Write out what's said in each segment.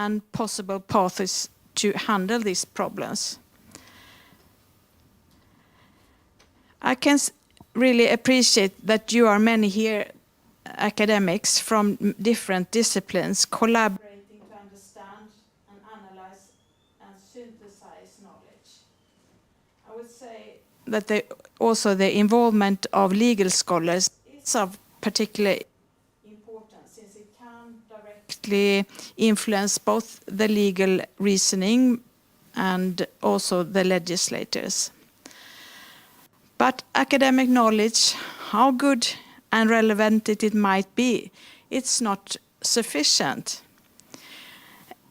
and possible paths to handle these problems. I can really appreciate that you are many here academics from different disciplines collaborating to understand and analyze and synthesize knowledge. I would say that also the involvement of legal scholars is of particular importance since it can directly influence both the legal reasoning and also the legislators. But academic knowledge, how good and relevant it might be, it's not sufficient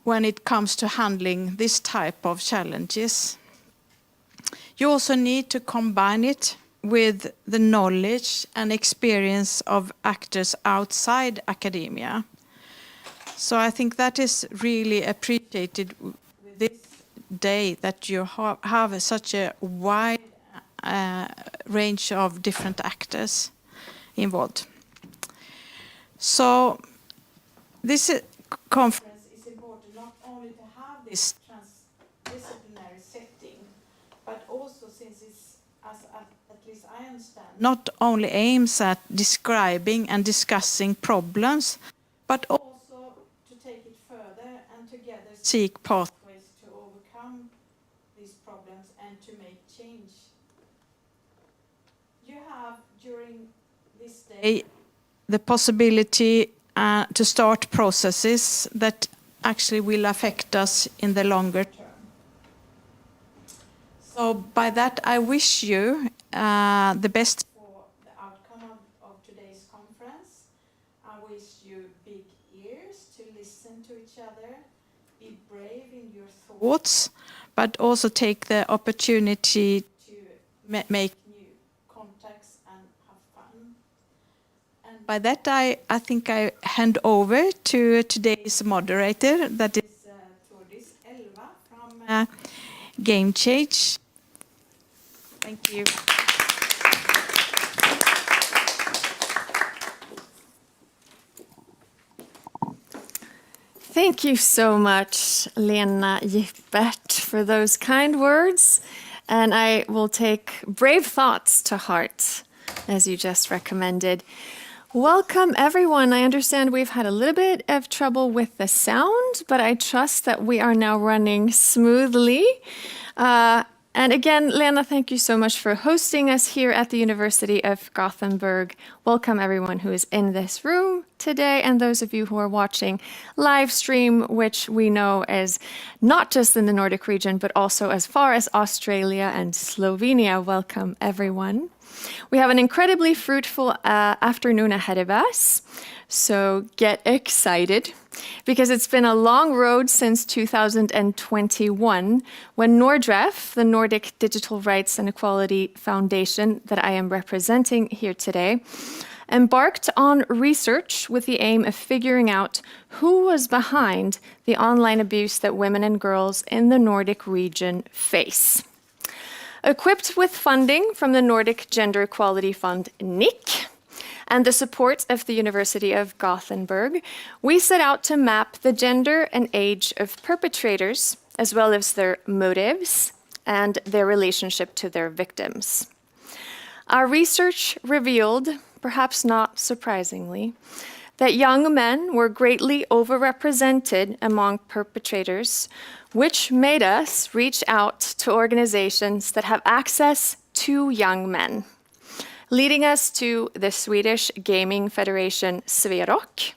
when it comes to handling this type of challenges. You also need to combine it with the knowledge and experience of actors outside academia. So I think that is really appreciated with this day, that you have such a wide range of different actors involved. So this conference is important not only to have this transdisciplinary setting, but also since it's, at least I understand, not only aims at describing and discussing problems, but also to take it further and together seek pathways to overcome these problems and to make change. You have, during this day, the possibility to start processes that actually will affect us in the longer term. So by that, I wish you the best for the outcome of today's conference. I wish you big ears to listen to each other, be brave in your thoughts, but also take the opportunity to make by that, I think I hand over to today's moderator, that is Tordis Elva from Game Change. Thank you. Thank you so much, Lena Gippert, for those kind words. And I will take brave thoughts to heart, as you just recommended. Welcome, everyone. I understand we've had a little bit of trouble with the sound, but I trust that we are now running smoothly. And again, Lena, thank you so much for hosting us here at the University of Gothenburg. Welcome, everyone who is in this room today and those of you who are watching live stream, which we know is not just in the Nordic region, but also as far as Australia and Slovenia. Welcome, everyone. We have an incredibly fruitful afternoon ahead of us, so get excited, because it's been a long road since 2021, when Nordref, the Nordic Digital Rights and Equality Foundation that I am representing here today, embarked on research with the aim of figuring out who was behind the online abuse that women and girls in the Nordic region face. Equipped with funding from the Nordic Gender Equality Fund, NIC, and the support of the University of Gothenburg, we set out to map the gender and age of perpetrators, as well as their motives and their relationship to their victims. Our research revealed, perhaps not surprisingly, that young men were greatly overrepresented among perpetrators, which made us reach out to organizations that have access to young men, leading us to the Swedish Gaming Federation Sverok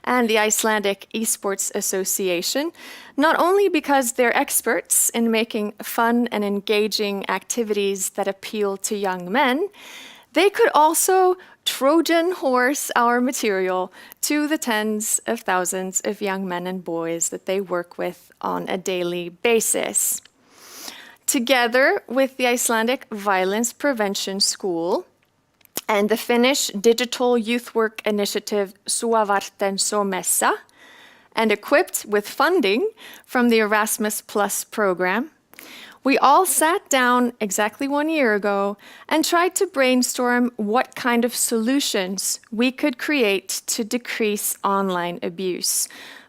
and the Icelandic Esports Association, not only because they're experts in making fun and engaging activities that appeal to young men, they could also Trojan horse our material to the tens of thousands of young men and boys that they work with on a daily basis. Together with the Icelandic Violence Prevention School and the Finnish digital youth work initiative Suovarten Somessa, and equipped with funding from the Erasmus Plus program, we all sat down exactly 1 year ago and tried to brainstorm what kind of solutions we could create to decrease online abuse,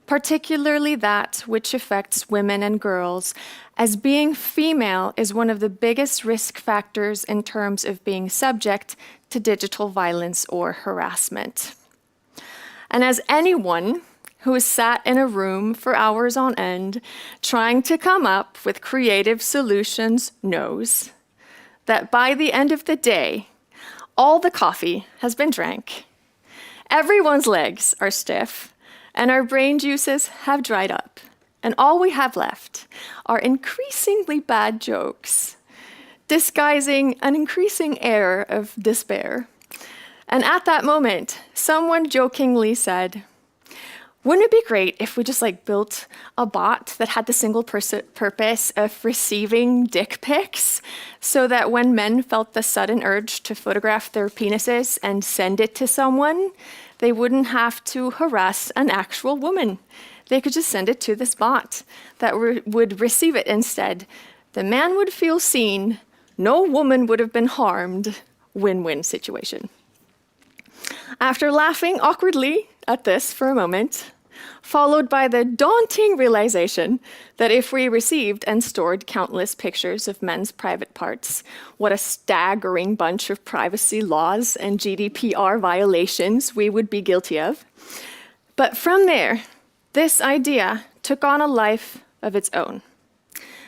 particularly that which affects women and girls, as being female is one of the biggest risk factors in terms of being subject to digital violence or harassment. And as anyone who has sat in a room for hours on end trying to come up with creative solutions knows that by the end of the day, all the coffee has been drank, everyone's legs are stiff, and our brain juices have dried up. And all we have left are increasingly bad jokes, disguising an increasing air of despair. And at that moment, someone jokingly said, "Wouldn't it be great if we just built a bot that had the single purpose of receiving dick pics so that when men felt the sudden urge to photograph their penises and send it to someone, they wouldn't have to harass an actual woman. They could just send it to this bot that would receive it instead. The man would feel seen, no woman would have been harmed. Win-win situation." After laughing awkwardly at this for a moment, followed by the daunting realization that if we received and stored countless pictures of men's private parts, what a staggering bunch of privacy laws and GDPR violations we would be guilty of. But from there, this idea took on a life of its own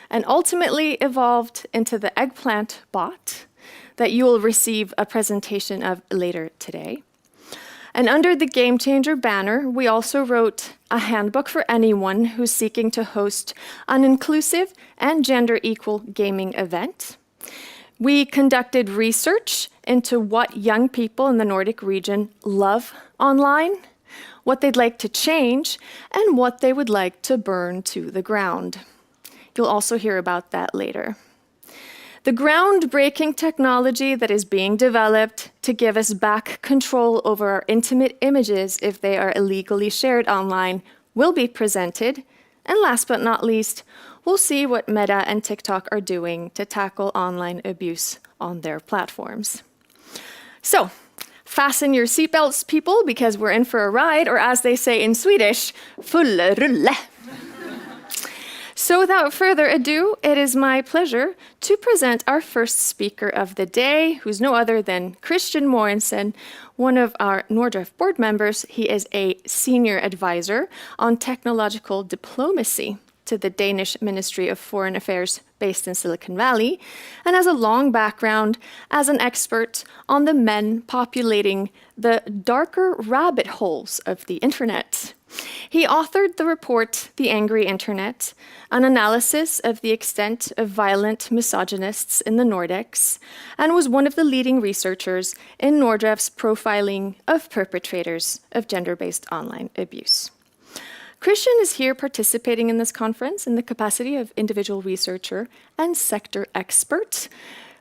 and ultimately evolved into the eggplant bot that you will receive a presentation of later today. And under the Game Changer banner, we also wrote a handbook for anyone who's seeking to host an inclusive and gender-equal gaming event. We conducted research into what young people in the Nordic region love online, what they'd like to change, and what they would like to burn to the ground. You'll also hear about that later. The groundbreaking technology that is being developed to give us back control over our intimate images if they are illegally shared online will be presented. And last but not least, we'll see what Meta and TikTok are doing to tackle online abuse on their platforms. So, fasten your seatbelts, people, because we're in for a ride, or as they say in Swedish, full rulle. So without further ado, it is my pleasure to present our first speaker of the day, who's no other than Christian Mogensen, one of our Nordic board members. He is a senior advisor on technological diplomacy to the Danish Ministry of Foreign Affairs based in Silicon Valley, and has a long background as an expert on the men populating the darker rabbit holes of the internet. He authored the report, The Angry Internet, an analysis of the extent of violent misogynists in the Nordics, and was one of the leading researchers in Nordref's profiling of perpetrators of gender-based online abuse. Christian is here participating in this conference in the capacity of individual researcher and sector expert.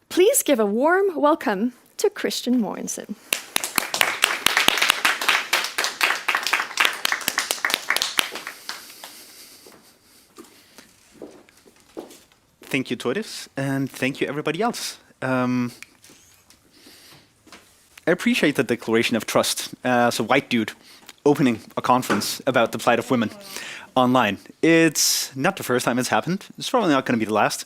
Please give a warm welcome to Christian Mogensen. Thank you, Tortis, and thank you, everybody else. I appreciate the declaration of trust as a white dude opening a conference about the plight of women online. It's not the first time it's happened. It's probably not going to be the last.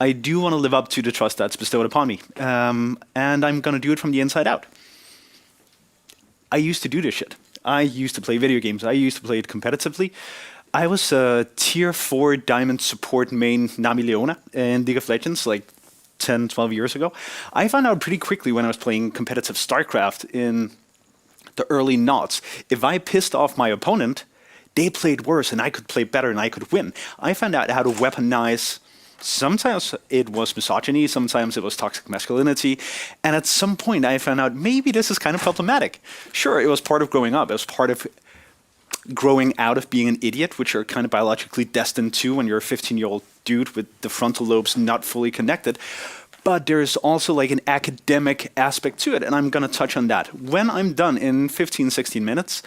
I do want to live up to the trust that's bestowed upon me, and I'm going to do it from the inside out. I used to do this shit. I used to play video games. I used to play it competitively. I was a tier 4 diamond support main Nami Leona in League of Legends 10, 12 years ago. I found out pretty quickly when I was playing competitive StarCraft in the early noughts. If I pissed off my opponent, they played worse and I could play better and I could win. I found out how to weaponize. Sometimes it was misogyny, sometimes it was toxic masculinity, and at some point I found out maybe this is kind of problematic. Sure, it was part of growing up. It was part of growing out of being an idiot, which you're kind of biologically destined to when you're a 15-year-old dude with the frontal lobes not fully connected. But there's also an academic aspect to it, and I'm going to touch on that. When I'm done in 15, 16 minutes,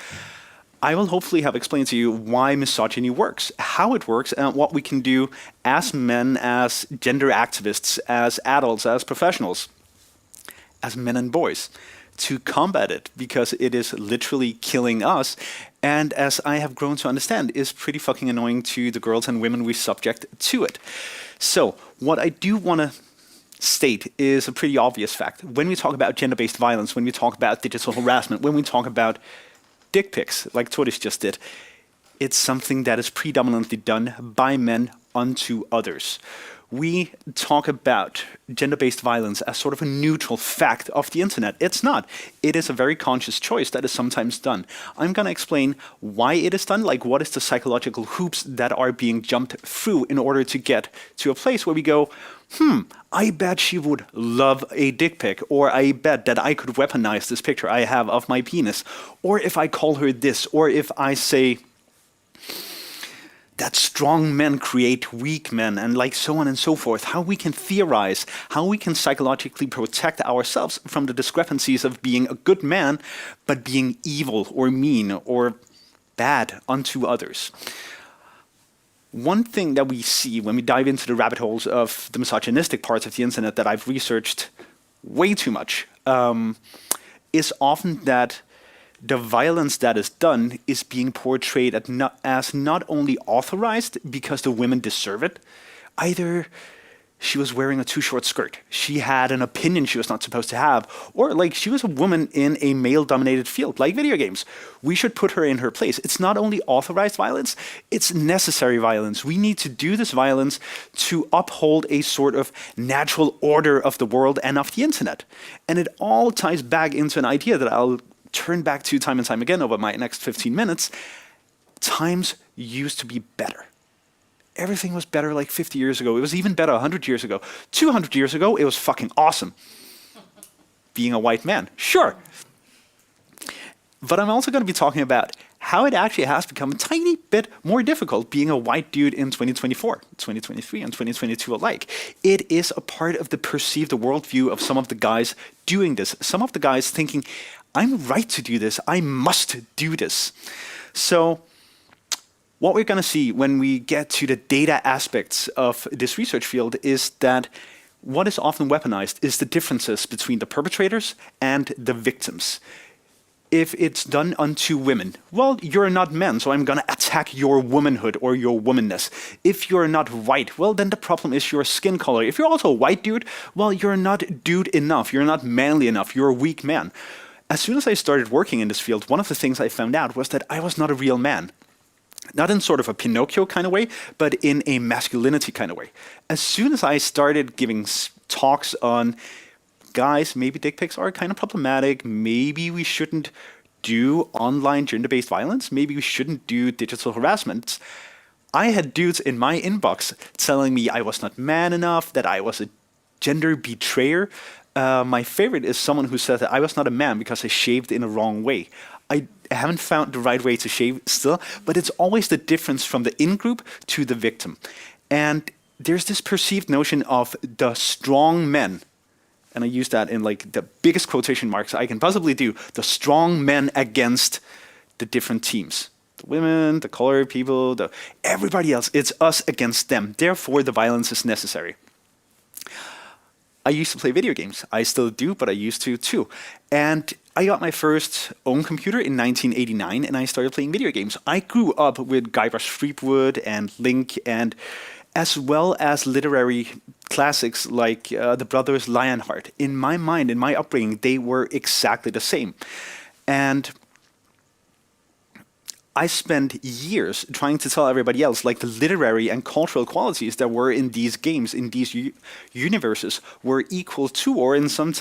I will hopefully have explained to you why misogyny works, how it works, and what we can do as men, as gender activists, as adults, as professionals, as men and boys, to combat it, because it is literally killing us. And as I have grown to understand, is pretty fucking annoying to the girls and women we subject to it. So what I do want to state is a pretty obvious fact. When we talk about gender-based violence, when we talk about digital harassment, when we talk about dick pics, like Toris just did, it's something that is predominantly done by men unto others. We talk about gender-based violence as sort of a neutral fact of the internet. It's not. It is a very conscious choice that is sometimes done. I'm going to explain why it is done, like what is the psychological hoops that are being jumped through in order to get to a place where we go, I bet she would love a dick pic, or I bet that I could weaponize this picture I have of my penis, or if I call her this, or if I say that strong men create weak men, and like so on and so forth, how we can theorize, how we can psychologically protect ourselves from the discrepancies of being a good man, but being evil or mean or bad unto others. One thing that we see when we dive into the rabbit holes of the misogynistic parts of the internet that I've researched way too much, is often that the violence that is done is being portrayed as not only authorized because the women deserve it, either she was wearing a too short skirt, she had an opinion she was not supposed to have, or like she was a woman in a male-dominated field, like video games. We should put her in her place. It's not only authorized violence, it's necessary violence. We need to do this violence to uphold a sort of natural order of the world and of the internet. And it all ties back into an idea that I'll turn back to time and time again over my next 15 minutes. Times used to be better. Everything was better like 50 years ago. It was even better 100 years ago. 200 years ago, it was fucking awesome. Being a white man, sure. But I'm also going to be talking about how it actually has become a tiny bit more difficult being a white dude in 2024, 2023, and 2022 alike. It is a part of the perceived worldview of some of the guys doing this. Some of the guys thinking, I'm right to do this. I must do this. So what we're going to see when we get to the data aspects of this research field is that what is often weaponized is the differences between the perpetrators and the victims. If it's done unto women, well, you're not men, so I'm going to attack your womanhood or your womanness. If you're not white, well, then the problem is your skin color. If you're also a white dude, well, you're not dude enough. You're not manly enough. You're a weak man. As soon as I started working in this field, one of the things I found out was that I was not a real man. Not in sort of a Pinocchio kind of way, but in a masculinity kind of way. As soon as I started giving talks on, guys, maybe dick pics are kind of problematic, maybe we shouldn't do online gender-based violence, maybe we shouldn't do digital harassment, I had dudes in my inbox telling me I was not man enough, that I was a gender betrayer. My favorite is someone who said that I was not a man because I shaved in a wrong way. I haven't found the right way to shave still, but it's always the difference from the in-group to the victim. And there's this perceived notion of the strong men, and I use that in like the biggest quotation marks I can possibly do, the strong men against the different teams. The women, the colored people, everybody else, it's us against them. Therefore, the violence is necessary. I used to play video games. I still do, but I used to too. And I got my first own computer in 1989, and I started playing video games. I grew up with Guybrush Threepwood and Link, and as well as literary classics like the Brothers Lionheart. In my mind, in my upbringing, they were exactly the same. And I spent years trying to tell everybody else, like the literary and cultural qualities that were in these games, in these universes, were equal to, or in some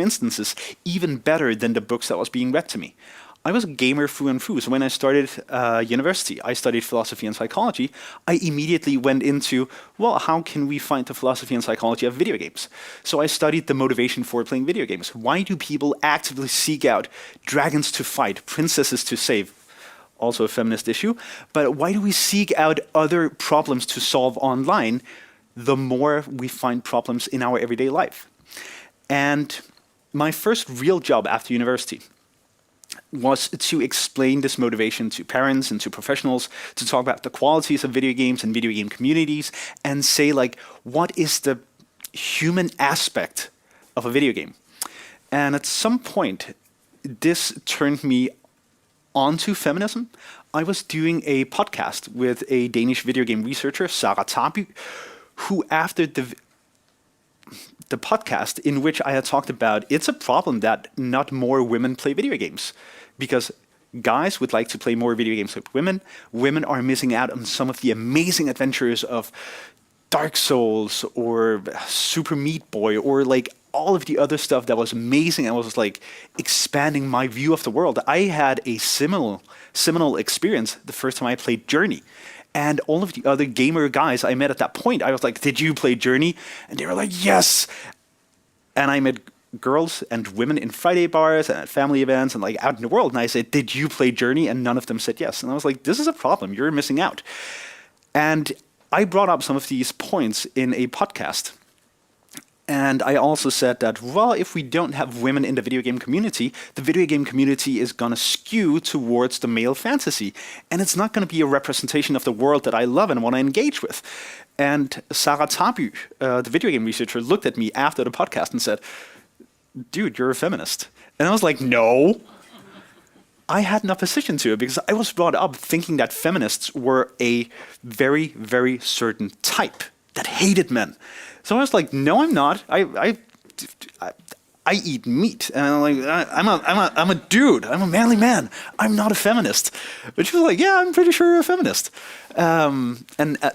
instances, even better than the books that was being read to me. I was a gamer through and through. So when I started university, I studied philosophy and psychology. I immediately went into, well, how can we find the philosophy and psychology of video games? So I studied the motivation for playing video games. Why do people actively seek out dragons to fight, princesses to save? Also a feminist issue, but why do we seek out other problems to solve online the more we find problems in our everyday life? And my first real job after university was to explain this motivation to parents and to professionals, to talk about the qualities of video games and video game communities, and say, like, what is the human aspect of a video game? And at some point, this turned me onto feminism. I was doing a podcast with a Danish video game researcher, Sara Taby, who after the podcast in which I had talked about it's a problem that not more women play video games because guys would like to play more video games with women. Women are missing out on some of the amazing adventures of Dark Souls or Super Meat Boy or like all of the other stuff that was amazing and was like expanding my view of the world. I had a seminal experience the first time I played Journey. And all of the other gamer guys I met at that point, I was like, did you play Journey? And they were like, yes. And I met girls and women in Friday bars and at family events and like out in the world. And I said, did you play Journey? And none of them said yes. And I was like, this is a problem. You're missing out. And I brought up some of these points in a podcast. And I also said that, well, if we don't have women in the video game community, the video game community is going to skew towards the male fantasy. And it's not going to be a representation of the world that I love and want to engage with. And Sara Taby, the video game researcher, looked at me after the podcast and said, dude, you're a feminist. And I was like, no. I had an opposition to it because I was brought up thinking that feminists were a very, very certain type that hated men. So I was like, no, I'm not. I eat meat, and I'm like, I'm a dude. I'm a manly man. I'm not a feminist. But she was like, yeah, I'm pretty sure you're a feminist. And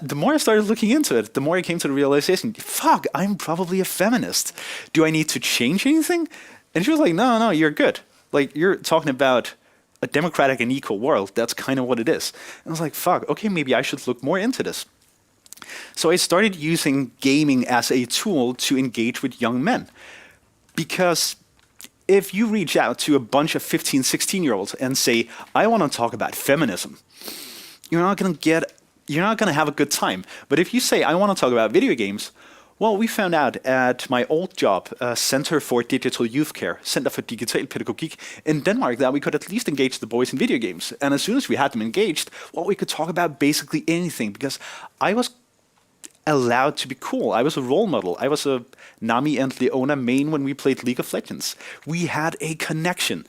the more I started looking into it, the more I came to the realization, fuck, I'm probably a feminist. Do I need to change anything? And she was like, no, you're good. Like, you're talking about a democratic and equal world. That's kind of what it is. And I was like, fuck, okay, maybe I should look more into this. So I started using gaming as a tool to engage with young men. Because if you reach out to a bunch of 15, 16-year-olds and say, I want to talk about feminism, you're not going to have a good time. But if you say, I want to talk about video games, well, we found out at my old job, Center for Digital Youth Care, Center for Digital Pædagogik in Denmark, that we could at least engage the boys in video games. And as soon as we had them engaged, well, we could talk about basically anything because I was allowed to be cool. I was a role model. I was a Nami and Leona main when we played League of Legends. We had a connection.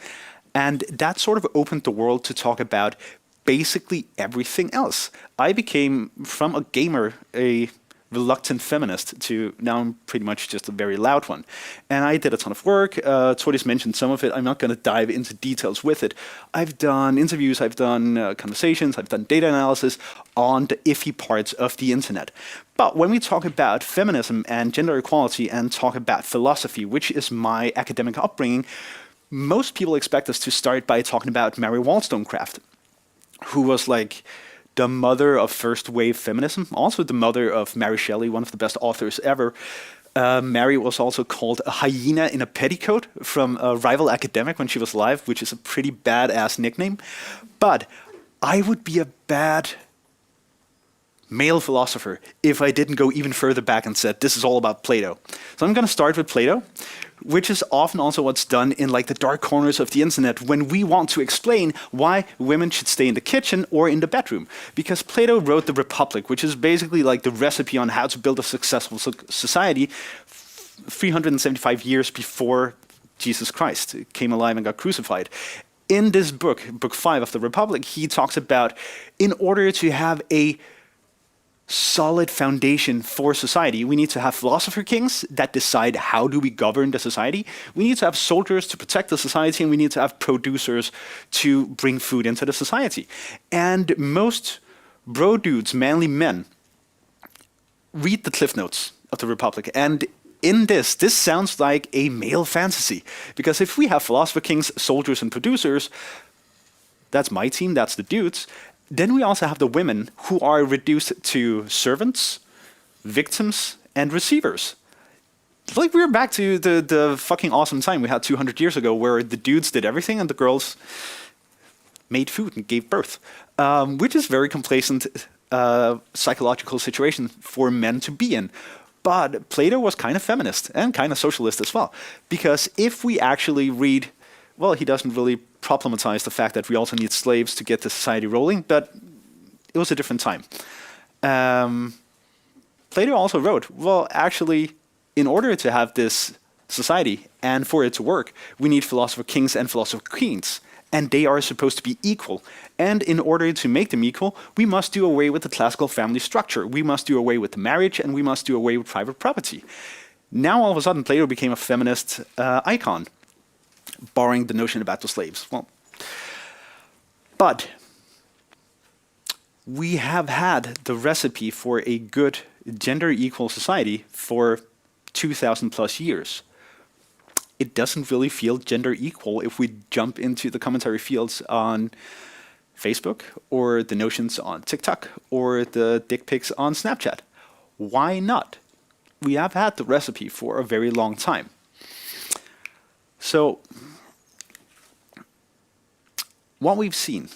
And that sort of opened the world to talk about basically everything else. I became, from a gamer, a reluctant feminist to now I'm pretty much just a very loud one. And I did a ton of work. Tordis mentioned some of it. I'm not going to dive into details with it. I've done interviews, I've done conversations, I've done data analysis on the iffy parts of the internet. But when we talk about feminism and gender equality and talk about philosophy, which is my academic upbringing, most people expect us to start by talking about Mary Wollstonecraft, who was like the mother of first wave feminism, also the mother of Mary Shelley, one of the best authors ever. Mary was also called a hyena in a petticoat from a rival academic when she was alive, which is a pretty badass nickname. But I would be a bad male philosopher if I didn't go even further back and said, this is all about Plato. So I'm going to start with Plato, which is often also what's done in like the dark corners of the internet when we want to explain why women should stay in the kitchen or in the bedroom. Because Plato wrote the Republic, which is basically like the recipe on how to build a successful society 375 years before Jesus Christ came alive and got crucified. In this book, book 5 of the Republic, he talks about in order to have a solid foundation for society, we need to have philosopher kings that decide how do we govern the society. We need to have soldiers to protect the society, and we need to have producers to bring food into the society. And most bro dudes, manly men, read the Cliff Notes of the Republic. And in this sounds like a male fantasy. Because if we have philosopher kings, soldiers, and producers, that's my team, that's the dudes. Then we also have the women who are reduced to servants, victims, and receivers. Like we're back to the fucking awesome time we had 200 years ago where the dudes did everything and the girls made food and gave birth. Which is very complacent psychological situation for men to be in. But Plato was kind of feminist and kind of socialist as well. Because if we actually read, well, he doesn't really problematize the fact that we also need slaves to get the society rolling, but it was a different time. Plato also wrote, well, actually, in order to have this society, and for it to work, we need philosopher kings and philosopher queens, and they are supposed to be equal. And in order to make them equal, we must do away with the classical family structure. We must do away with the marriage, and we must do away with private property. Now, all of a sudden, Plato became a feminist icon, borrowing the notion about the slaves. Well, but we have had the recipe for a good gender-equal society for 2,000 plus years. It doesn't really feel gender equal if we jump into the commentary fields on Facebook or the notions on TikTok or the dick pics on Snapchat. Why not? We have had the recipe for a very long time. So what we've seen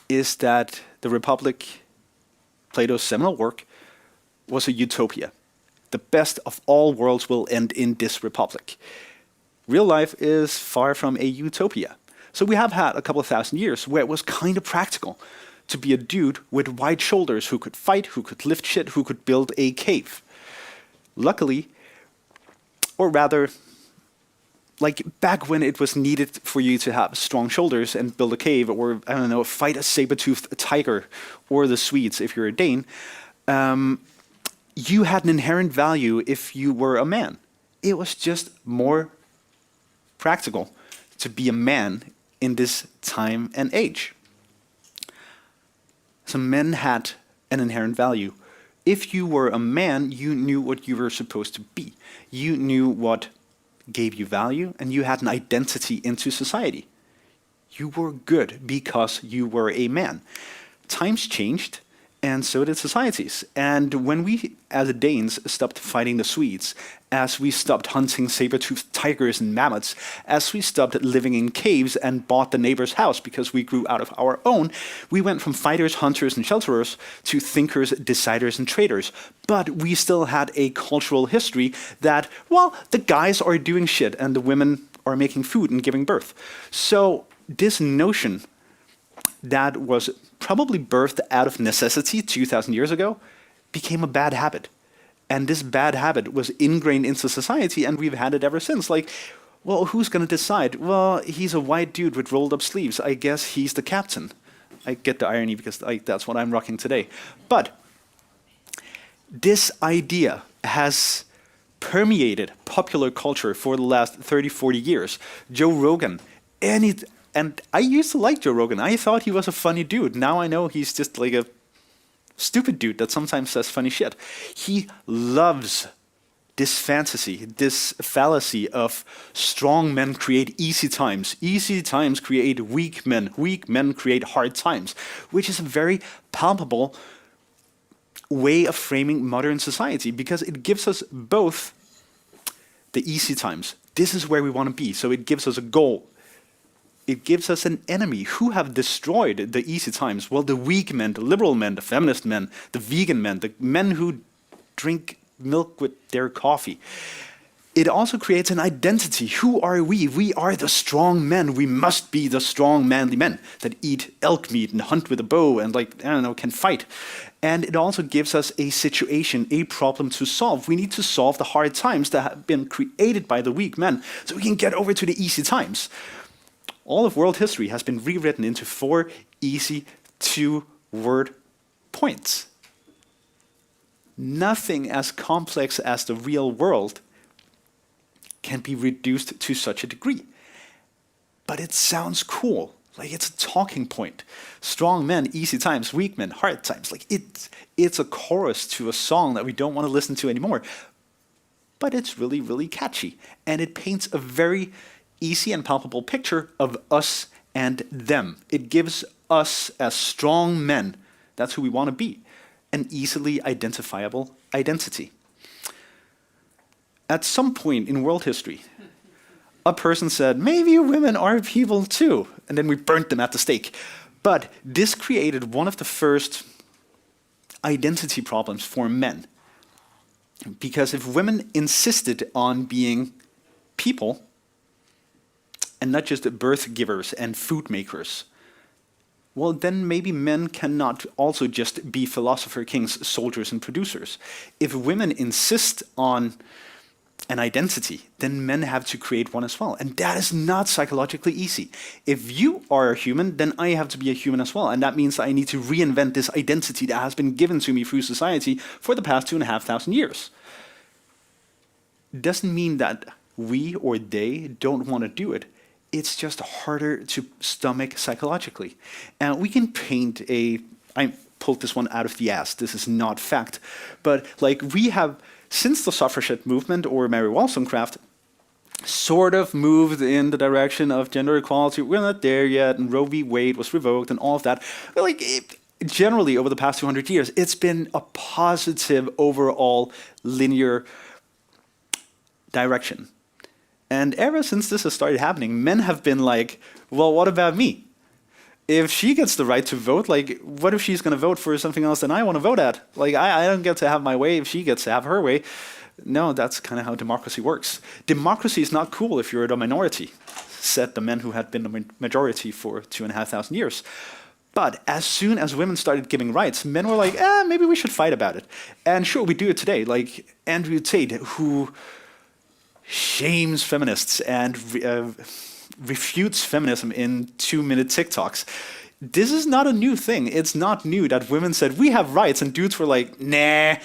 is that the Republic, Plato's seminal work, was a utopia. The best of all worlds will end in this republic. Real life is far from a utopia. So we have had a couple of thousand years where it was kind of practical to be a dude with wide shoulders who could fight, who could lift shit, who could build a cave. Luckily, or rather, like back when it was needed for you to have strong shoulders and build a cave, or I don't know, fight a saber-toothed tiger, or the Swedes if you're a Dane, you had an inherent value if you were a man. It was just more practical to be a man in this time and age. So men had an inherent value. If you were a man, you knew what you were supposed to be. You knew what gave you value, and you had an identity into society. You were good because you were a man. Times changed, and so did societies. And when we, as the Danes, stopped fighting the Swedes, as we stopped hunting saber-toothed tigers and mammoths, as we stopped living in caves and bought the neighbor's house because we grew out of our own, we went from fighters, hunters, and shelterers to thinkers, deciders, and traders. But we still had a cultural history that, well, the guys are doing shit and the women are making food and giving birth. So this notion that was probably birthed out of necessity 2,000 years ago became a bad habit. And this bad habit was ingrained into society, and we've had it ever since. Like, well, who's going to decide? Well, he's a white dude with rolled up sleeves. I guess he's the captain. I get the irony because that's what I'm rocking today. But this idea has permeated popular culture for the last 30, 40 years. Joe Rogan, and I used to like Joe Rogan. I thought he was a funny dude. Now I know he's just like a stupid dude that sometimes says funny shit. He loves this fantasy, this fallacy of strong men create easy times create weak men create hard times, which is a very palpable way of framing modern society because it gives us both the easy times. This is where we want to be, so it gives us a goal. It gives us an enemy. Who have destroyed the easy times? Well, the weak men, the liberal men, the feminist men, the vegan men, the men who drink milk with their coffee. It also creates an identity. Who are we? We are the strong men. We must be the strong, manly men that eat elk meat and hunt with a bow and, like, I don't know, can fight. And it also gives us a situation, a problem to solve. We need to solve the hard times that have been created by the weak men so we can get over to the easy times. All of world history has been rewritten into 4 easy 2-word points. Nothing as complex as the real world can be reduced to such a degree. But it sounds cool, like it's a talking point. Strong men, easy times, weak men, hard times. Like it's a chorus to a song that we don't want to listen to anymore. But it's really, really catchy. And it paints a very easy and palpable picture of us and them. It gives us as strong men, that's who we want to be, an easily identifiable identity. At some point in world history, a person said, maybe women are people too, and then we burnt them at the stake. But this created one of the first identity problems for men. Because if women insisted on being people, and not just birth givers and food makers, well, then maybe men cannot also just be philosopher kings, soldiers, and producers. If women insist on an identity, then men have to create one as well. And that is not psychologically easy. If you are a human, then I have to be a human as well. And that means I need to reinvent this identity that has been given to me through society for the past 2,500 years. Doesn't mean that we or they don't want to do it. It's just harder to stomach psychologically. And we can paint I pulled this one out of the ass, this is not fact, but like we have, since the suffragette movement or Mary Wollstonecraft, sort of moved in the direction of gender equality. We're not there yet, and Roe v. Wade was revoked and all of that. But like generally over the past 200 years, it's been a positive overall linear direction. And ever since this has started happening, men have been like, well, what about me? If she gets the right to vote, like, what if she's going to vote for something else than I want to vote at? Like, I don't get to have my way if she gets to have her way. No, that's kind of how democracy works. Democracy is not cool if you're the minority, said the men who had been the majority for 2,500 years. But as soon as women started giving rights, men were like, maybe we should fight about it. And sure, we do it today. Like Andrew Tate, who shames feminists and refutes feminism in 2-minute TikToks. This is not a new thing. It's not new that women said, we have rights, and dudes were like, nah.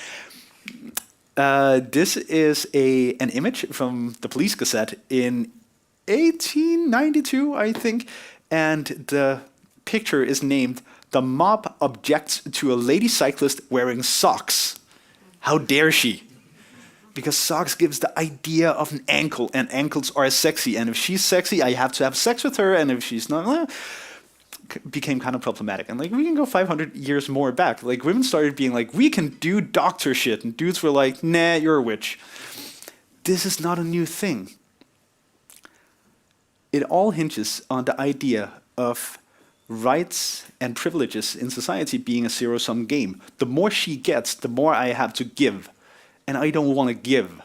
This is an image from the Police Gazette in 1892, I think, and the picture is named, "The Mob Objects to a Lady Cyclist Wearing Socks." How dare she? Because socks gives the idea of an ankle, and ankles are sexy. And if she's sexy, I have to have sex with her. And if she's not, became kind of problematic. And like we can go 500 years more back. Like women started being like, we can do doctor shit, and dudes were like, nah, you're a witch. This is not a new thing. It all hinges on the idea of rights and privileges in society being a zero-sum game. The more she gets, the more I have to give. And I don't want to give,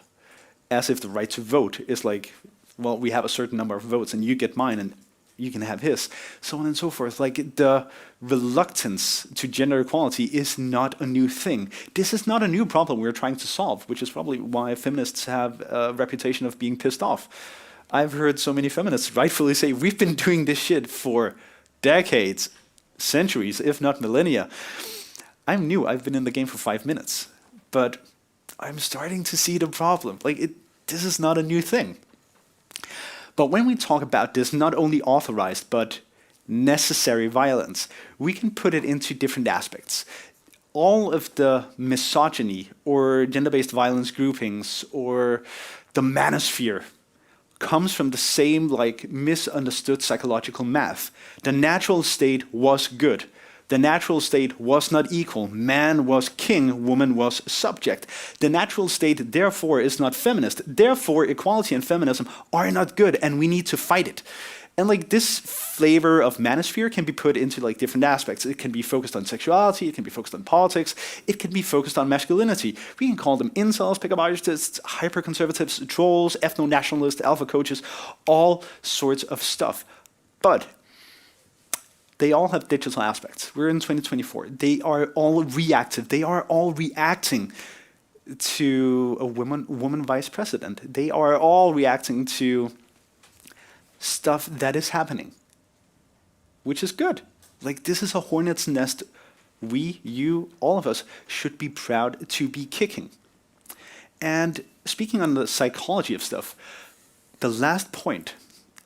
as if the right to vote is like, well, we have a certain number of votes and you get mine and you can have his, so on and so forth. Like the reluctance to gender equality is not a new thing. This is not a new problem we're trying to solve, which is probably why feminists have a reputation of being pissed off. I've heard so many feminists rightfully say, we've been doing this shit for decades, centuries, if not millennia. I'm new, I've been in the game for 5 minutes, but I'm starting to see the problem. Like, this is not a new thing. But when we talk about this not only authorized, but necessary violence, we can put it into different aspects. All of the misogyny or gender-based violence groupings or the manosphere comes from the same like misunderstood psychological math. The natural state was good. The natural state was not equal. Man was king, woman was subject. The natural state, therefore, is not feminist. Therefore, equality and feminism are not good, and we need to fight it. And like this flavor of manosphere can be put into like different aspects. It can be focused on sexuality, it can be focused on politics, it can be focused on masculinity. We can call them incels, pickup artists, hyper-conservatives, trolls, ethno-nationalists, alpha coaches, all sorts of stuff. But they all have digital aspects. We're in 2024. They are all reactive. They are all reacting to a woman vice president. They are all reacting to stuff that is happening, which is good. Like, this is a hornet's nest we, you, all of us should be proud to be kicking. And speaking on the psychology of stuff, the last point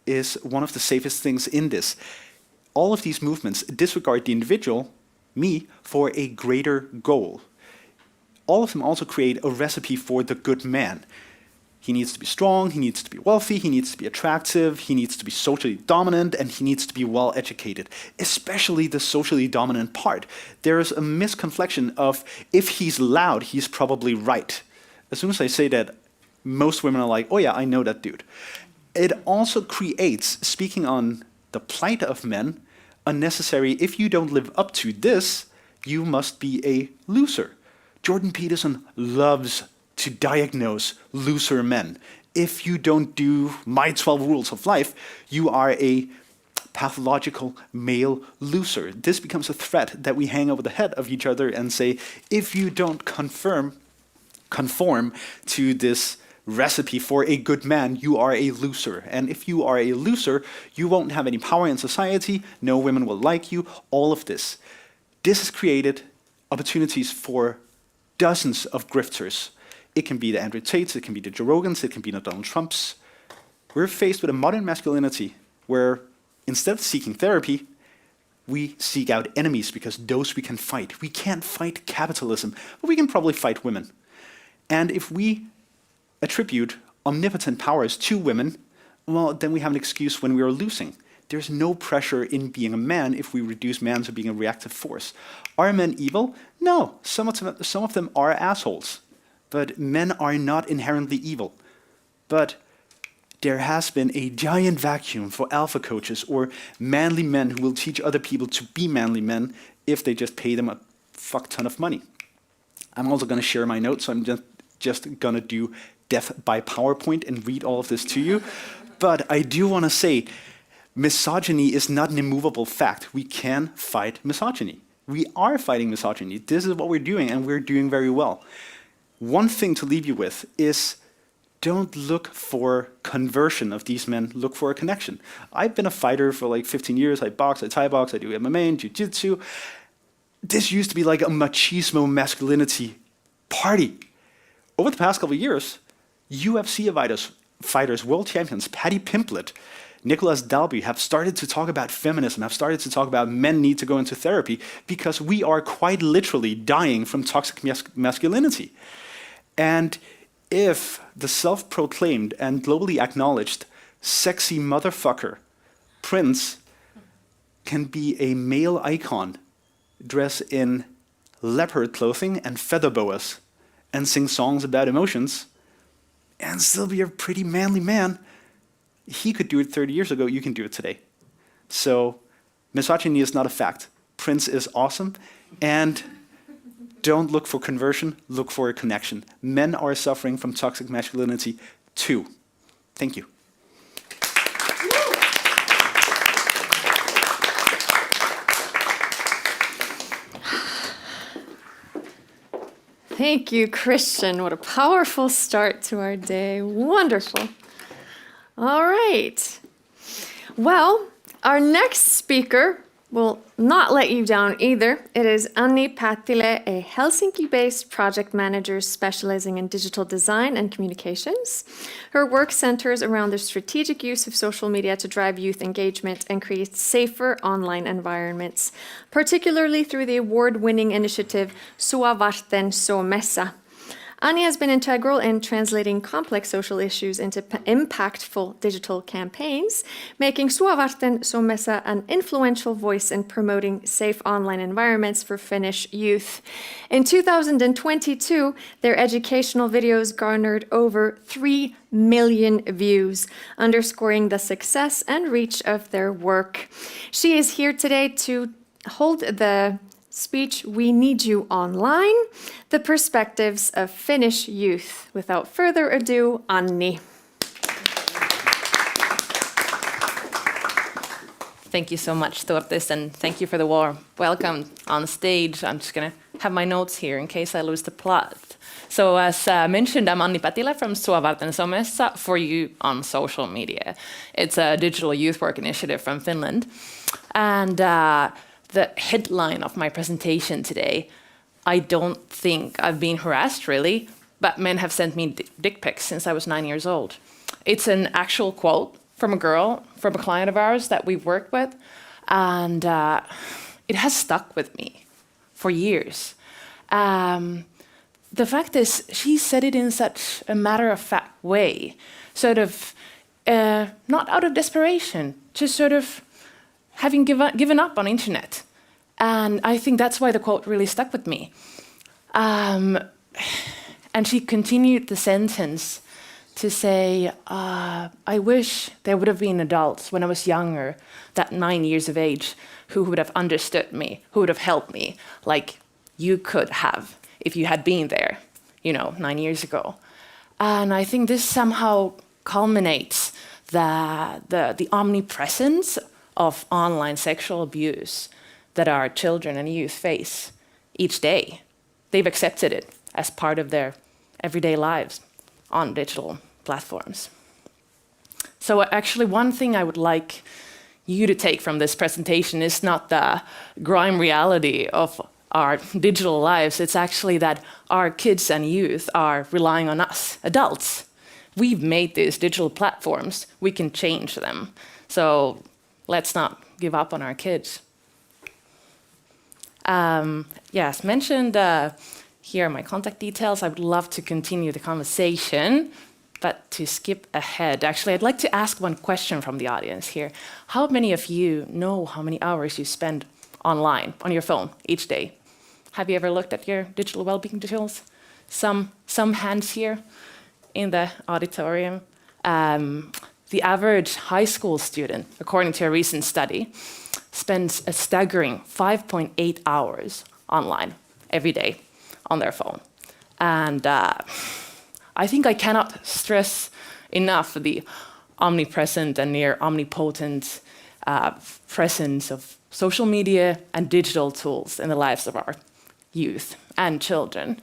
is one of the safest things in this. All of these movements disregard the individual, me, for a greater goal. All of them also create a recipe for the good man. He needs to be strong, he needs to be wealthy, he needs to be attractive, he needs to be socially dominant, and he needs to be well educated, especially the socially dominant part. There is a misconflection of if he's loud, he's probably right. As soon as I say that, most women are like, oh yeah, I know that dude. It also creates, speaking on the plight of men, unnecessary, if you don't live up to this, you must be a loser. Jordan Peterson loves to diagnose loser men. If you don't do my 12 rules of life, you are a pathological male loser. This becomes a threat that we hang over the head of each other and say, if you don't conform to this recipe for a good man, you are a loser. And if you are a loser, you won't have any power in society, no women will like you, all of this. This has created opportunities for dozens of grifters. It can be the Andrew Tates, it can be the Joe Rogans, it can be the Donald Trumps. We're faced with a modern masculinity where instead of seeking therapy, we seek out enemies because those we can fight. We can't fight capitalism, but we can probably fight women. And if we attribute omnipotent powers to women, well, then we have an excuse when we are losing. There's no pressure in being a man if we reduce man to being a reactive force. Are men evil? No, some of them are assholes. But men are not inherently evil. But there has been a giant vacuum for alpha coaches or manly men who will teach other people to be manly men if they just pay them a fuck ton of money. I'm also going to share my notes, so I'm just going to do death by PowerPoint and read all of this to you. But I do want to say, misogyny is not an immovable fact. We can fight misogyny. We are fighting misogyny. This is what we're doing, and we're doing very well. One thing to leave you with is don't look for conversion of these men, look for a connection. I've been a fighter for like 15 years. I box, I Thai box, I do MMA and jiu-jitsu. This used to be like a machismo masculinity party. Over the past couple of years, UFC fighters, world champions, Paddy Pimblett, Nicholas Dalby have started to talk about feminism, have started to talk about men need to go into therapy because we are quite literally dying from toxic masculinity. And if the self-proclaimed and globally acknowledged sexy motherfucker Prince can be a male icon, dress in leopard clothing and feather boas, and sing songs about emotions, and still be a pretty manly man, he could do it 30 years ago, you can do it today. So misogyny is not a fact. Prince is awesome, and don't look for conversion, look for a connection. Men are suffering from toxic masculinity too. Thank you. Thank you, Christian. What a powerful start to our day. Wonderful. All right. Well, our next speaker will not let you down either. It is Anni Pätilä, a Helsinki-based project manager specializing in digital design and communications. Her work centers around the strategic use of social media to drive youth engagement and create safer online environments, particularly through the award-winning initiative Sua Varten Somessa. Anni has been integral in translating complex social issues into impactful digital campaigns, making Sua Varten Somessa an influential voice in promoting safe online environments for Finnish youth. In 2022, their educational videos garnered over 3 million views, underscoring the success and reach of their work. She is here today to hold the speech, We Need You Online, the perspectives of Finnish youth. Without further ado, Anni. Thank you so much, Tortis, and thank you for the warm welcome on stage. I'm just going to have my notes here in case I lose the plot. So as mentioned, I'm Anni Pätilä from Sua Varten Somessa for you on social media. It's a digital youth work initiative from Finland. And the headline of my presentation today, I don't think I've been harassed really, but men have sent me dick pics since I was 9 years old. It's an actual quote from a girl, from a client of ours that we've worked with, and it has stuck with me for years. The fact is, she said it in such a matter-of-fact way, sort of not out of desperation, just sort of having given up on internet. And I think that's why the quote really stuck with me. And she continued the sentence to say, I wish there would have been adults when I was younger, that 9 years of age, who would have understood me, who would have helped me, like you could have if you had been there, 9 years ago. And I think this somehow culminates the omnipresence of online sexual abuse that our children and youth face each day. They've accepted it as part of their everyday lives. on digital platforms. So actually one thing I would like you to take from this presentation is not the grime reality of our digital lives, it's actually that our kids and youth are relying on us, adults. We've made these digital platforms, we can change them. So let's not give up on our kids. Yes, mentioned here are my contact details. I would love to continue the conversation, but to skip ahead, actually, I'd like to ask one question from the audience here. How many of you know how many hours you spend online, on your phone, each day? Have you ever looked at your digital well-being tools? Some hands here in the auditorium. The average high school student, according to a recent study, spends a staggering 5.8 hours online every day on their phone. And I think I cannot stress enough the omnipresent and near omnipotent presence of social media and digital tools in the lives of our youth and children.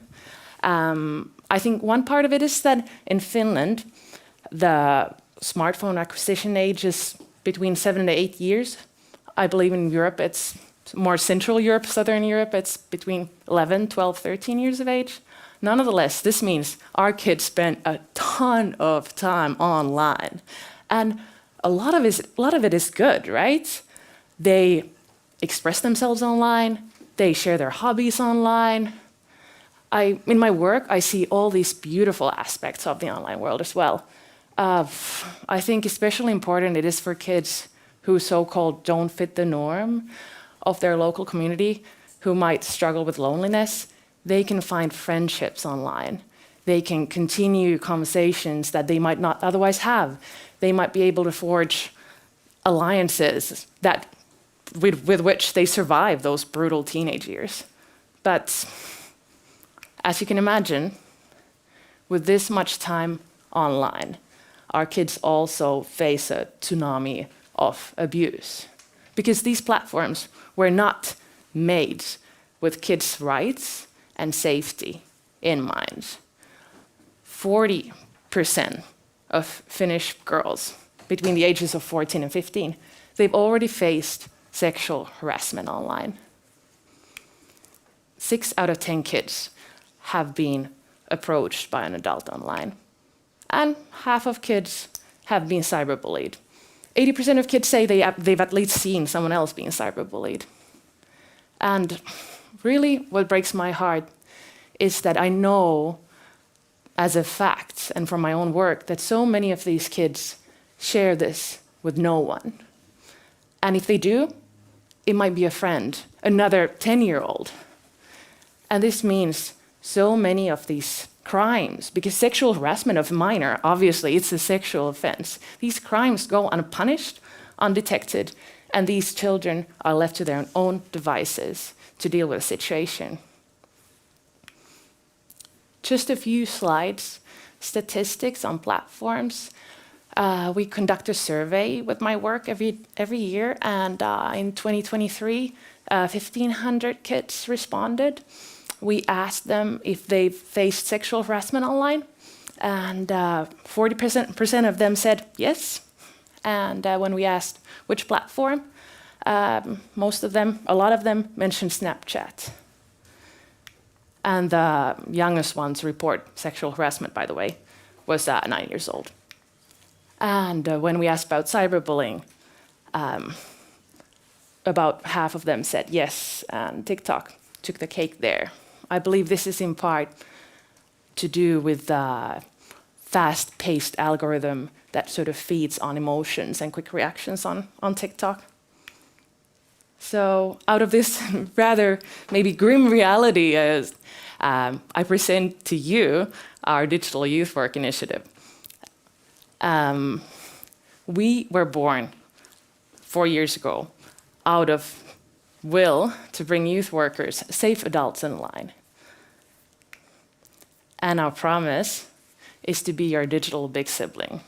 I think one part of it is that in Finland, the smartphone acquisition age is between 7 to 8 years. I believe in Europe, it's more Central Europe, Southern Europe, it's between 11, 12, 13 years of age. Nonetheless, this means our kids spend a ton of time online. And a lot of it is good, right? They express themselves online, they share their hobbies online. In my work, I see all these beautiful aspects of the online world as well. I think especially important it is for kids who so-called don't fit the norm of their local community, who might struggle with loneliness. They can find friendships online. They can continue conversations that they might not otherwise have. They might be able to forge alliances that with which they survive those brutal teenage years. But as you can imagine, with this much time online, our kids also face a tsunami of abuse, because these platforms were not made with kids' rights and safety in mind. 40% of Finnish girls between the ages of 14 and 15, they've already faced sexual harassment online. 6 out of 10 kids have been approached by an adult online. And half of kids have been cyberbullied. 80% of kids say they've at least seen someone else being cyberbullied. And really what breaks my heart is that I know as a fact and from my own work that so many of these kids share this with no one. And if they do, it might be a friend, another 10-year-old. And this means so many of these crimes, because sexual harassment of a minor, obviously it's a sexual offense. These crimes go unpunished, undetected, and these children are left to their own devices to deal with the situation. Just a few slides, statistics on platforms. We conduct a survey with my work every year, and in 2023, 1,500 kids responded. We asked them if they've faced sexual harassment online, and 40% of them said yes. And when we asked which platform, a lot of them mentioned Snapchat. And the youngest one to report sexual harassment, by the way, was 9 years old. And when we asked about cyberbullying, about half of them said yes, and TikTok took the cake there. I believe this is in part to do with the fast-paced algorithm that sort of feeds on emotions and quick reactions on TikTok. So out of this rather maybe grim reality, I present to you our Digital Youth Work Initiative. We were born 4 years ago out of will to bring youth workers, safe adults in line. And our promise is to be your digital big sibling.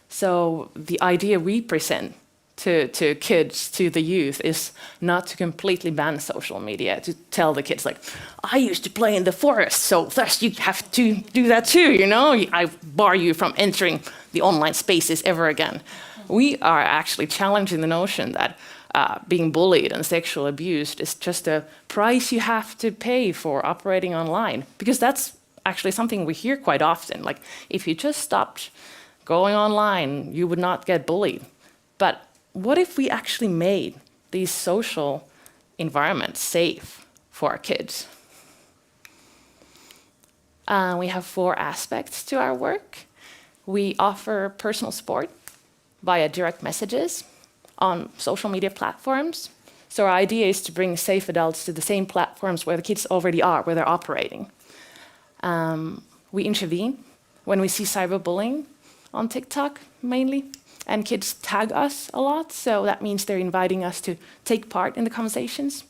So the idea we present to kids, to the youth, is not to completely ban social media, to tell the kids like, I used to play in the forest, so thus you have to do that too, you know? I bar you from entering the online spaces ever again. We are actually challenging the notion that being bullied and sexually abused is just a price you have to pay for operating online, because that's actually something we hear quite often. Like, if you just stopped going online, you would not get bullied. But what if we actually made these social environments safe for our kids? We have 4 aspects to our work. We offer personal support via direct messages on social media platforms. So our idea is to bring safe adults to the same platforms where the kids already are, where they're operating. We intervene when we see cyberbullying on TikTok mainly, and kids tag us a lot, so that means they're inviting us to take part in the conversations,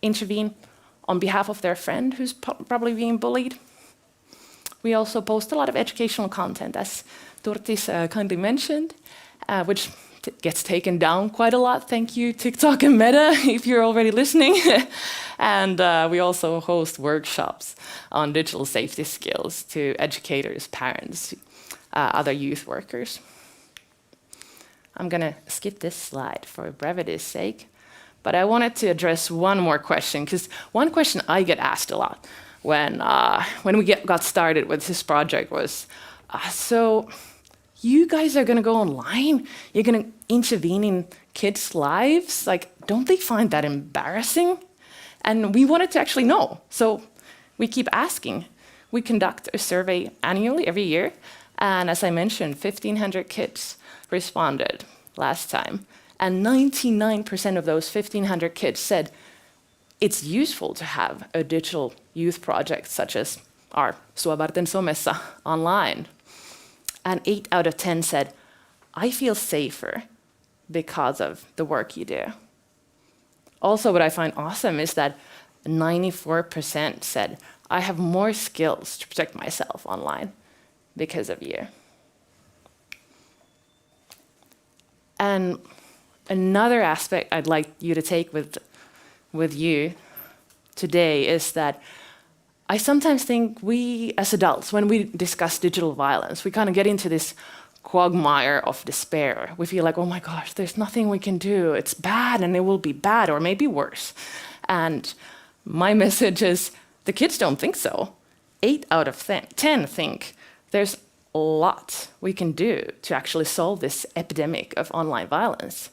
intervene on behalf of their friend who's probably being bullied. We also post a lot of educational content, as Turtis kindly mentioned, which gets taken down quite a lot. Thank you, TikTok and Meta, if you're already listening. And we also host workshops on digital safety skills to educators, parents, other youth workers. I'm going to skip this slide for brevity's sake, but I wanted to address one more question, because one question I get asked a lot when we got started with this project was, so you guys are going to go online? You're going to intervene in kids' lives? Like, don't they find that embarrassing? And we wanted to actually know, so we keep asking. We conduct a survey annually, every year, and as I mentioned, 1,500 kids responded last time, and 99% of those 1,500 kids said it's useful to have a digital youth project such as our Suovarten somessa online. And 8 out of 10 said, I feel safer because of the work you do. Also, what I find awesome is that 94% said, I have more skills to protect myself online because of you. And another aspect I'd like you to take with you today is that I sometimes think we as adults, when we discuss digital violence, we kind of get into this quagmire of despair. We feel like, oh my gosh, there's nothing we can do. It's bad and it will be bad or maybe worse. And my message is the kids don't think so. 8 out of 10 think there's a lot we can do to actually solve this epidemic of online violence.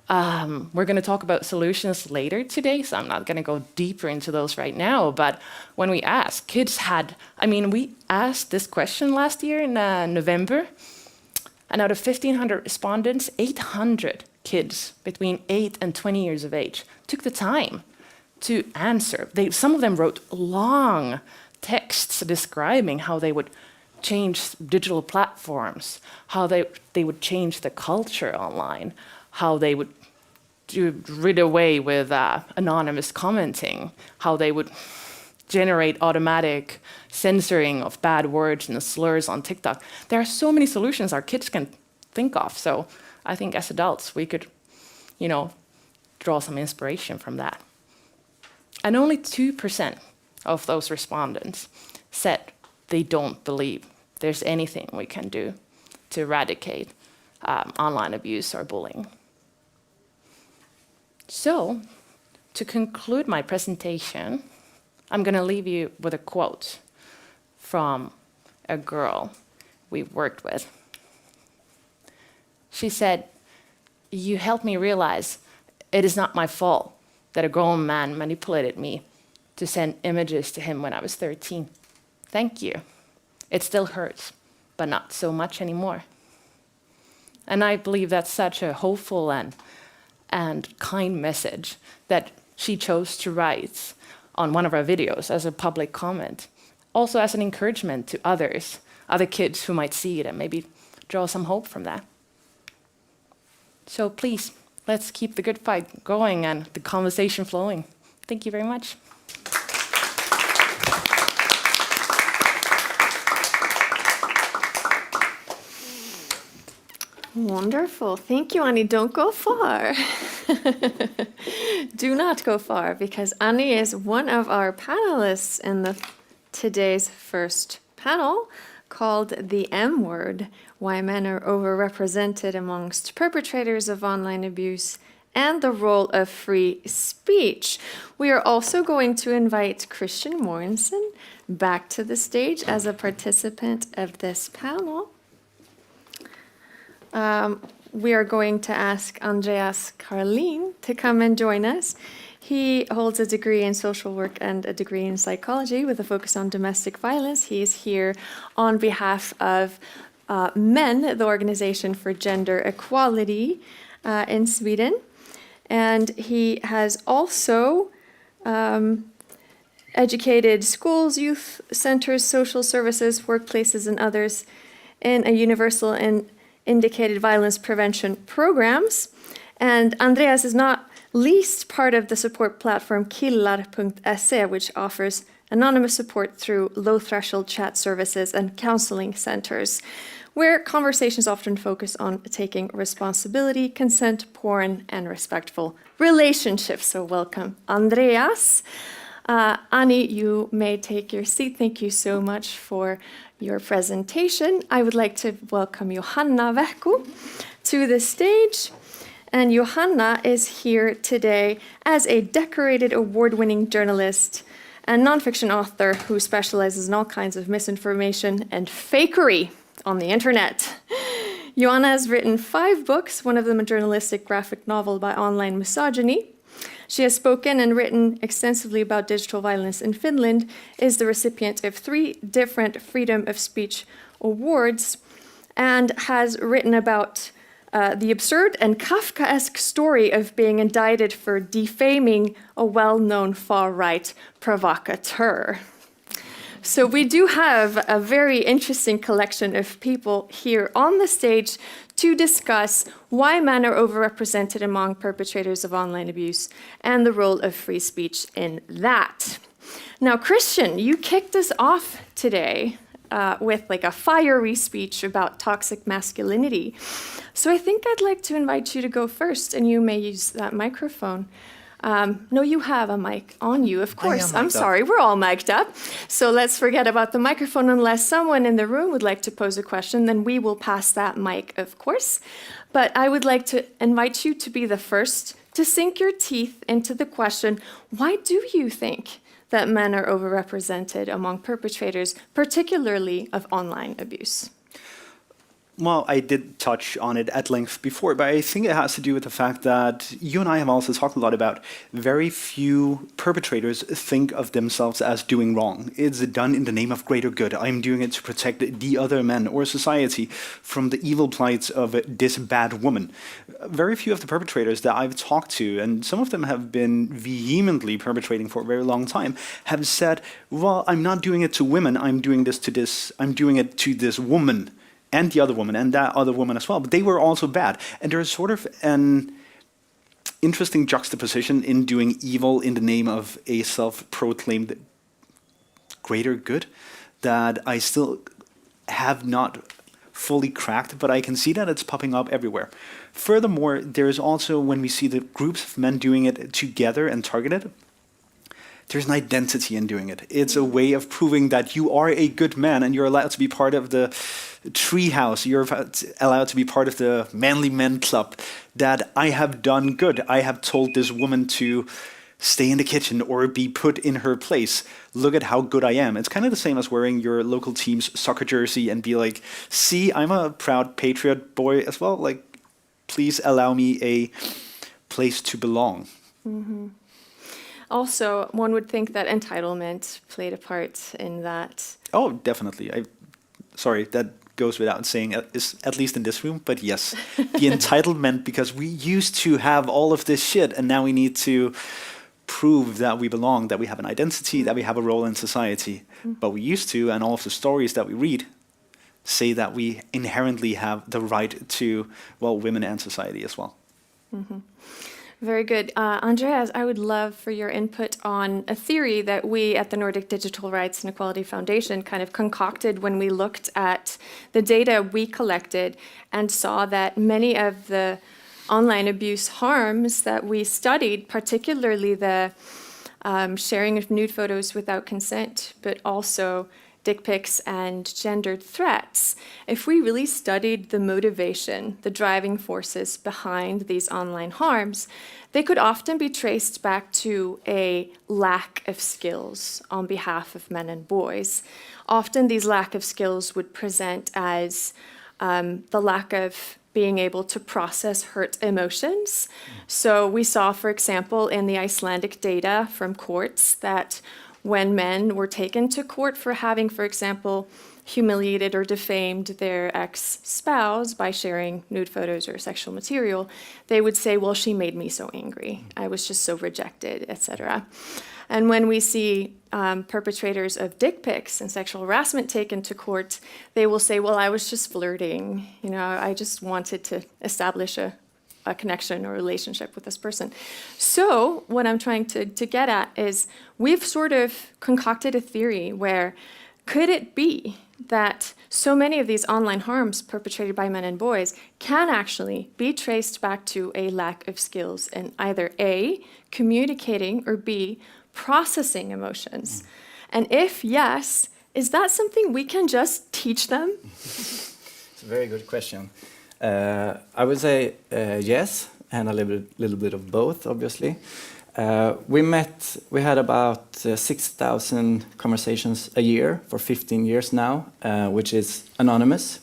We're going to talk about solutions later today, so I'm not going to go deeper into those right now. But when we asked, kids had, we asked this question last year in November, and out of 1,500 respondents, 800 kids between 8 and 20 years of age took the time to answer. Some of them wrote long texts describing how they would change digital platforms, how they would change the culture online, how they would rid away with anonymous commenting, how they would generate automatic censoring of bad words and slurs on TikTok. There are so many solutions our kids can think of. So I think as adults, we could, draw some inspiration from that. And only 2% of those respondents said they don't believe there's anything we can do to eradicate online abuse or bullying. So, to conclude my presentation, I'm going to leave you with a quote from a girl we worked with. She said, "You helped me realize it is not my fault that a grown man manipulated me to send images to him when I was 13. Thank you. It still hurts, but not so much anymore." And I believe that's such a hopeful and kind message that she chose to write on one of our videos as a public comment. Also as an encouragement to others, other kids who might see it and maybe draw some hope from that. So please, let's keep the good fight going and the conversation flowing. Thank you very much. Wonderful. Thank you, Annie. Don't go far. Do not go far, because Annie is one of our panelists in today's first panel called The M Word, Why Men Are Overrepresented Amongst Perpetrators of Online Abuse and the Role of Free Speech. We are also going to invite Christian Morensen back to the stage as a participant of this panel. We are going to ask Andreas Karlin to come and join us. He holds a degree in social work and a degree in psychology with a focus on domestic violence. He is here on behalf of MEN, the Organization for Gender Equality in Sweden. And he has also educated schools, youth centers, social services, workplaces, and others in a universal and indicated violence prevention programs. And Andreas is not least part of the support platform killar.se, which offers anonymous support through low-threshold chat services and counseling centers, where conversations often focus on taking responsibility, consent, porn, and respectful relationships. So welcome, Andreas. Annie, you may take your seat. Thank you so much for your presentation. I would like to welcome Johanna Vähkö to the stage. And Johanna is here today as a decorated award-winning journalist and nonfiction author who specializes in all kinds of misinformation and fakery on the internet. Johanna has written 5 books, one of them a journalistic graphic novel by online misogyny. She has spoken and written extensively about digital violence in Finland, is the recipient of 3 different Freedom of Speech Awards, and has written about the absurd and Kafkaesque story of being indicted for defaming a well-known far-right provocateur. So we do have a very interesting collection of people here on the stage to discuss why men are overrepresented among perpetrators of online abuse and the role of free speech in that. Now, Christian, you kicked us off today with like a fiery speech about toxic masculinity. So I think I'd like to invite you to go first, and you may use that microphone. No, you have a mic on you, of course. I'm sorry, we're all mic'd up. So let's forget about the microphone unless someone in the room would like to pose a question, then we will pass that mic, of course. But I would like to invite you to be the first to sink your teeth into the question, why do you think that men are overrepresented among perpetrators, particularly of online abuse? Well, I did touch on it at length before, but I think it has to do with the fact that you and I have also talked a lot about very few perpetrators think of themselves as doing wrong. It's done in the name of greater good. I'm doing it to protect the other men or society from the evil plights of this bad woman. Very few of the perpetrators that I've talked to, and some of them have been vehemently perpetrating for a very long time, have said, well, I'm not doing it to women, I'm doing it to this woman. And the other woman, and that other woman as well. But they were also bad. And there's sort of an interesting juxtaposition in doing evil in the name of a self-proclaimed greater good that I still have not fully cracked, but I can see that it's popping up everywhere. Furthermore, there's also, when we see the groups of men doing it together and targeted, there's an identity in doing it. It's a way of proving that you are a good man and you're allowed to be part of the treehouse. You're allowed to be part of the manly men club. That I have done good. I have told this woman to stay in the kitchen or be put in her place. Look at how good I am. It's kind of the same as wearing your local team's soccer jersey and be like, see, I'm a proud patriot boy as well. Like, please allow me a place to belong. Mm-hmm. Also, one would think that entitlement played a part in that. Oh, definitely. Sorry, that goes without saying, at least in this room, but yes. The entitlement, because we used to have all of this shit, and now we need to prove that we belong, that we have an identity, that we have a role in society. Mm-hmm. But we used to, and all of the stories that we read say that we inherently have the right to, well, women and society as well. Mm-hmm. Very good. Andreas, I would love for your input on a theory that we at the Nordic Digital Rights and Equality Foundation kind of concocted when we looked at the data we collected and saw that many of the online abuse harms that we studied, particularly the sharing of nude photos without consent, but also dick pics and gendered threats, if we really studied the motivation, the driving forces behind these online harms, they could often be traced back to a lack of skills on behalf of men and boys. Often these lack of skills would present as the lack of being able to process hurt emotions. So we saw, for example, in the Icelandic data from courts that when men were taken to court for having, for example, humiliated or defamed their ex-spouse by sharing nude photos or sexual material, they would say, well, she made me so angry. I was just so rejected, etc. And when we see perpetrators of dick pics and sexual harassment taken to court, they will say, well, I was just flirting. I just wanted to establish a connection or relationship with this person. So what I'm trying to get at is we've sort of concocted a theory where could it be that so many of these online harms perpetrated by men and boys can actually be traced back to a lack of skills in either A, communicating, or B, processing emotions? And if yes, is that something we can just teach them? It's a very good question. I would say yes, and a little bit of both, obviously. We had about 6,000 conversations a year for 15 years now, which is anonymous.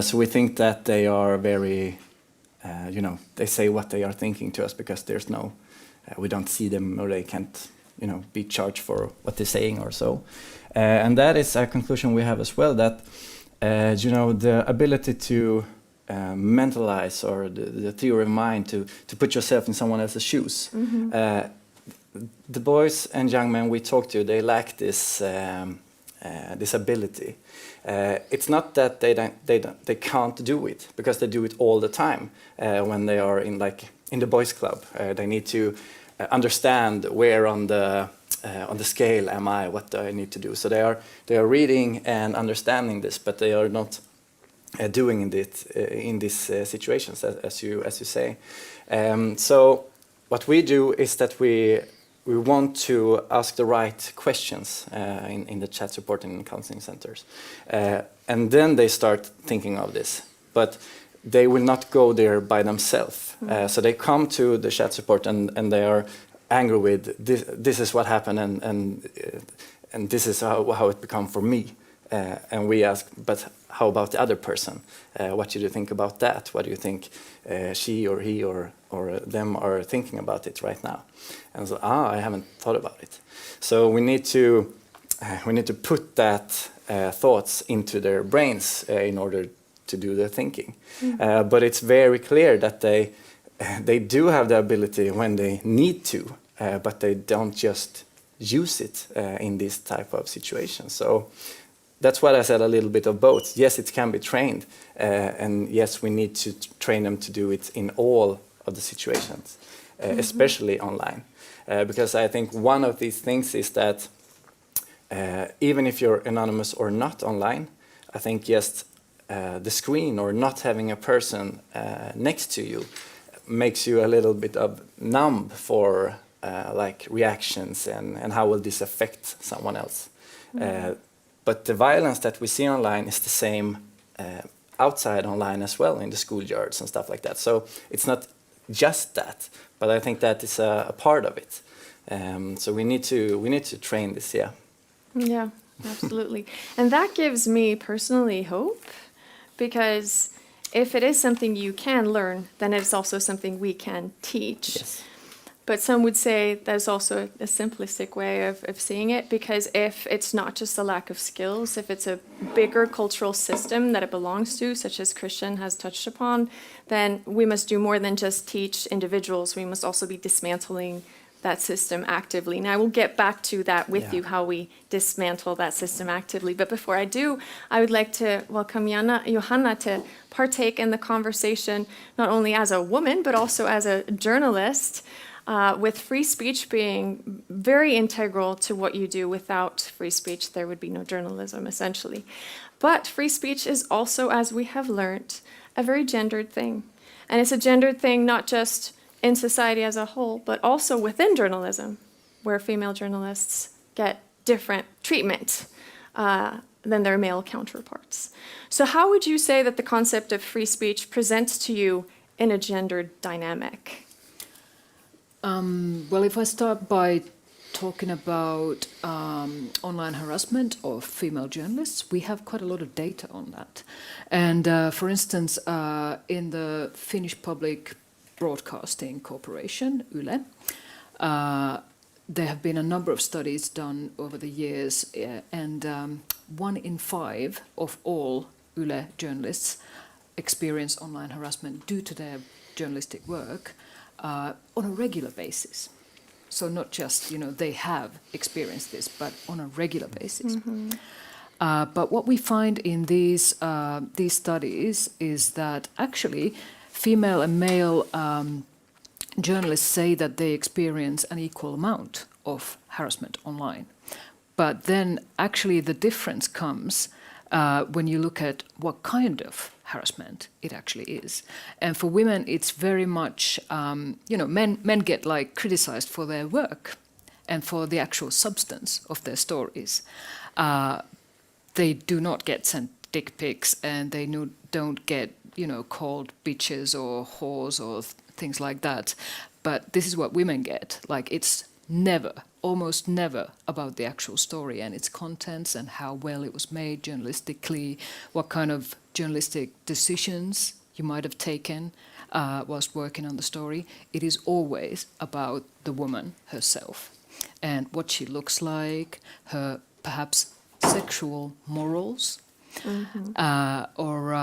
So we think that they are very, they say what they are thinking to us because there's no, we don't see them or they can't, be charged for what they're saying or so. And that is a conclusion we have as well, that the ability to mentalize, or the theory of mind to put yourself in someone else's shoes. The boys and young men we talk to, they lack this this ability. It's not that they can't do it, because they do it all the time when they are in the boys club. They need to understand where on the scale am I, what do I need to do. So they are reading and understanding this, but they are not doing it in these situations, as you say. So what we do is that we want to ask the right questions in the chat support and counseling centers, and then they start thinking of this. But they will not go there by themselves. So they come to the chat support and they are angry with this is what happened, and this is how it become for me. And we ask, but how about the other person? What do you think about that? What do you think she or he or them are thinking about it right now? And so, I haven't thought about it. So we need to put that thoughts into their brains in order to do their thinking. But it's very clear that they do have the ability when they need to, but they don't just use it in this type of situations. So that's what I said, a little bit of both. Yes, it can be trained, and yes, we need to train them to do it in all of the situations, especially online. Because I think one of these things is that even if you're anonymous or not online, I think just the screen or not having a person next to you makes you a little bit of numb for reactions and how will this affect someone else. But the violence that we see online is the same outside online as well, in the schoolyards and stuff like that. So it's not just that, but I think that is a part of it. So we need to train this, yeah. Yeah, absolutely. And that gives me personally hope, because if it is something you can learn, then it's also something we can teach. Yes. But some would say there's also a simplistic way of seeing it, because if it's not just a lack of skills, if it's a bigger cultural system that it belongs to, such as Christian has touched upon, then we must do more than just teach individuals. We must also be dismantling that system actively. And I will get back to that with Yeah. you, how we dismantle that system actively. But before I do, I would like to welcome Johanna to partake in the conversation, not only as a woman, but also as a journalist, with free speech being very integral to what you do. Without free speech, there would be no journalism, essentially. But free speech is also, as we have learned, a very gendered thing. And it's a gendered thing not just in society as a whole, but also within journalism, where female journalists get different treatment than their male counterparts. So how would you say that the concept of free speech presents to you in a gendered dynamic? Well, if I start by talking about online harassment of female journalists, we have quite a lot of data on that. And for instance, in the Finnish Public Broadcasting Corporation, Yle, there have been a number of studies done over the years, and 1 in 5 of all Yle journalists experience online harassment due to their journalistic work on a regular basis. So not just, they have experienced this, but on a regular basis. But what we find in these studies is that actually female and male journalists say that they experience an equal amount of harassment online. But then actually the difference comes when you look at what kind of harassment it actually is. And for women, it's very much, men get criticized for their work and for the actual substance of their stories. They do not get sent dick pics, and they don't get, called bitches or whores or things like that. But this is what women get. It's never, almost never, about the actual story and its contents and how well it was made journalistically, what kind of journalistic decisions you might have taken whilst working on the story. It is always about the woman herself and what she looks like, her perhaps sexual morals, or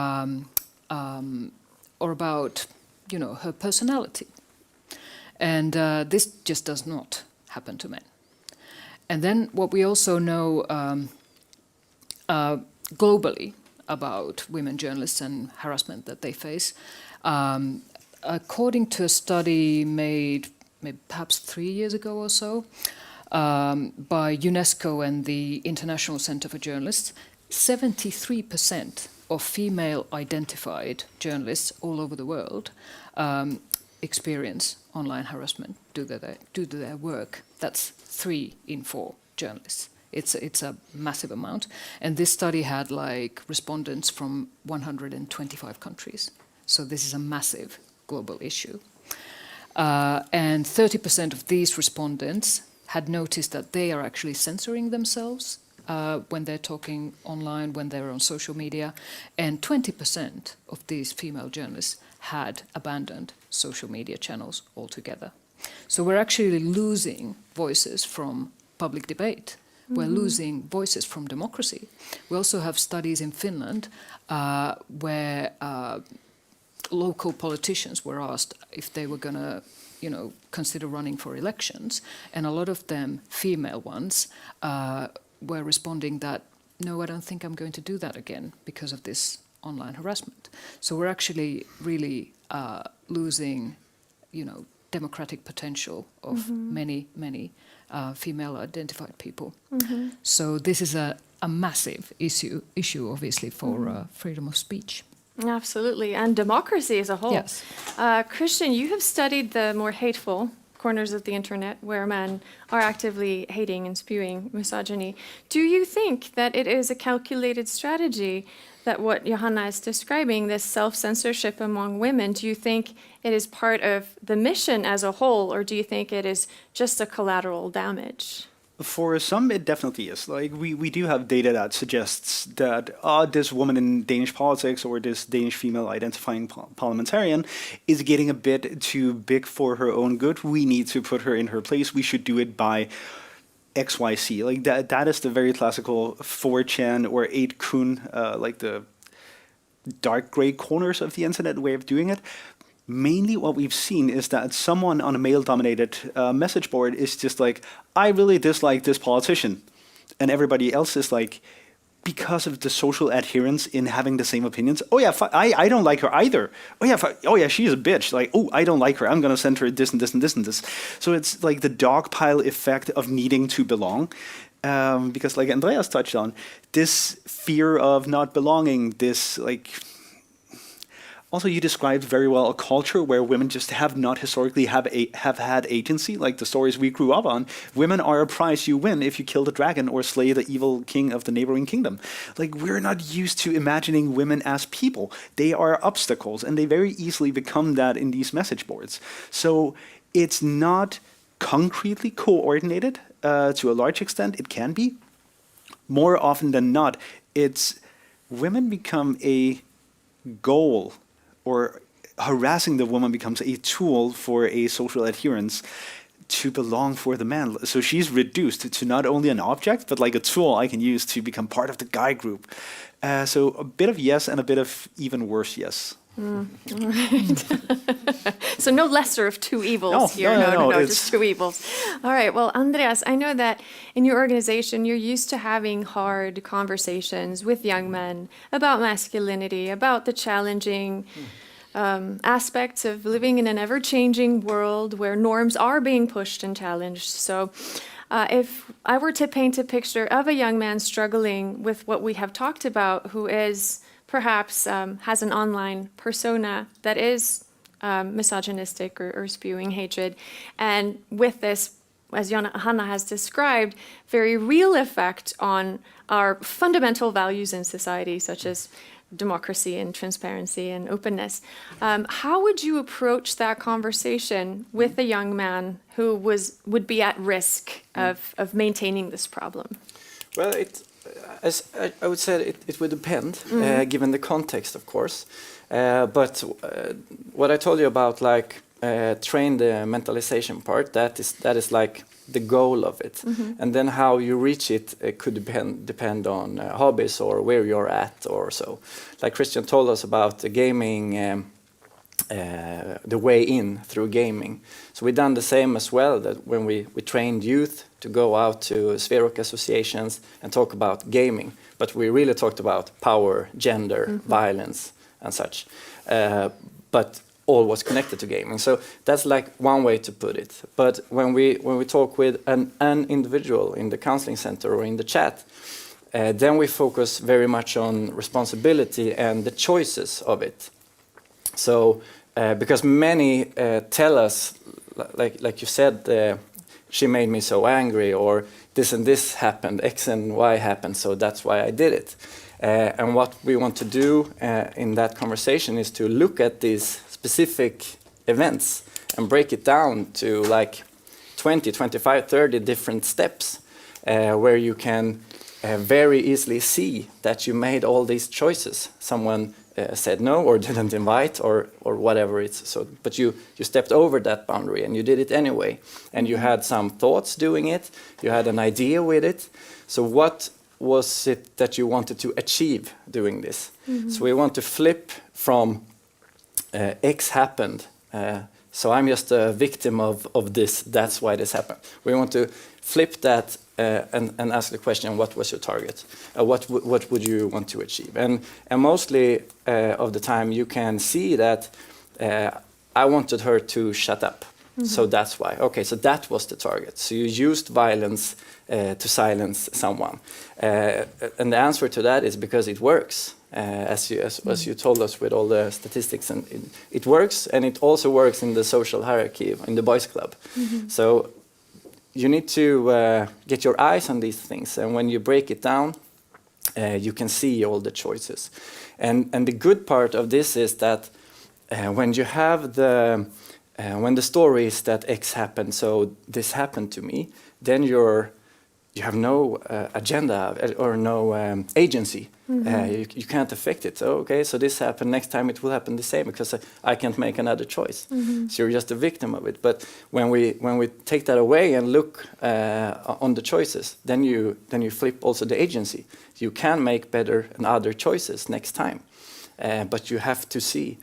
about, her personality. And this just does not happen to men. And then what we also know globally about women journalists and harassment that they face, according to a study made maybe perhaps 3 years ago or so by UNESCO and the International Center for Journalists, 73% of female-identified journalists all over the world experience online harassment due to their work. That's 3 in 4 journalists. It's a massive amount. And this study had respondents from 125 countries. So this is a massive global issue. And 30% of these respondents had noticed that they are actually censoring themselves when they're talking online, when they're on social media. And 20% of these female journalists had abandoned social media channels altogether. So we're actually losing voices from public debate. We're losing voices from democracy. We also have studies in Finland where local politicians were asked if they were going to, consider running for elections, and a lot of them, female ones, were responding that, no, I don't think I'm going to do that again because of this online harassment. So we're actually really losing, democratic potential of many female-identified people. So this is a massive issue, obviously, for freedom of speech. Absolutely, and democracy as a whole. Yes. Christian, you have studied the more hateful corners of the internet where men are actively hating and spewing misogyny. Do you think that it is a calculated strategy that what Johanna is describing, this self-censorship among women, do you think it is part of the mission as a whole, or do you think it is just a collateral damage? For some, it definitely is. We do have data that suggests that this woman in Danish politics or this Danish female identifying parliamentarian is getting a bit too big for her own good. We need to put her in her place. We should do it by XYZ. That is the very classical 4chan or 8kun, the dark gray corners of the internet way of doing it. mainly what we've seen is that someone on a male-dominated message board is just like, I really dislike this politician. And everybody else is like, because of the social adherence in having the same opinions, oh yeah, I don't like her either. Oh yeah, she's a bitch. Like, oh, I don't like her. I'm going to send her this and this and this and this. So it's like the dogpile effect of needing to belong. Because like Andreas touched on, this fear of not belonging, this like... Also, you described very well a culture where women just have not historically have had agency, like the stories we grew up on. Women are a prize you win if you kill the dragon or slay the evil king of the neighboring kingdom. Like, we're not used to imagining women as people. They are obstacles, and they very easily become that in these message boards. So it's not concretely coordinated to a large extent. It can be. More often than not, it's women become a goal, or harassing the woman becomes a tool for a social adherence to belong for the man. So she's reduced to not only an object, but like a tool I can use to become part of the guy group. So a bit of yes and a bit of even worse yes. All right. So no lesser of two evils here. No, just two evils. All right. Well, Andreas, I know that in your organization, you're used to having hard conversations with young men about masculinity, about the challenging aspects of living in an ever-changing world where norms are being pushed and challenged. So if I were to paint a picture of a young man struggling with what we have talked about, who is perhaps has an online persona that is misogynistic or spewing hatred, and with this, as Hanna has described, very real effect on our fundamental values in society, such as democracy and transparency and openness. How would you approach that conversation with a young man who would be at risk of maintaining this problem? Well, as I would say, it would depend, given the context, of course. But what I told you about, like, train the mentalization part, that is like the goal of it. And then how you reach it, could depend on hobbies or where you're at or so. Like Christian told us about the gaming, the way in through gaming. So we've done the same as well, that when we trained youth to go out to Sverok associations and talk about gaming. But we really talked about power, gender, violence and such. But all was connected to gaming. So that's like one way to put it. But when we talk with an individual in the counseling center or in the chat, then we focus very much on responsibility and the choices of it. So because many tell us, like you said, she made me so angry, or this and this happened, X and Y happened, so that's why I did it. And what we want to do in that conversation is to look at these specific events and break it down to like 20, 25, 30 different steps where you can very easily see that you made all these choices. Someone said no or didn't invite or whatever it's so, but you stepped over that boundary and you did it anyway, and you had some thoughts doing it, you had an idea with it. So what was it that you wanted to achieve doing this? So we want to flip from X happened, so I'm just a victim of this, that's why this happened. We want to flip that and ask the question, what was your target? What would you want to achieve? And mostly of the time you can see that I wanted her to shut up. So that's why. Okay, so that was the target. So you used violence to silence someone. And the answer to that is because it works. As you told us with all the statistics, and it works, and it also works in the social hierarchy in the boys club. So you need to get your eyes on these things, and when you break it down, you can see all the choices. And the good part of this is that when you have when the story is that X happened, so this happened to me, then you have no agenda or no agency. You can't affect it. So, okay, so this happened, next time it will happen the same because I can't make another choice. So you're just a victim of it. But when we take that away and look on the choices, then you flip also the agency. You can make better and other choices next time. But you have to see.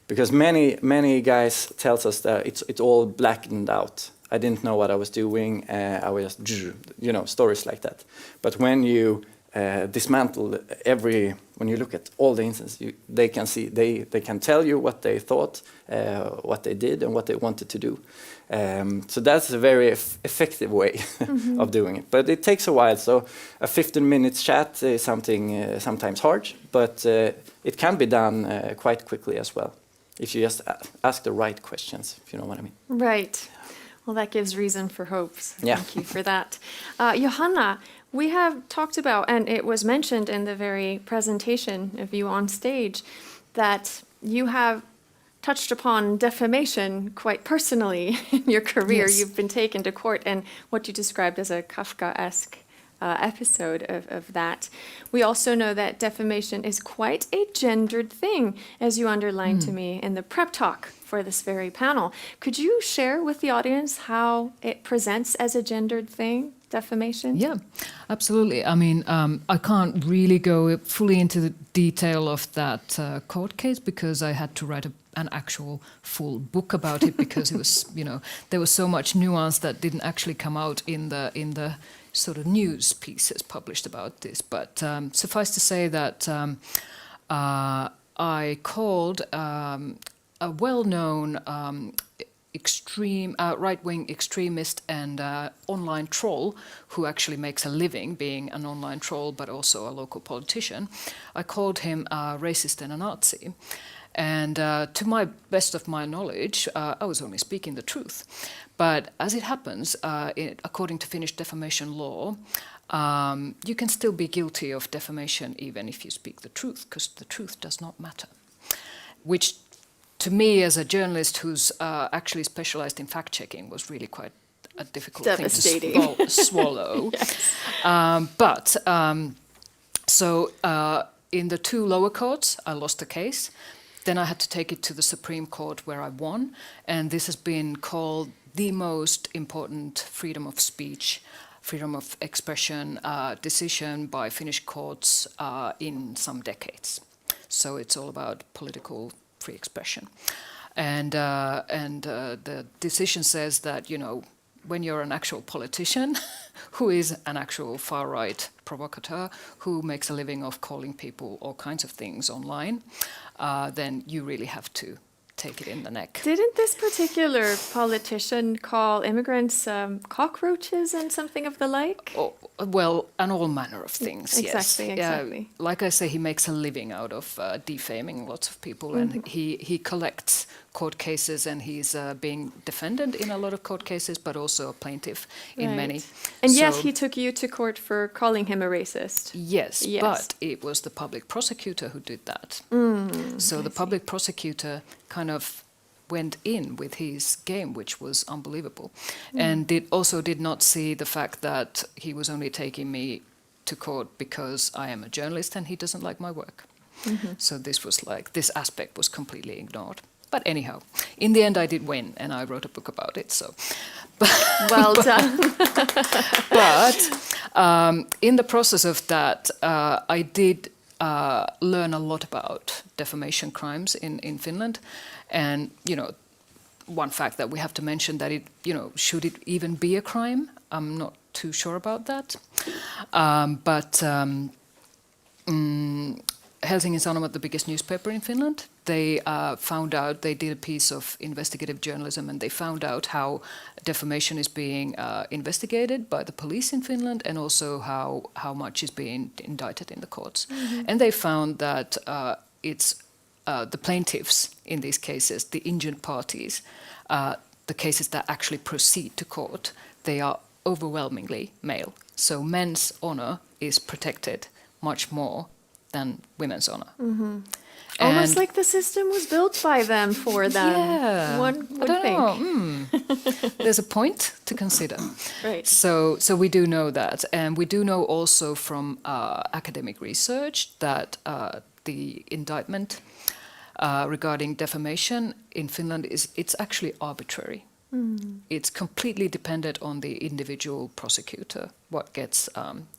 because many guys tells us that it's all blackened out. I didn't know what I was doing. I was just, stories like that. But when you dismantle when you look at all the instances, they can see, they can tell you what they thought, what they did, and what they wanted to do. So that's a very effective way of doing it. But it takes a while. So a 15-minute chat is something sometimes hard, but it can be done quite quickly as well, if you just ask the right questions, if you know what I mean. Right. Well, that gives reason for hope. So Yeah. Thank you for that. Johanna, we have talked about, and it was mentioned in the very presentation of you on stage, that you have touched upon defamation quite personally in your career. Yes. You've been taken to court, and what you described as a Kafkaesque episode of that. We also know that defamation is quite a gendered thing, as you underlined to me in the prep talk for this very panel. Could you share with the audience how it presents as a gendered thing, defamation? Yeah, absolutely. I mean, I can't really go fully into the detail of that court case because I had to write an actual full book about it because it was, there was so much nuance that didn't actually come out in the sort of news pieces published about this. But suffice to say that I called a well-known extreme right-wing extremist and online troll who actually makes a living being an online troll but also a local politician. I called him a racist and a Nazi. And to my best of my knowledge, I was only speaking the truth. But as it happens, according to Finnish defamation law, you can still be guilty of defamation even if you speak the truth, because the truth does not matter. Which, to me, as a journalist who's actually specialized in fact-checking, was really quite a difficult thing to swallow. Yes. So in the two lower courts, I lost the case. Then I had to take it to the Supreme Court where I won. And this has been called the most important freedom of speech, freedom of expression decision by Finnish courts in some decades. So it's all about political free expression. And the decision says that, when you're an actual politician who is an actual far-right provocateur who makes a living of calling people all kinds of things online, then you really have to take it in the neck. Didn't this particular politician call immigrants cockroaches and something of the like? Oh, well, and all manner of things, yes. Exactly. Like I say, he makes a living out of defaming lots of people, and he collects court cases, and he's being defended in a lot of court cases, but also a plaintiff in many. And yet he took you to court for calling him a racist. Yes, but it was the public prosecutor who did that. So the public prosecutor kind of went in with his game, which was unbelievable. And also did not see the fact that he was only taking me to court because I am a journalist and he doesn't like my work. So this aspect was completely ignored. But anyhow, in the end I did win, and I wrote a book about it. So, well done. But in the process of that, I did learn a lot about defamation crimes in Finland. And, one fact that we have to mention that should it even be a crime? I'm not too sure about that. But Helsingin Sanomat, the biggest newspaper in Finland, they they did a piece of investigative journalism, and they found out how defamation is being investigated by the police in Finland, and also how much is being indicted in the courts. And they found that it's the plaintiffs in these cases, the injured parties, the cases that actually proceed to court, they are overwhelmingly male. So men's honor is protected much more than women's honor. Almost like the system was built by them for them. Yeah, One would think. There's a point to consider. Right. So we do know that, and we do know also from academic research that the indictment regarding defamation in Finland it's actually arbitrary. It's completely dependent on the individual prosecutor, what gets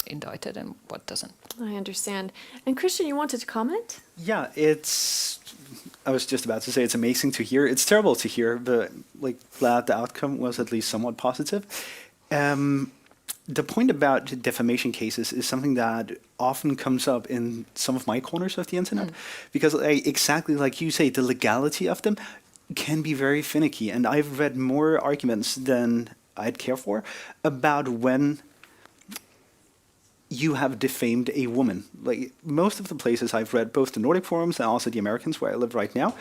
indicted and what doesn't. I understand. And Christian, you wanted to comment? Yeah, it's I was just about to say it's amazing to hear. It's terrible to hear, but like glad the outcome was at least somewhat positive. The point about defamation cases is something that often comes up in some of my corners of the internet, because exactly like you say, the legality of them can be very finicky. And I've read more arguments than I'd care for about when you have defamed a woman. Like most of the places I've read, both the Nordic forums and also the Americans where I live right now,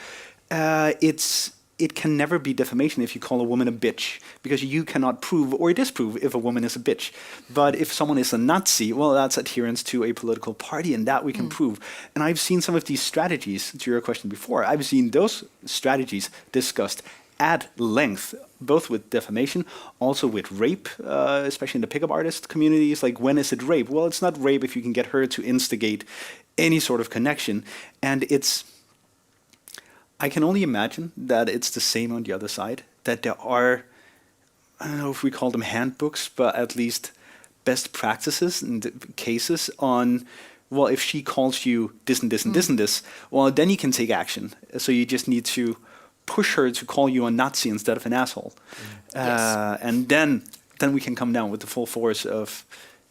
it can never be defamation if you call a woman a bitch, because you cannot prove or disprove if a woman is a bitch. But if someone is a Nazi, well, that's adherence to a political party, and that we can prove. And I've seen some of these strategies, to your question before, I've seen those strategies discussed at length, both with defamation, also with rape, especially in the pickup artist communities. Like, when is it rape? Well, it's not rape if you can get her to instigate any sort of connection. And I can only imagine that it's the same on the other side, that there are, I don't know if we call them handbooks, but at least best practices and cases on, well, if she calls you this and this and this and this, well, then you can take action. So you just need to push her to call you a Nazi instead of an asshole. Yes. And then we can come down with the full force of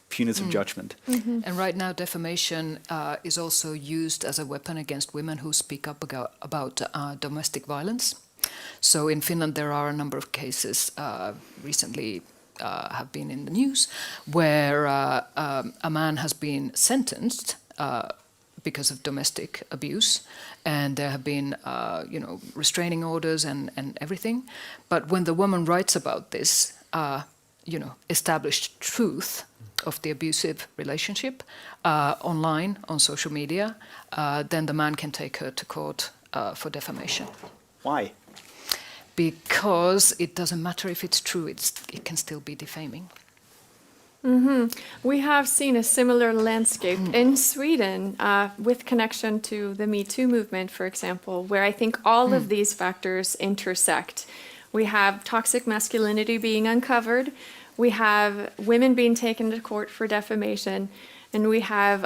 punitive judgment. And right now, defamation is also used as a weapon against women who speak up about domestic violence. So in Finland, there are a number of cases recently have been in the news where a man has been sentenced because of domestic abuse, and there have been restraining orders and everything. But when the woman writes about this, established truth of the abusive relationship online, on social media, then the man can take her to court for defamation. Why? Because it doesn't matter if it's true, it can still be defaming. We have seen a similar landscape in Sweden with connection to the Me Too movement, for example, where I think all of these factors intersect. We have toxic masculinity being uncovered, we have women being taken to court for defamation, and we have,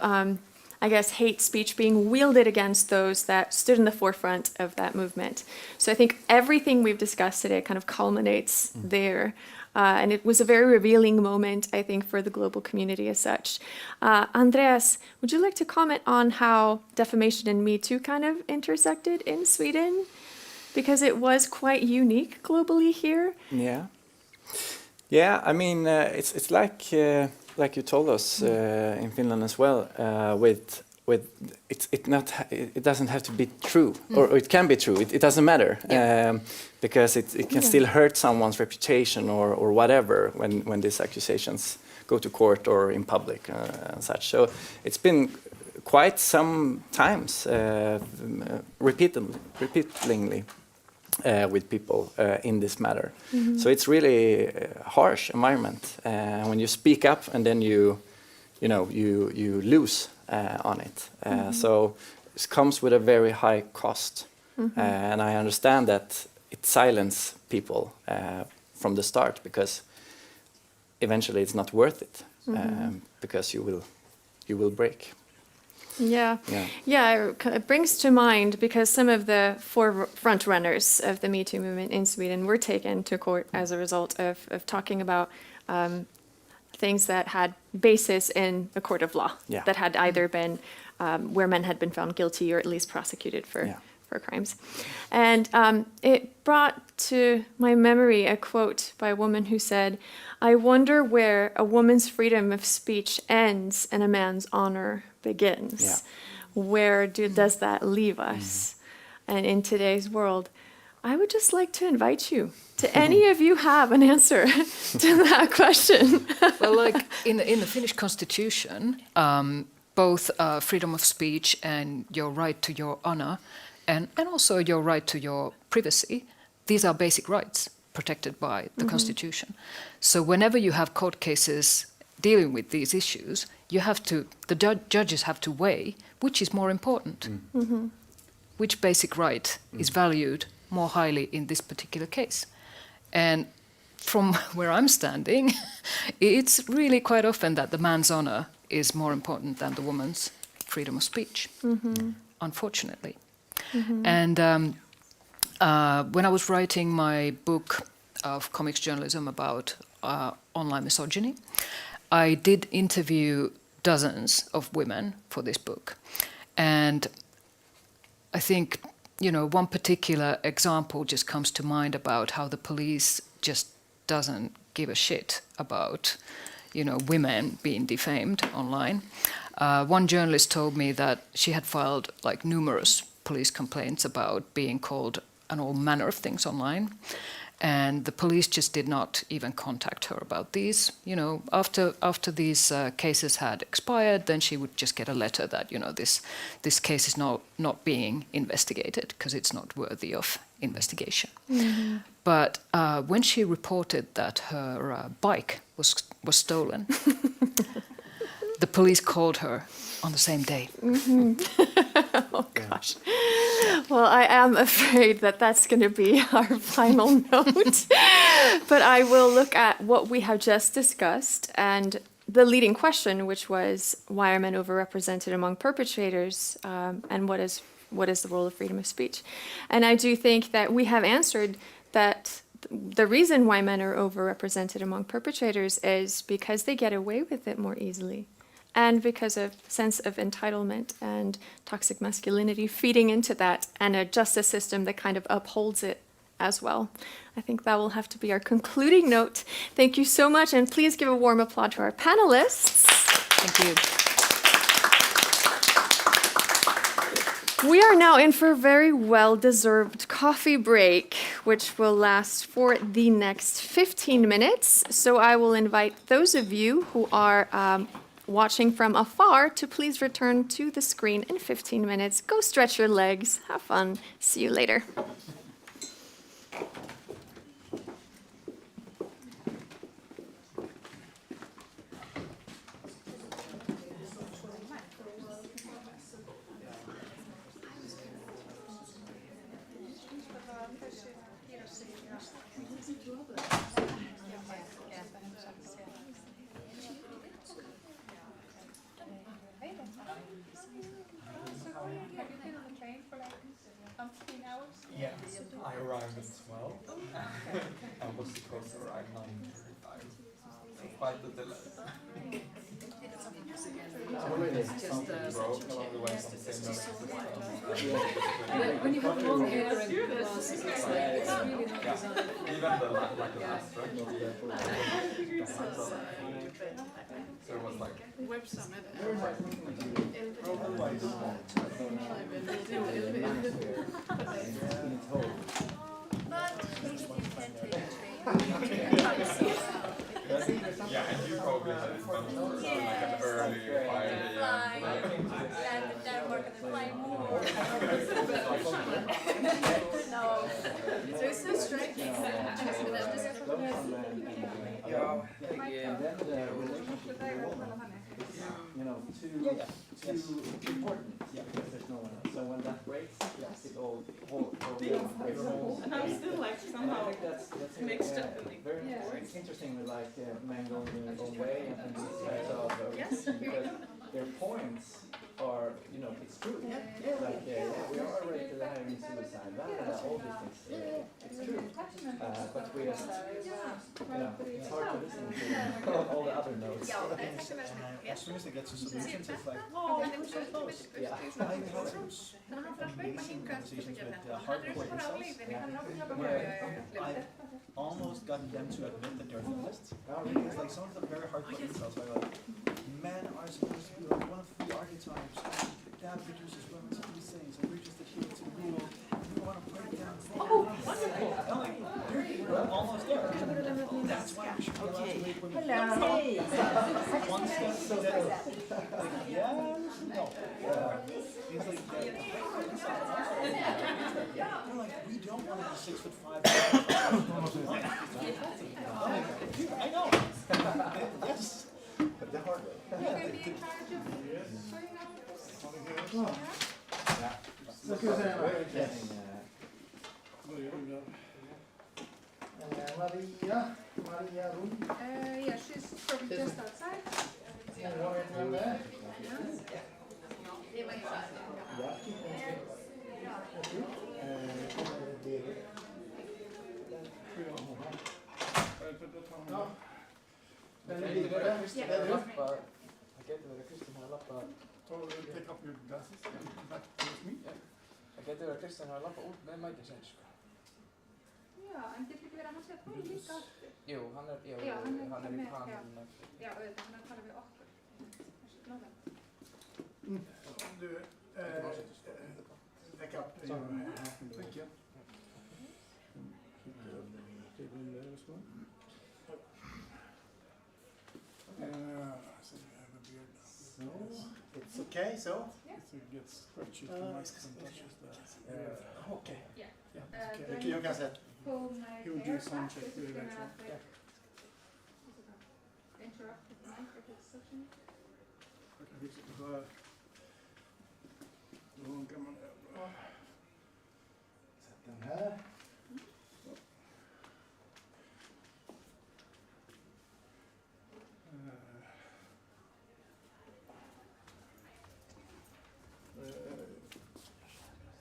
hate speech being wielded against those that stood in the forefront of that movement. So I think everything we've discussed today kind of culminates there. And it was a very revealing moment, I think, for the global community as such. Andreas, would you like to comment on how defamation and Me Too kind of intersected in Sweden? Because it was quite unique globally here. Yeah. I mean, it's like you told us in Finland as well. It doesn't have to be true, or it can be true. It doesn't matter, because it can still hurt someone's reputation or whatever when these accusations go to court or in public and such. So it's been quite some times repeatedly with people in this matter. So it's really a harsh environment when you speak up and then you lose on it. So it comes with a very high cost. And I understand that it silences people from the start, because eventually it's not worth it, because you will break. Yeah, it brings to mind, because some of the front runners of the Me Too movement in Sweden were taken to court as a result of talking about things that had basis in a court of law, that had either been where men had been found guilty or at least prosecuted for crimes. And it brought to my memory a quote by a woman who said, "I wonder where a woman's freedom of speech ends and a man's honor begins." Where does that leave us? And in today's world, I would just like to invite you. Do any of you have an answer to that question? Well, like in the Finnish constitution, both freedom of speech and your right to your honor, and also your right to your privacy, these are basic rights protected by the constitution. So whenever you have court cases dealing with these issues, the judges have to weigh which is more important, which basic right is valued more highly in this particular case. And from where I'm standing, it's really quite often that the man's honor is more important than the woman's freedom of speech, unfortunately. And when I was writing my book of comics journalism about online misogyny, I did interview dozens of women for this book. And I think, one particular example just comes to mind about how the police just doesn't give a shit about, women being defamed online. One journalist told me that she had filed numerous police complaints about being called all manner of things online. And the police just did not even contact her about these. After these cases had expired, then she would just get a letter that, this case is not being investigated because it's not worthy of investigation. Mm-hmm. But when she reported that her bike was stolen, the police called her on the same day. Mm-hmm. Oh, gosh. Well, I am afraid that that's going to be our final note. But I will look at what we have just discussed and the leading question, which was, why are men overrepresented among perpetrators, and what is the role of freedom of speech? And I do think that we have answered that the reason why men are overrepresented among perpetrators is because they get away with it more easily. And because of sense of entitlement and toxic masculinity feeding into that, and a justice system that kind of upholds it as well. I think that will have to be our concluding note. Thank you so much, and please give a warm applause to our panelists. Thank you. We are now in for a very well-deserved coffee break, which will last for the next 15 minutes. So I will invite those of you who are watching from afar to please return to the screen in 15 minutes. Go stretch your legs, have fun. See you later. Yes, I arrived at 12. I was supposed to arrive 9:35. So quite the delay. Broke along the way from When you have long hair and glasses, it's really not designed. even the lack of abstract. So it was like Web Summit. yeah, and you probably had it much more like an early 5 a.m. And Denmark and then fly more. So it's so strange. Too important because there's no one else. So when that breaks, it all And I'm still like somehow I think that's mixed up in it. very it's interesting with men going their own way and these types of because their points are, it's true. Like, we are rated having suicide, all these things, it's true. But we just, it's hard to listen to all the other notes. As soon as they get to solutions, it's like, oh, we're so close. Yeah. I had some amazing conversations with hardcore incels, where I've almost gotten them to admit that they're feminists. It's like some of the very hardcore incels are like, men are supposed to be like one of the archetypes, that produces women to these things, and we're just adhering to the rule, and we want to break down. Oh, wonderful! I'm like, we're almost there. That's why we should be allowed to make women. Hello. One step so that, like, yes, no. It's like, they're like, we don't want to be 6'5". I know. Yes. The hard way. Maria Rum. Yeah, she's probably just outside. Joo, en tietenkin vielä hän sieltä tuli liikaa. Jo, han är med. han. Ja, utan han kallar vi också. Du, väck upp. Thank you. So, it's okay, so? Yeah. Okay. Yeah. Okay, you can say. Pull my He will do hair some back, check it's with gonna, electron. like, interrupt the mic if it's suction. Då kan man sätta den här.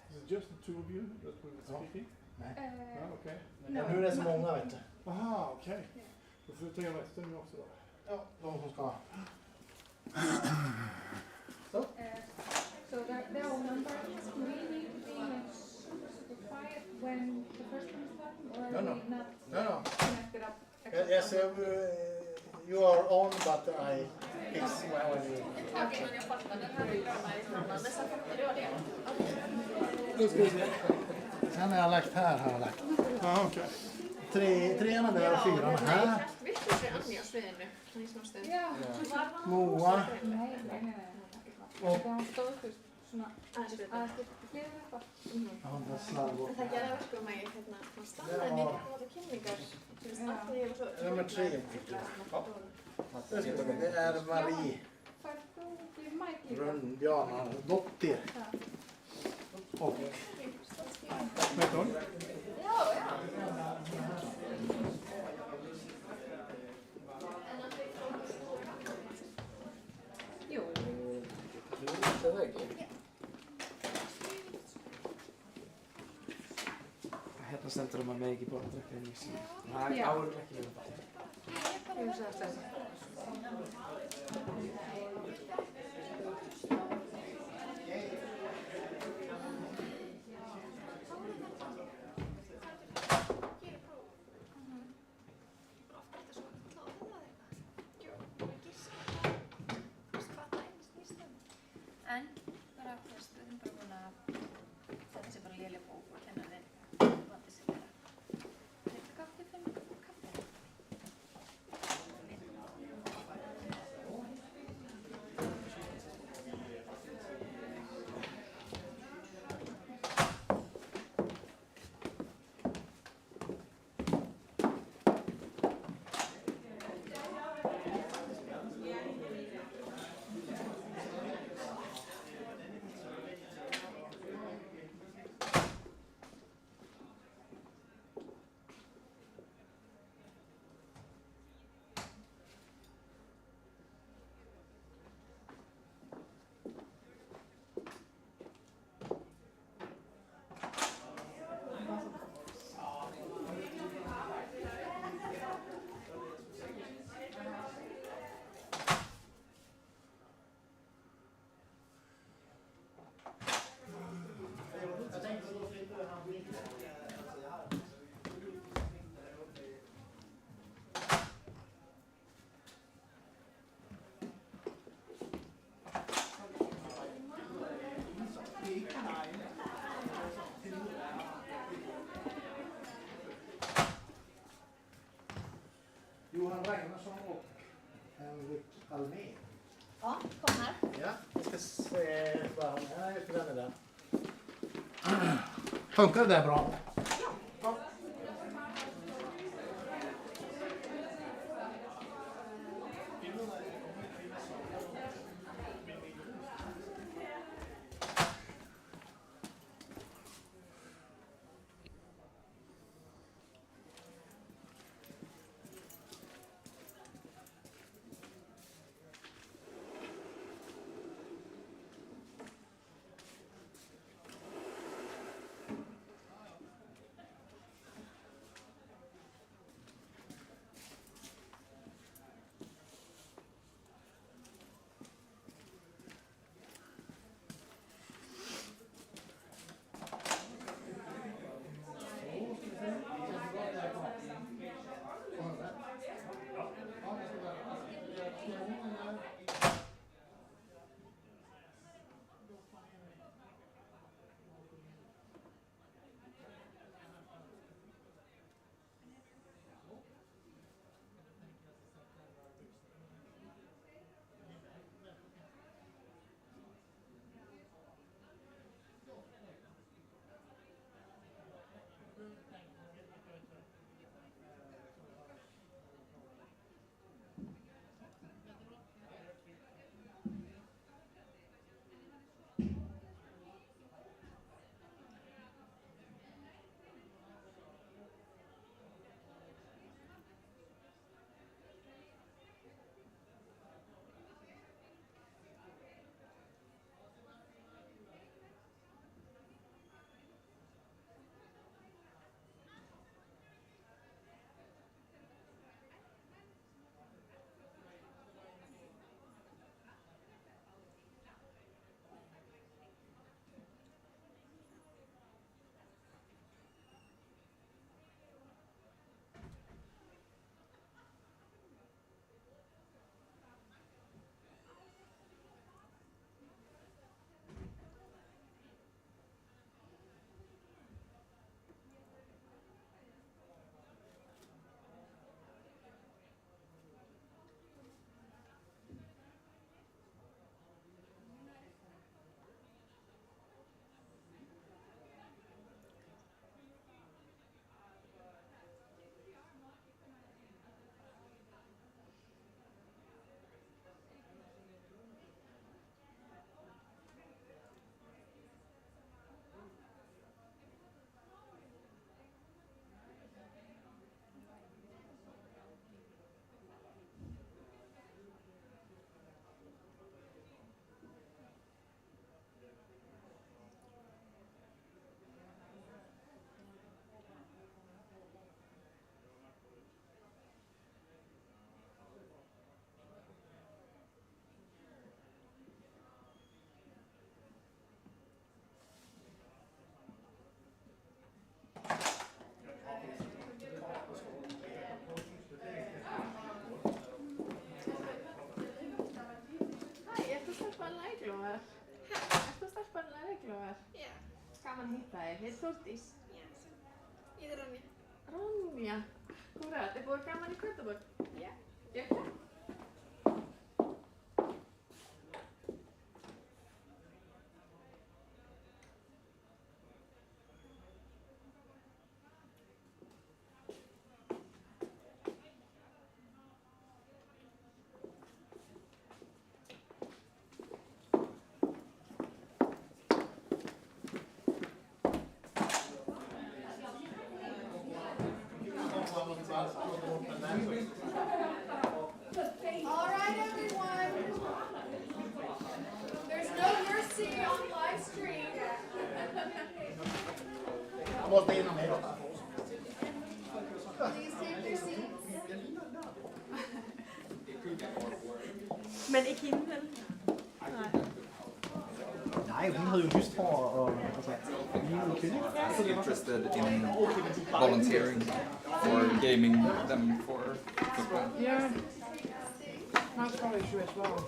Is it just the two of you that will be speaking? Okay. Men nu är det så många, vet du. Aha, okej. Då får vi ta in resten nu också då. Ja, de som ska. So there are numbers. Do we need to be like super quiet when the first one is starting, or are No. we not No. connected up? Yes, you are on, but I fix when you... Sen har jag lagt här, har jag lagt. Ja, okej. Treorna där och fyrorna här. Moa. Och Tämä on toistus svona äästyslievä. Anders Slarvo. Nummer 3. Det är Marie Rönnbjörnar dotter. Och Vad heter hon? Hérna stendur að maður ekki bara drekka inn í sín. Það Já. áður ekki verið það. Just that. En bara fyrst, við erum bara búin að þetta sé bara léleg bók og kennarinn valdi sér bara þetta kaffi, 5 kaffi. Johan Ragnarsson och Henrik Almén. Ja, kom här. Ja, jag ska se vad han är. Just den är där. Funkar det där bra? Ja. Clover. Tuosta paljon Clover. Iya. Kapan hittaa er helt sortis. Iya. Itu Ronja. Ronja. Kurat, det bor kammaren i Göteborg. Iya. Ja. All right, everyone. There's no mercy on live stream. Please take your seats. Men ikke hende, vel? Nej, hun havde jo lyst for at blive en kvinde. Interested in volunteering for gaming them for football. Yeah. That's probably true as well.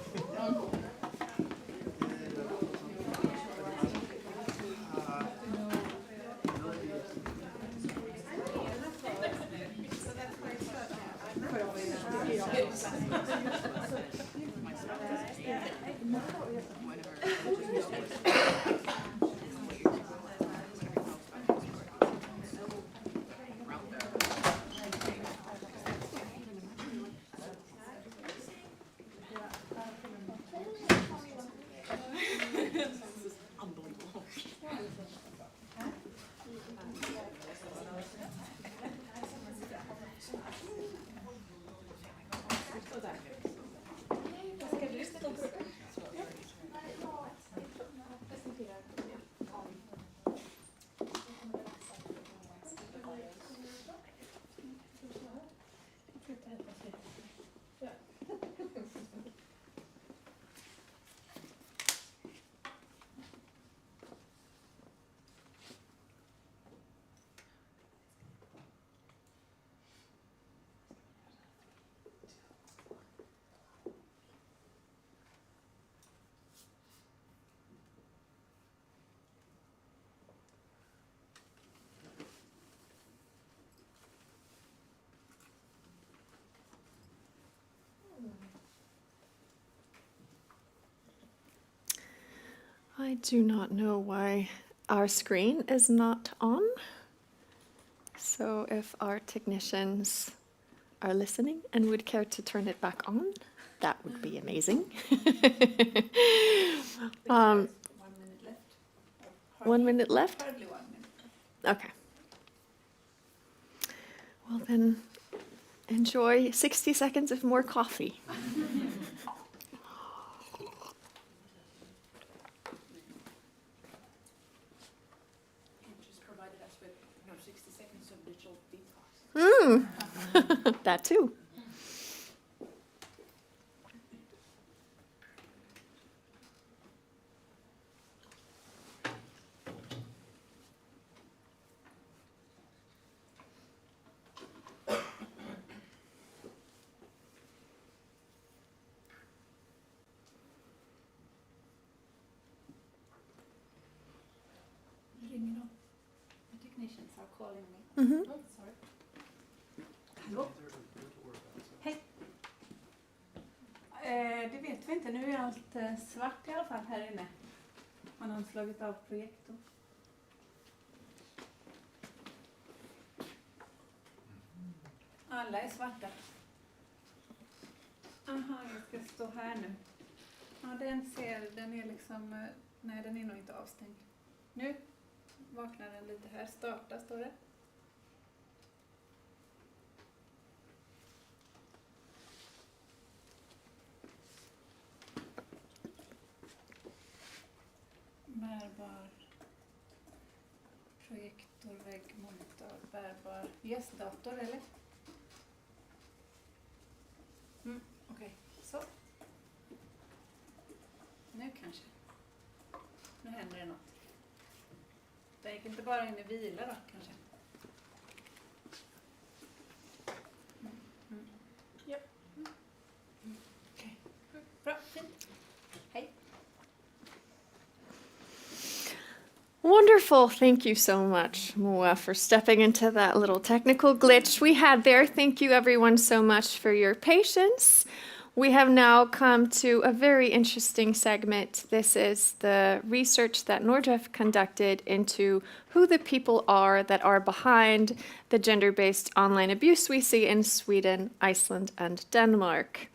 I do not know why our screen is not on. So if our technicians are listening and would care to turn it back on, that would be amazing. 1 minute left. 1 minute left? Hardly 1 minute. Okay. Well then, enjoy 60 seconds of more coffee. Just provided us with 60 seconds of digital detox. That too. Ring it up. The technicians are calling me. Mm-hmm. Oh, sorry. Hallå? Hej. Det vet vi inte. Nu är allt svart i alla fall här inne. Man har slagit av projektorn. Alla är svarta. Aha, jag ska stå här nu. Ja, den är liksom, nej den är nog inte avstängd. Nu vaknar den lite här. Starta står det. Bärbar projektor, väggmonitor, bärbar gästdator eller? Okej, så. Nu kanske. Nu händer det något. Den gick inte bara in i vila då kanske? Ja. Okej. Bra, fint. Hej. Wonderful. Thank you so much, Moa, for stepping into that little technical glitch we had there. Thank you, everyone, so much for your patience. We have now come to a very interesting segment. This is the research that Nordic conducted into who the people are that are behind the gender-based online abuse we see in Sweden, Iceland, and Denmark.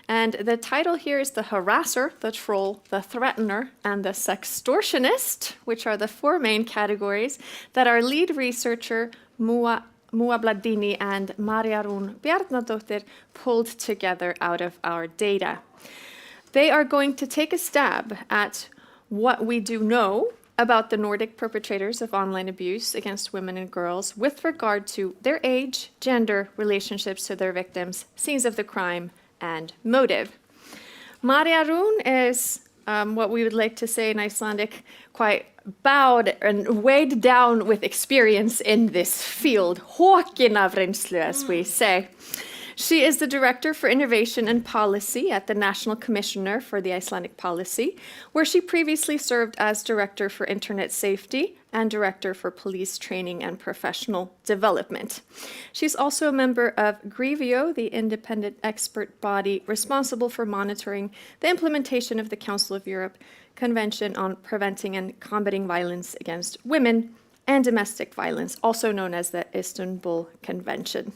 And the title here is The Harasser, the Troll, the Threatener, and the Sextortionist, which are the four main categories that our lead researcher, Moa Bladini and Maria-Run Bjarnadottir pulled together out of our data. They are going to take a stab at what we do know about the Nordic perpetrators of online abuse against women and girls with regard to their age, gender, relationships to their victims, scenes of the crime, and motive. Maria-Run is what we would like to say in Icelandic, quite bowed and weighed down with experience in this field, hokin af reynslu, as we say. She is the Director for Innovation and Policy at the National Commissioner for the Icelandic Policy, where she previously served as Director for Internet Safety and Director for Police Training and Professional Development. She's also a member of Grevio, the independent expert body responsible for monitoring the implementation of the Council of Europe Convention on Preventing and Combating Violence Against Women and Domestic Violence, also known as the Istanbul Convention.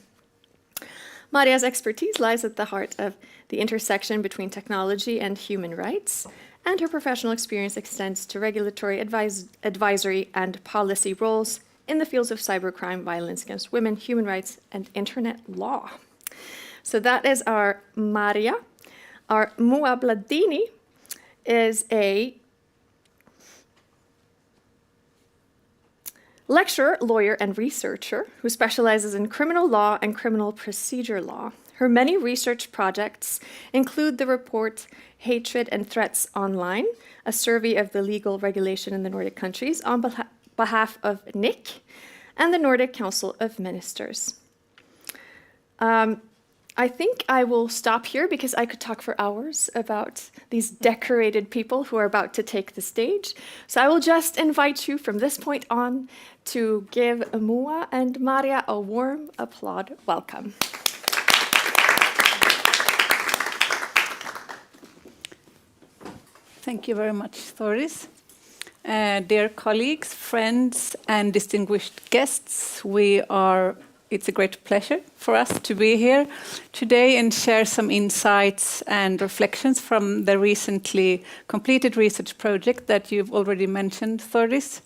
Maria's expertise lies at the heart of the intersection between technology and human rights, and her professional experience extends to regulatory advisory and policy roles in the fields of cybercrime, violence against women, human rights, and internet law. So that is our Maria. Our Moa Bladini is a lecturer, lawyer, and researcher who specializes in criminal law and criminal procedure law. Her many research projects include the report Hatred and Threats Online, a survey of the legal regulation in the Nordic countries on behalf of NIC, and the Nordic Council of Ministers. I think I will stop here because I could talk for hours about these decorated people who are about to take the stage. So I will just invite you from this point on to give Moa and Maria a warm applaud welcome. Thank you very much, Thoris. Dear colleagues, friends, and distinguished guests, it's a great pleasure for us to be here today and share some insights and reflections from the recently completed research project that you've already mentioned, Thoris.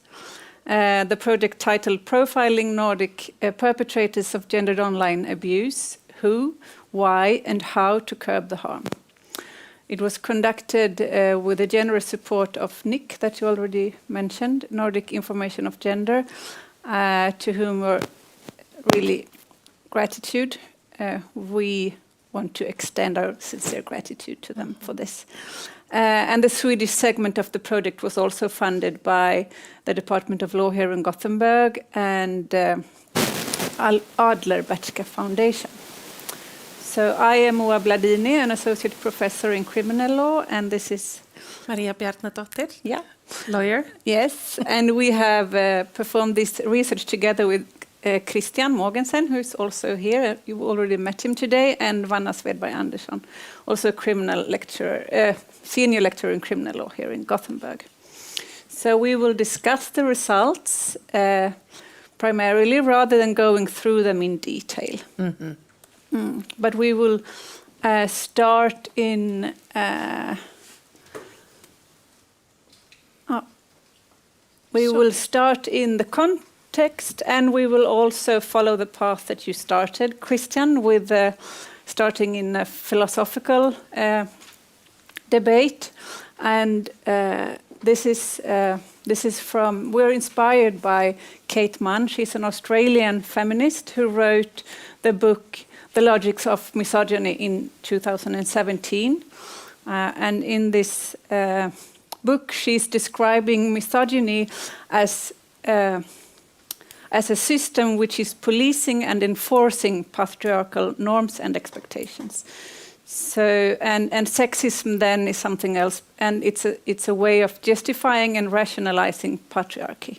The project titled Profiling Nordic Perpetrators of Gendered Online Abuse, Who, Why, and How to Curb the Harm. It was conducted with the generous support of NIC that you already mentioned, Nordic Information of Gender, to whom we're really gratitude. We want to extend our sincere gratitude to them for this. And the Swedish segment of the project was also funded by the Department of Law here in Gothenburg and Adler Bertschka Foundation. So I am Moa Bladini, an associate professor in criminal law, and this is Maria Bjarnadottir, yeah, lawyer. Yes, and we have performed this research together with Christian Mogensen, who is also here. You already met him today, and Vanna Svedberg Andersson, also a criminal lecturer, senior lecturer in criminal law here in Gothenburg. So we will discuss the results primarily, rather than going through them in detail. Mm-hmm. But we will start in the context, and we will also follow the path that you started, Christian, with starting in a philosophical debate. And this is from, we're inspired by Kate Mann. She's an Australian feminist who wrote the book The Logics of Misogyny in 2017. And in this book, she's describing misogyny as a system which is policing and enforcing patriarchal norms and expectations. So and sexism then is something else, and it's a way of justifying and rationalizing patriarchy.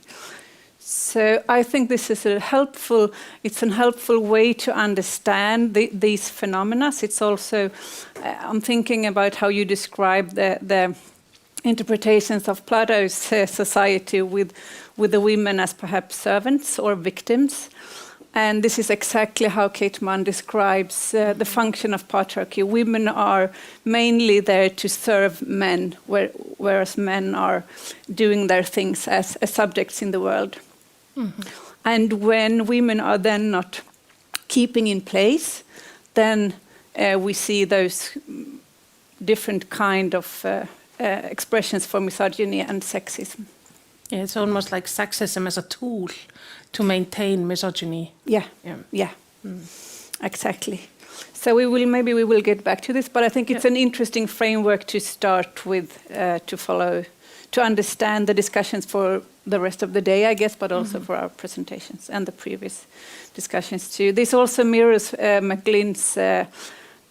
So I think this is a helpful way to understand these phenomena. It's also, I'm thinking about how you describe the interpretations of Plato's society with the women as perhaps servants or victims. And this is exactly how Kate Mann describes the function of patriarchy. Women are mainly there to serve men, whereas men are doing their things as subjects in the world. Mm-hmm. And when women are then not keeping in place, then we see those different kind of expressions for misogyny and sexism. Yeah, it's almost like sexism as a tool to maintain misogyny. Yeah. Exactly. So we will get back to this, but I think it's an interesting framework to start with, to follow, to understand the discussions for the rest of the day, I guess, but also for our presentations and the previous discussions too. This also mirrors McGlynn's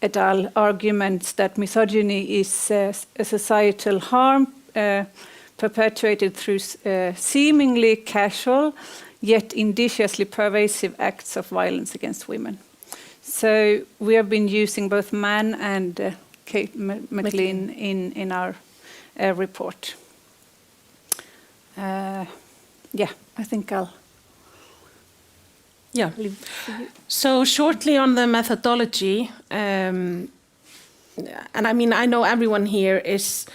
et al. Arguments that misogyny is a societal harm perpetuated through seemingly casual yet insidiously pervasive acts of violence against women. So we have been using both Mann and Kate McGlynn in our report. I think I'll leave for you. So shortly on the methodology, and I mean, I know everyone here is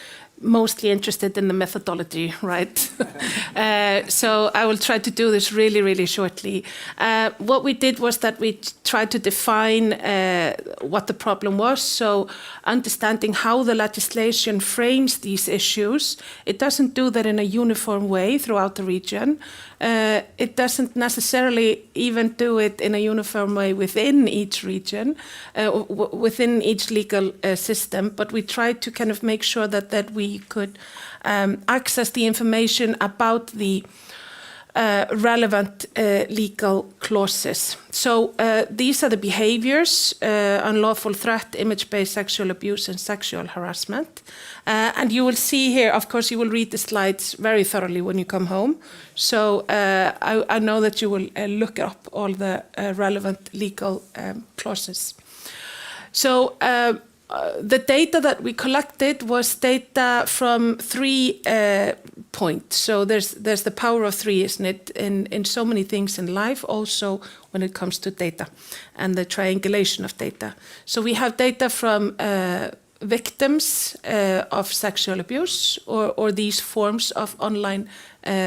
mostly interested in the methodology, right? So I will try to do this really, really shortly. What we did was that we tried to define what the problem was. So understanding how the legislation frames these issues, it doesn't do that in a uniform way throughout the region. It doesn't necessarily even do it in a uniform way within each region, within each legal system, but we tried to kind of make sure that we could access the information about the relevant legal clauses. So these are the behaviors: unlawful threat, image-based sexual abuse, and sexual harassment. And you will see here, of course, you will read the slides very thoroughly when you come home. So I know that you will look up all the relevant legal clauses. So the data that we collected was data from 3 points. So there's the power of 3, isn't it, in so many things in life, also when it comes to data and the triangulation of data. So we have data from victims of sexual abuse or these forms of online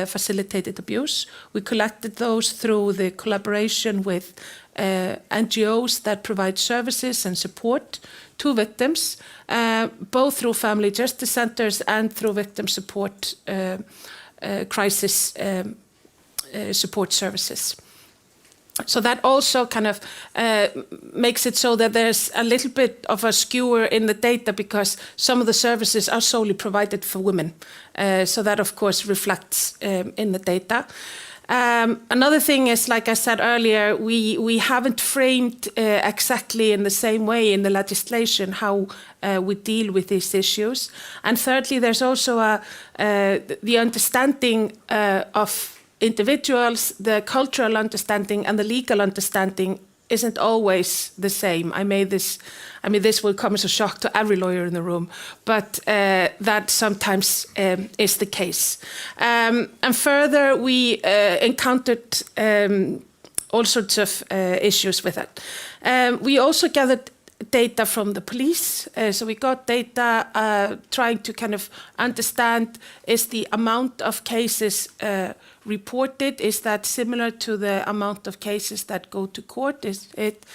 facilitated abuse. We collected those through the collaboration with NGOs that provide services and support to victims, both through family justice centers and through victim support, crisis support services. So that also kind of makes it so that there's a little bit of a skewer in the data because some of the services are solely provided for women. So that, of course, reflects in the data. Another thing is, like I said earlier, we haven't framed exactly in the same way in the legislation how we deal with these issues. And thirdly, there's also the understanding of individuals, the cultural understanding and the legal understanding isn't always the same. This will come as a shock to every lawyer in the room, but that sometimes is the case. And further, we encountered all sorts of issues with it. We also gathered data from the police. So we got data trying to kind of understand, is the amount of cases reported, is that similar to the amount of cases that go to court? Is it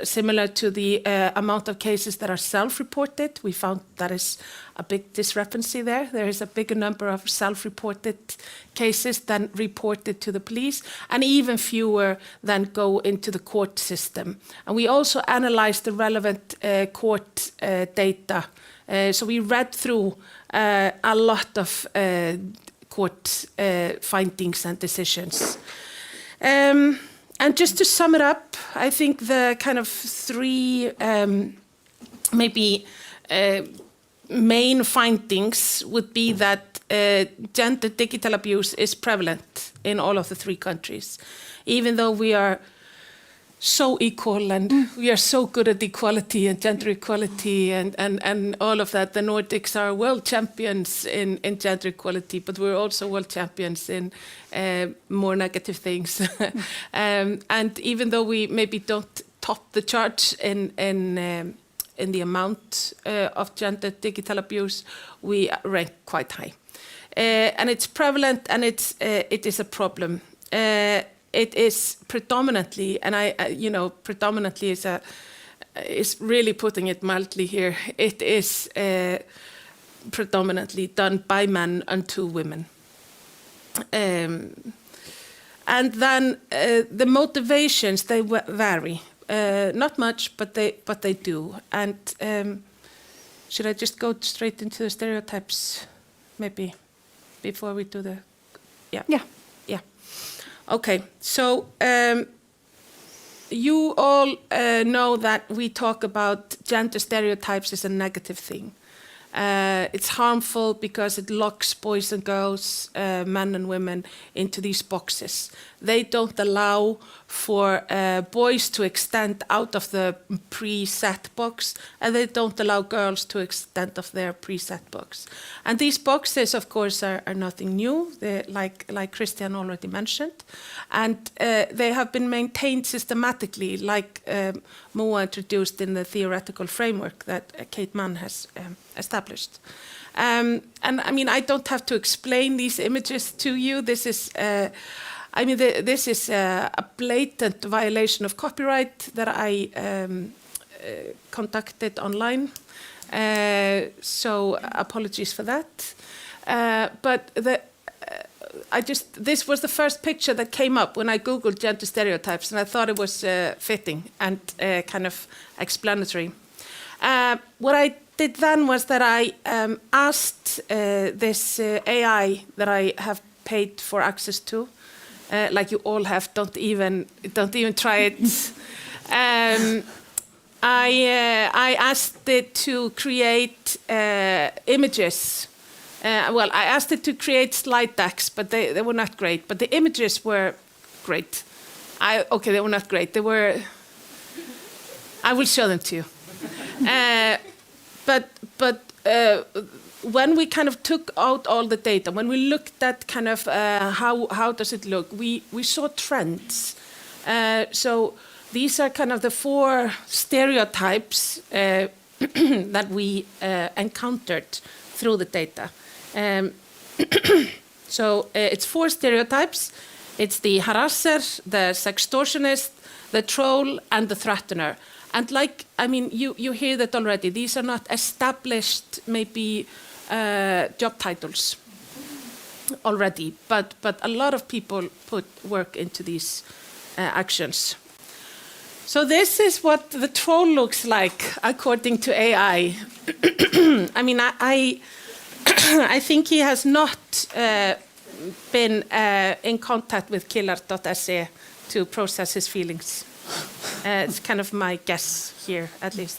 similar to the amount of cases that are self-reported? We found that is a big discrepancy there. There is a bigger number of self-reported cases than reported to the police, and even fewer than go into the court system. And we also analyzed the relevant court data. So we read through a lot of court findings and decisions. And just to sum it up, I think the kind of 3 maybe main findings would be that gender digital abuse is prevalent in all of the 3 countries. Even though we are so equal and we are so good at equality and gender equality and all of that, the Nordics are world champions in gender equality, but we're also world champions in more negative things. And even though we maybe don't top the charts in the amount of gender digital abuse, we rank quite high. And it's prevalent, and it is a problem. It is predominantly, and predominantly is really putting it mildly here. It is predominantly done by men and to women. And then the motivations, they vary. Not much, but they do. And should I just go straight into the stereotypes, maybe, before we do the? Yeah. Okay. So you all know that we talk about gender stereotypes as a negative thing. It's harmful because it locks boys and girls, men and women, into these boxes. They don't allow for boys to extend out of the preset box, and they don't allow girls to extend of their preset box. And these boxes, of course, are nothing new, like Christian already mentioned. And they have been maintained systematically, like Moa introduced in the theoretical framework that Kate Mann has established. And I mean, I don't have to explain these images to you. This is, this is a blatant violation of copyright that I conducted online. So apologies for that. But this was the first picture that came up when I Googled gender stereotypes, and I thought it was fitting and kind of explanatory. What I did then was that I asked this AI that I have paid for access to, like you all have. Don't even try it. I asked it to create images. Well, I asked it to create slide decks, but they were not great. But the images were great. Okay, they were not great. They were. I will show them to you. But when we kind of took out all the data, when we looked at kind of how does it look, we saw trends. So these are kind of the 4 stereotypes that we encountered through the data. So it's 4 stereotypes. It's the harasser, the sextortionist, the troll, and the threatener. And you hear that already. These are not established, maybe, job titles already, but a lot of people put work into these actions. So this is what the troll looks like, according to AI. I mean, I think he has not been in contact with killer.se to process his feelings. It's kind of my guess here, at least.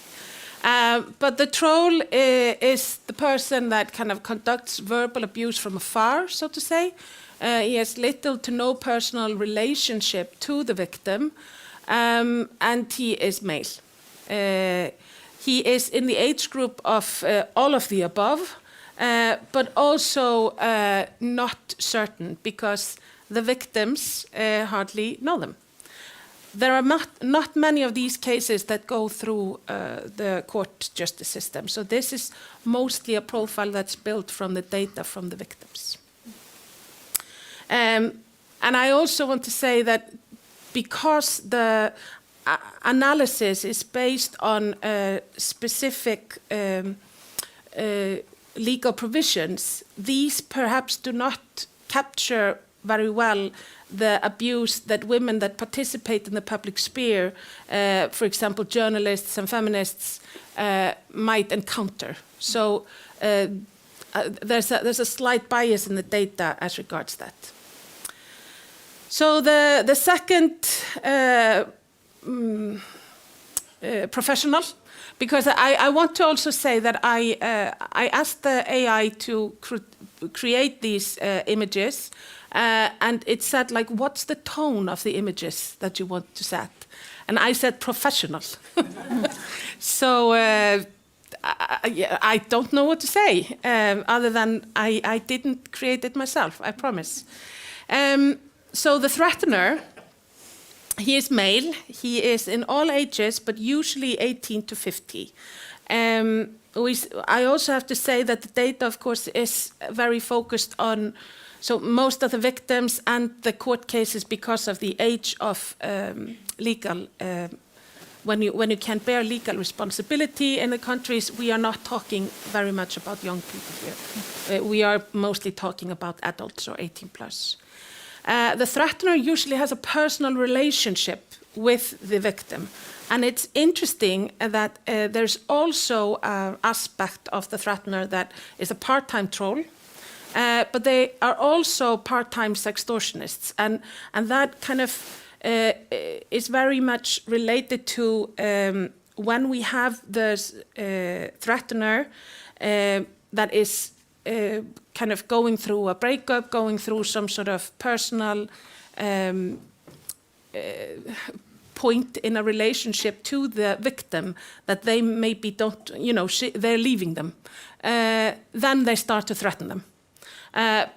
But the troll is the person that kind of conducts verbal abuse from afar, so to say. He has little to no personal relationship to the victim, and he is male. He is in the age group of all of the above, but also not certain, because the victims hardly know them. There are not many of these cases that go through the court justice system. So this is mostly a profile that's built from the data from the victims. And I also want to say that because the analysis is based on specific legal provisions, these perhaps do not capture very well the abuse that women that participate in the public sphere, for example, journalists and feminists, might encounter. So there's a slight bias in the data as regards that. So the second professional because I want to also say that I asked the AI to create these images, and it said, like, what's the tone of the images that you want to set? And I said professional. So I don't know what to say, other than I didn't create it myself, I promise. So the threatener, he is male, he is in all ages, but usually 18 to 50. I also have to say that the data, of course, is very focused on, so most of the victims and the court cases, because of the age of legal, when you can bear legal responsibility in the countries, we are not talking very much about young people here. We are mostly talking about adults or 18 plus. The threatener usually has a personal relationship with the victim. And it's interesting that there's also an aspect of the threatener that is a part-time troll, but they are also part-time sextortionists. And that kind of is very much related to when we have the threatener that is kind of going through a breakup, going through some sort of personal point in a relationship to the victim that they maybe don't, they're leaving them, then they start to threaten them.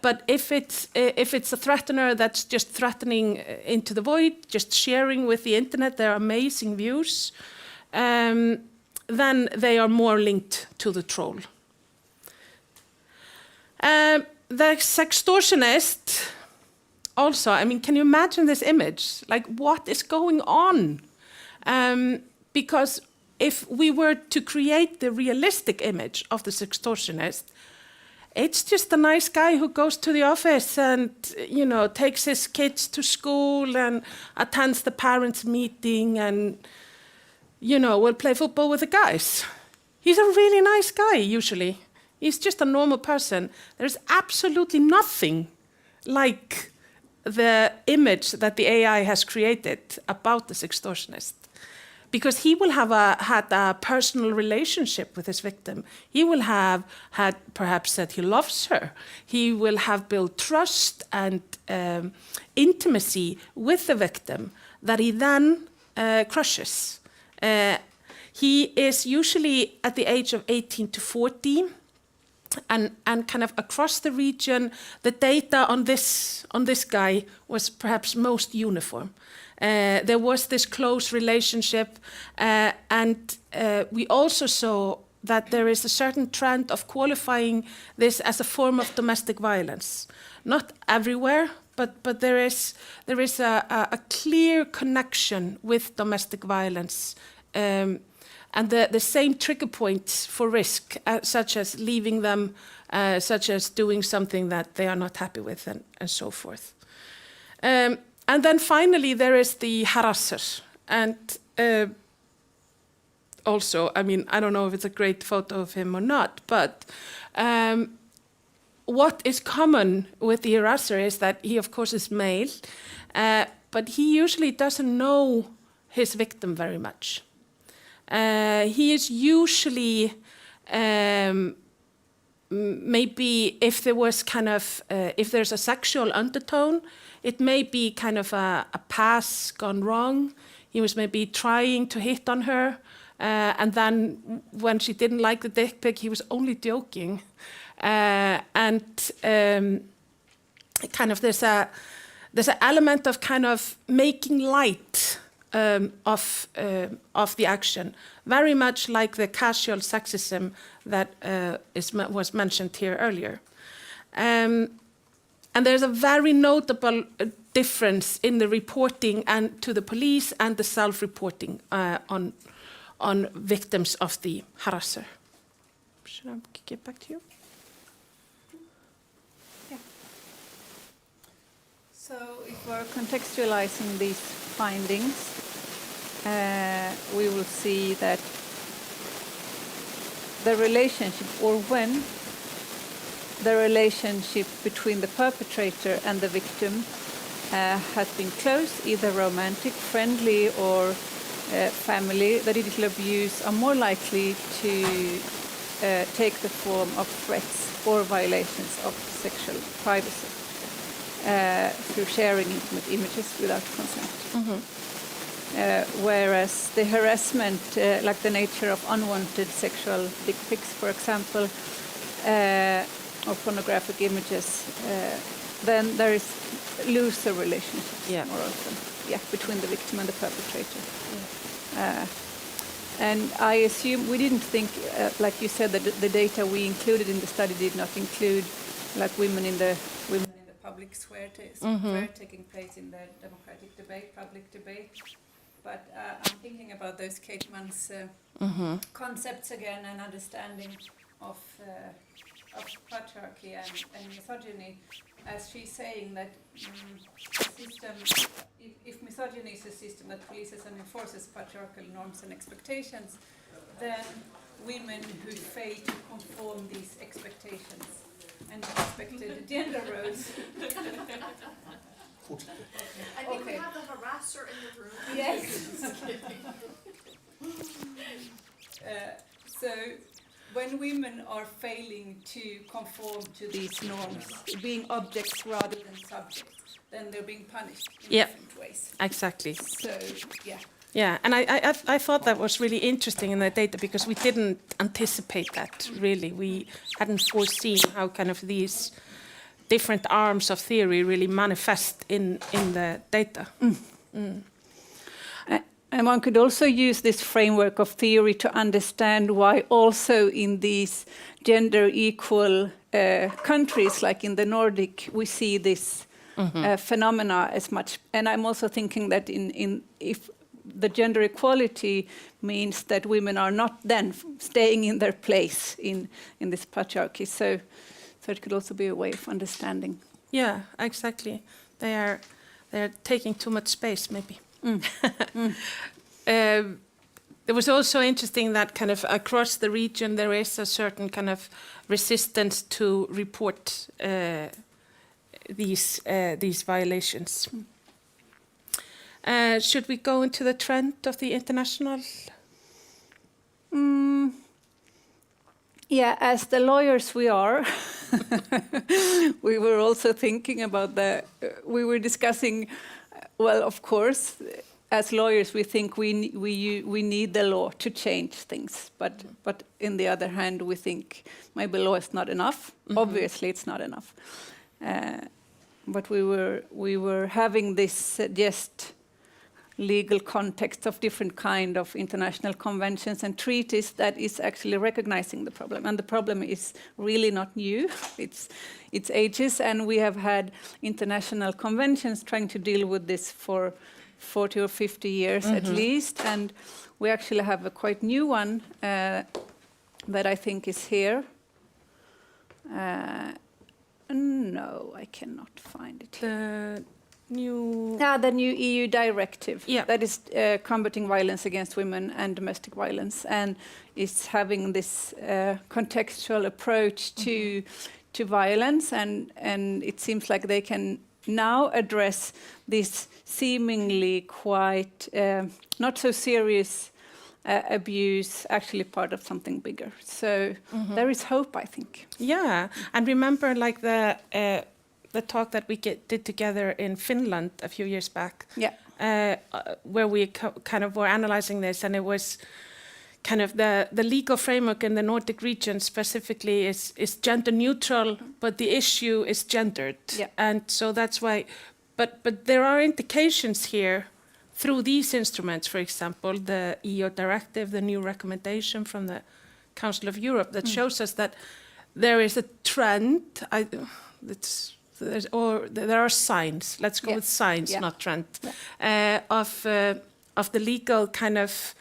But if it's a threatener that's just threatening into the void, just sharing with the internet their amazing views, then they are more linked to the troll. The sextortionist, also, I mean, can you imagine this image? Like, what is going on? Because if we were to create the realistic image of the sextortionist, it's just a nice guy who goes to the office and, takes his kids to school and attends the parents' meeting and, will play football with the guys. He's a really nice guy, usually. He's just a normal person. There's absolutely nothing like the image that the AI has created about the sextortionist, because he will have had a personal relationship with his victim. He will have had perhaps said he loves her. He will have built trust and intimacy with the victim that he then crushes. He is usually at the age of 18 to 40. And kind of across the region, the data on this guy was perhaps most uniform. There was this close relationship, and we also saw that there is a certain trend of qualifying this as a form of domestic violence. Not everywhere, but there is a clear connection with domestic violence. And the same trigger points for risk, such as leaving them, such as doing something that they are not happy with, and so forth. And then finally, there is the harasser. And also, I mean, I don't know if it's a great photo of him or not, but what is common with the harasser is that he, of course, is male, but he usually doesn't know his victim very much. He is usually, maybe if there was kind of, if there's a sexual undertone, it may be kind of a pass gone wrong. He was maybe trying to hit on her, and then when she didn't like the dick pic, he was only joking. And kind of there's an element of kind of making light of the action, very much like the casual sexism that was mentioned here earlier. And there's a very notable difference in the reporting and to the police and the self-reporting on victims of the harasser. Should I get back to you? Yeah. So if we're contextualizing these findings, we will see that the relationship, or when the relationship between the perpetrator and the victim has been close, either romantic, friendly, or family, the digital abuse are more likely to take the form of threats or violations of sexual privacy through sharing intimate images without consent. Whereas the harassment, like the nature of unwanted sexual dick pics, for example, or pornographic images, then there is looser relationships more often, between the victim and the perpetrator. And I assume we didn't think, like you said, that the data we included in the study did not include, like women in the public square, taking place in the democratic debate, public debate. But I'm thinking about those Kate Mann's concepts again and understanding of patriarchy and misogyny, as she's saying that the system, if misogyny is a system that polices and enforces patriarchal norms and expectations, then women who fail to conform these expectations and expected gender roles. I think we have the harasser in the room. Yes. So when women are failing to conform to these norms, being objects rather than subjects, then they're being punished in different ways. Exactly. So, Yeah, and I thought that was really interesting in the data because we didn't anticipate that, really. We hadn't foreseen how kind of these different arms of theory really manifest in the data. And one could also use this framework of theory to understand why also in these gender equal countries, like in the Nordic, we see this phenomena as much. And I'm also thinking that if the gender equality means that women are not then staying in their place in this patriarchy. So it could also be a way of understanding. Yeah, exactly. They're taking too much space, maybe. It was also interesting that kind of across the region there is a certain kind of resistance to report these violations. Should we go into the trend of the international? Yeah, as the lawyers we are, we were also thinking about we were discussing, well, of course, as lawyers we think we need the law to change things, but in the other hand we think maybe law is not enough. Obviously it's not enough. But we were having this just legal context of different kind of international conventions and treaties that is actually recognizing the problem. And the problem is really not new. It's ages, and we have had international conventions trying to deal with this for 40 or 50 years at least. And we actually have a quite new one that I think is here. No, I cannot find it. The new EU directive that is combating violence against women and domestic violence, and is having this contextual approach to violence, and it seems like they can now address this seemingly quite not so serious abuse, actually part of something bigger. So there is hope, I think. Yeah, and remember like the talk that we did together in Finland a few years back, where we kind of were analyzing this, and it was kind of the legal framework in the Nordic region specifically is gender neutral, but the issue is gendered. And so that's why, but there are indications here through these instruments, for example, the EU directive, the new recommendation from the Council of Europe that shows us that there is a trend, there are signs, let's go with signs, not trend, of the legal kind of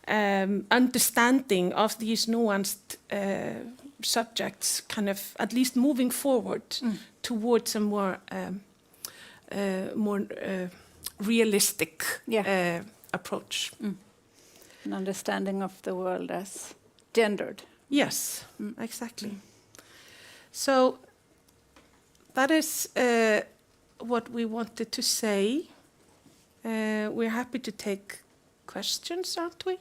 understanding of these nuanced subjects, kind of at least moving forward towards a more realistic approach. An understanding of the world as gendered. Yes, exactly. So that is what we wanted to say. We're happy to take questions, aren't we?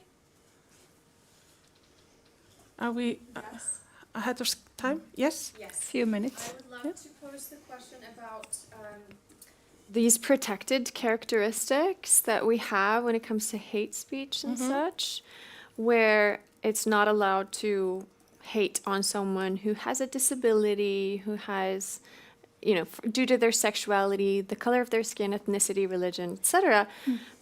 Are we ahead of time? Yes? Yes. Few minutes. I would love to pose the question about these protected characteristics that we have when it comes to hate speech and such, where it's not allowed to hate on someone who has a disability, who has, due to their sexuality, the color of their skin, ethnicity, religion, etc.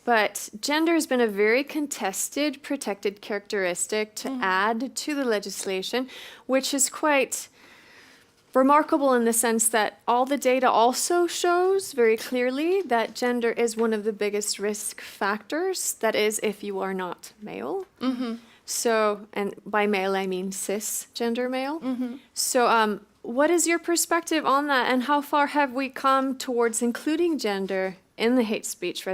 But gender has been a very contested, protected characteristic to add to the legislation, which is quite remarkable in the sense that all the data also shows very clearly that gender is one of the biggest risk factors. That is, if you are not male. So, and by male I mean cisgender male. So, what is your perspective on that, and how far have we come towards including gender in the hate speech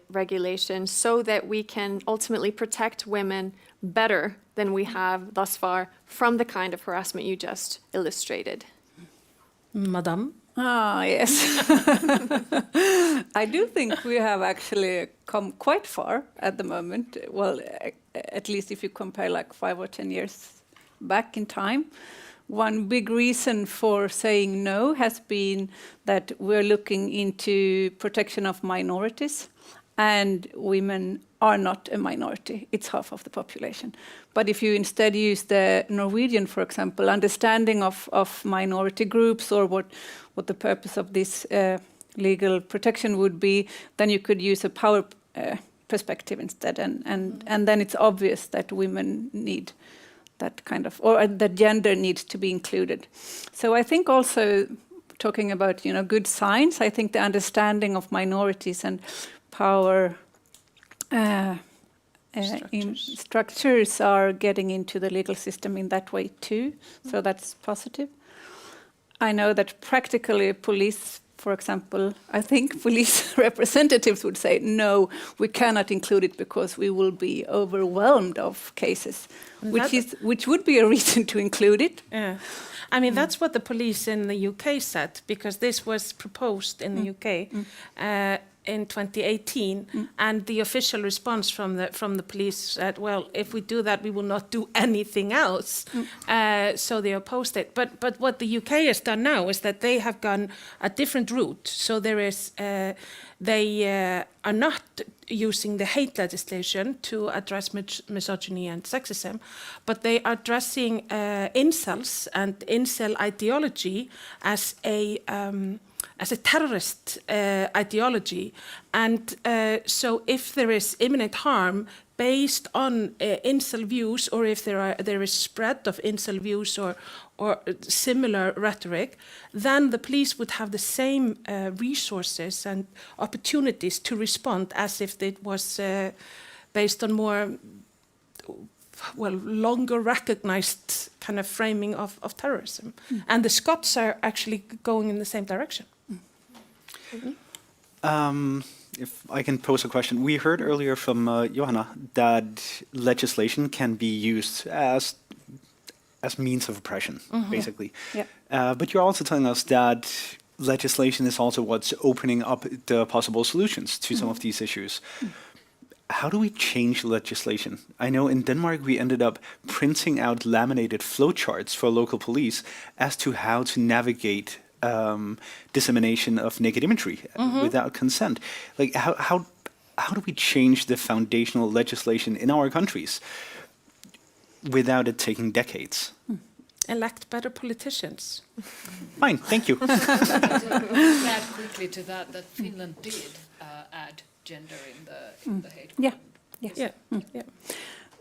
regulation so that we can ultimately protect women better than we have thus far from the kind of harassment you just illustrated? Madame? Ah, yes. I do think we have actually come quite far at the moment. Well, at least if you compare like 5 or 10 years back in time. One big reason for saying no has been that we're looking into protection of minorities, and women are not a minority. It's half of the population. But if you instead use the Norwegian, for example, understanding of minority groups, or what the purpose of this legal protection would be, then you could use a power perspective instead. And then it's obvious that women need that kind of, or that gender needs to be included. So I think also talking about, good signs, I think the understanding of minorities and power structures are getting into the legal system in that way too. So that's positive. I know that practically police, for example, I think police representatives would say, no, we cannot include it because we will be overwhelmed of cases, which would be a reason to include it. Yeah. I mean, that's what the police in the UK said, because this was proposed in the UK in 2018, and the official response from the police said, well, if we do that, we will not do anything else. So they opposed it. But what the UK has done now is that they have gone a different route. So there is, they are not using the hate legislation to address misogyny and sexism, but they are addressing incels and incel ideology as a terrorist ideology. And so if there is imminent harm based on incel views, or if there is spread of incel views or similar rhetoric, then the police would have the same resources and opportunities to respond as if it was based on more, longer recognized kind of framing of terrorism. And the Scots are actually going in the same direction. If I can pose a question. We heard earlier from Johanna that legislation can be used as means of oppression, basically. Yeah. But you're also telling us that legislation is also what's opening up the possible solutions to some of these issues. How do we change legislation? I know in Denmark we ended up printing out laminated flowcharts for local police as to how to navigate dissemination of naked imagery without consent. Like how do we change the foundational legislation in our countries without it taking decades? Elect better politicians. Fine, thank you. Add quickly to that Finland did add gender in the hate. Yeah. Yes. Yeah.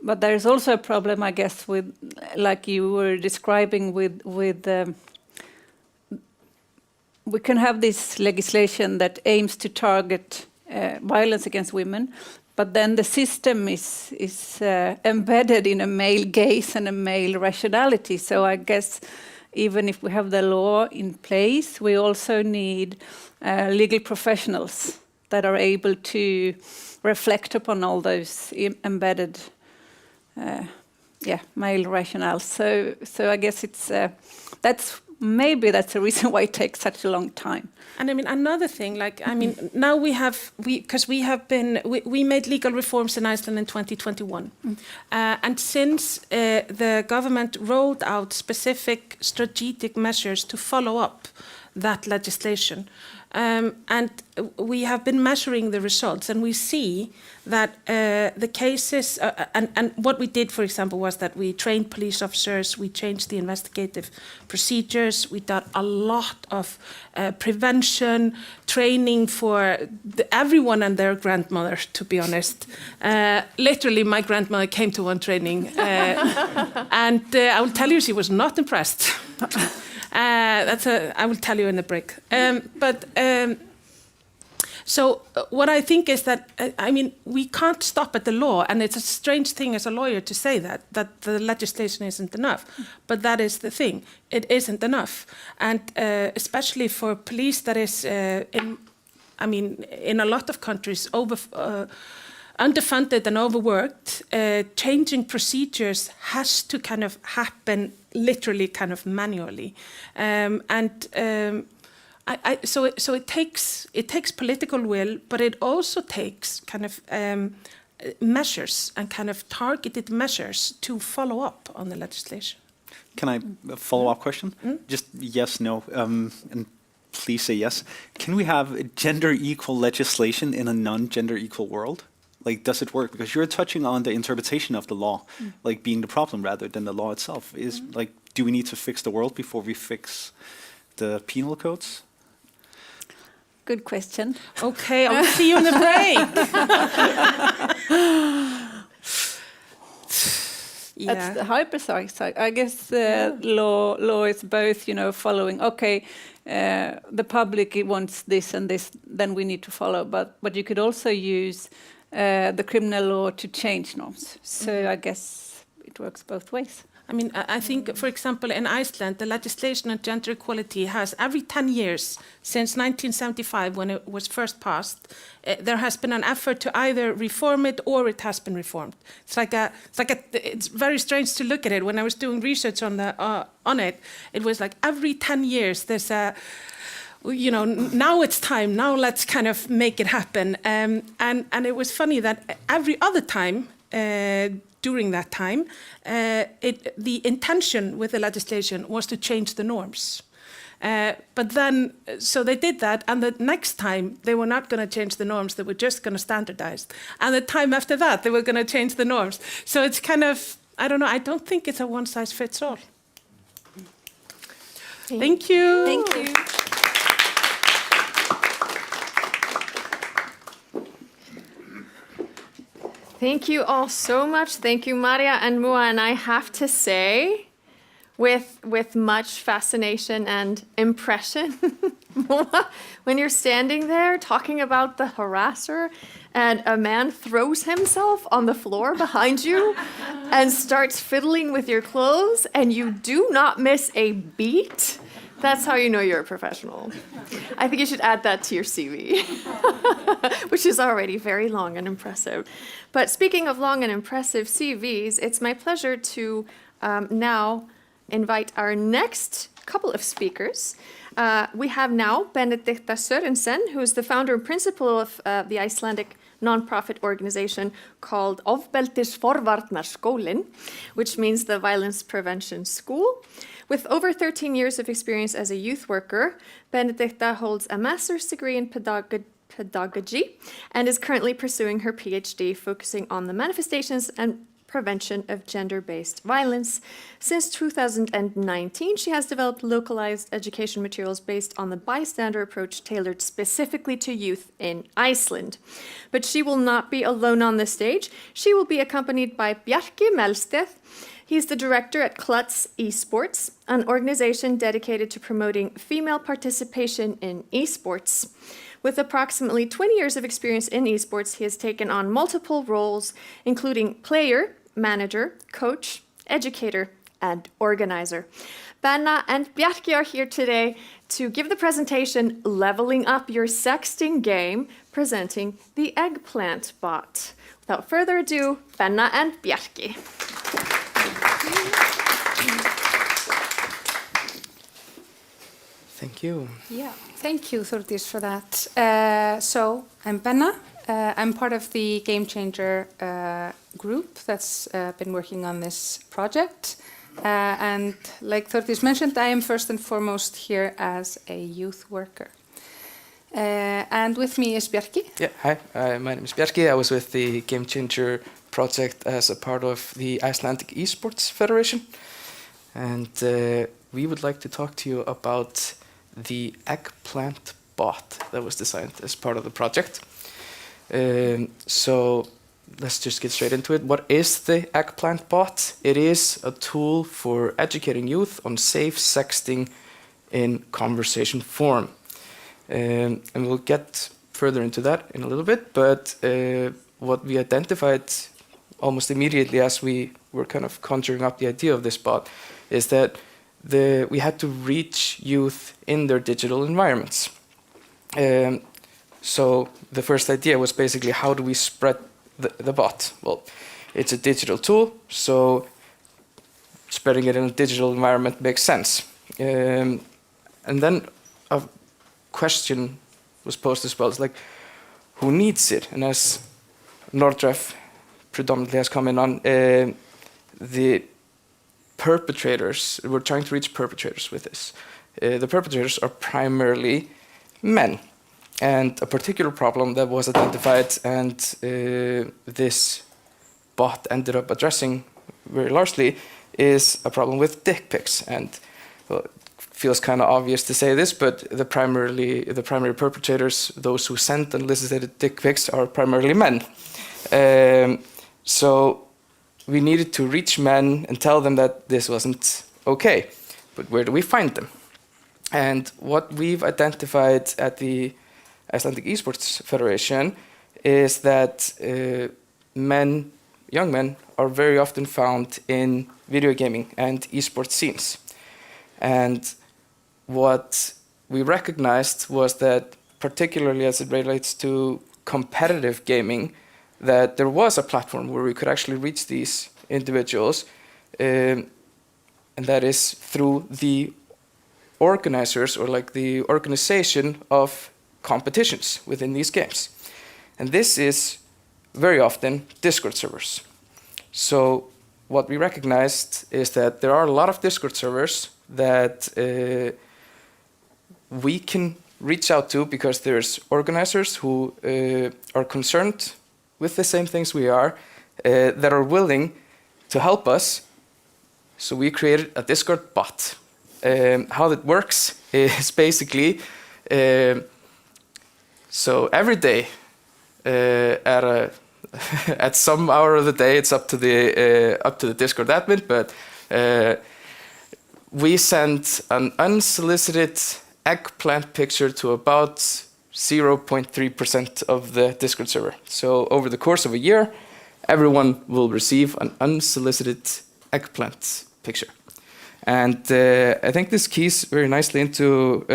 But there's also a problem, I guess, with, like you were describing, with we can have this legislation that aims to target violence against women, but then the system is embedded in a male gaze and a male rationality. So I guess even if we have the law in place, we also need legal professionals that are able to reflect upon all those embedded male rationales. So I guess it's that's maybe that's the reason why it takes such a long time. And I mean, another thing, like, I mean, now we made legal reforms in Iceland in 2021. And since the government rolled out specific strategic measures to follow up that legislation, and we have been measuring the results, and we see that the cases, and what we did, for example, was that we trained police officers, we changed the investigative procedures, we did a lot of prevention, training for everyone and their grandmother, to be honest. Literally, my grandmother came to one training, and I will tell you, she was not impressed. I will tell you in the break. So what I think is that, I mean, we can't stop at the law, and it's a strange thing as a lawyer to say that the legislation isn't enough, but that is the thing. It isn't enough. And especially for police that is, in a lot of countries, underfunded and overworked, changing procedures has to kind of happen literally kind of manually. So it takes political will, but it also takes kind of measures and kind of targeted measures to follow up on the legislation. Can I follow-up question? Just yes, no, and please say yes. Can we have gender equal legislation in a non-gender equal world? Like, does it work? Because you're touching on the interpretation of the law, like being the problem rather than the law itself. Is like, do we need to fix the world before we fix the penal codes? Good question. Okay, I'll see you in the break. That's the hyper side. I guess law is both, following. Okay, the public wants this and this, then we need to follow. But you could also use the criminal law to change norms. So I guess it works both ways. I mean, I think, for example, in Iceland, the legislation on gender equality has every 10 years since 1975, when it was first passed, there has been an effort to either reform it or it has been reformed. It's very strange to look at it. When I was doing research on it, it was like every 10 years there's a, now it's time. Now let's kind of make it happen. And it was funny that every other time. During that time, the intention with the legislation was to change the norms. But then, so they did that, and the next time they were not going to change the norms, they were just going to standardize. And the time after that, they were going to change the norms. So it's kind of, I don't know, I don't think it's a one-size-fits-all. Thank you. Thank you. Thank you all so much. Thank you, Maria and Mua. And I have to say, with much fascination and impression, when you're standing there talking about the harasser and a man throws himself on the floor behind you and starts fiddling with your clothes and you do not miss a beat, that's how you know you're a professional. I think you should add that to your CV, which is already very long and impressive. But speaking of long and impressive CVs, it's my pleasure to now invite our next couple of speakers. We have now Benedikta Sørensen, who is the founder and principal of the Icelandic nonprofit organization called Ofbeldisforvarnarskólinn, which means the Violence Prevention School. With over 13 years of experience as a youth worker, Benedikta holds a master's degree in pedagogy and is currently pursuing her PhD, focusing on the manifestations and prevention of gender-based violence. Since 2019, she has developed localized education materials based on the bystander approach tailored specifically to youth in Iceland. But she will not be alone on the stage. She will be accompanied by Bjarki Melsteð. He's the director at Klutz Esports, an organization dedicated to promoting female participation in esports. With approximately 20 years of experience in esports, he has taken on multiple roles, including player, manager, coach, educator, and organizer. Benna and Bjarki are here today to give the presentation Leveling Up Your Sexting Game, presenting the Eggplant Bot. Without further ado, Benna and Bjarki. Thank you. Yeah, thank you, Thordís, for that. So I'm Benna. I'm part of the Game Changer group that's been working on this project. And like Thordís mentioned, I am first and foremost here as a youth worker. And with me is Bjarki. Yeah, hi, my name is Bjarki. I was with the Game Changer project as a part of the Icelandic Esports Federation. And we would like to talk to you about the eggplant bot that was designed as part of the project. So let's just get straight into it. What is the eggplant bot? It is a tool for educating youth on safe sexting in conversation form. And we'll get further into that in a little bit, but what we identified almost immediately as we were kind of conjuring up the idea of this bot is that we had to reach youth in their digital environments. So the first idea was basically, how do we spread the bot? Well, it's a digital tool, so spreading it in a digital environment makes sense. And then a question was posed as well. It's like, who needs it? And as Nordref predominantly has come in on, the perpetrators, we're trying to reach perpetrators with this. The perpetrators are primarily men. And a particular problem that was identified and this bot ended up addressing very largely is a problem with dick pics. And well, it feels kind of obvious to say this, but the primary perpetrators, those who sent unsolicited dick pics, are primarily men. So we needed to reach men and tell them that this wasn't okay. But where do we find them? And what we've identified at the Icelandic Esports Federation is that young men, are very often found in video gaming and esports scenes. And what we recognized was that, particularly as it relates to competitive gaming, that there was a platform where we could actually reach these individuals, and that is through the organizers, or like the organization of competitions within these games. And this is very often Discord servers. So what we recognized is that there are a lot of Discord servers that we can reach out to, because there's organizers who are concerned with the same things we are, that are willing to help us. So we created a Discord bot. How that works is basically, so every day at some hour of the day, it's up to the Discord admin, but we send an unsolicited eggplant picture to about 0.3% of the Discord server. So over the course of a year, everyone will receive an unsolicited eggplant picture. And I think this keys very nicely into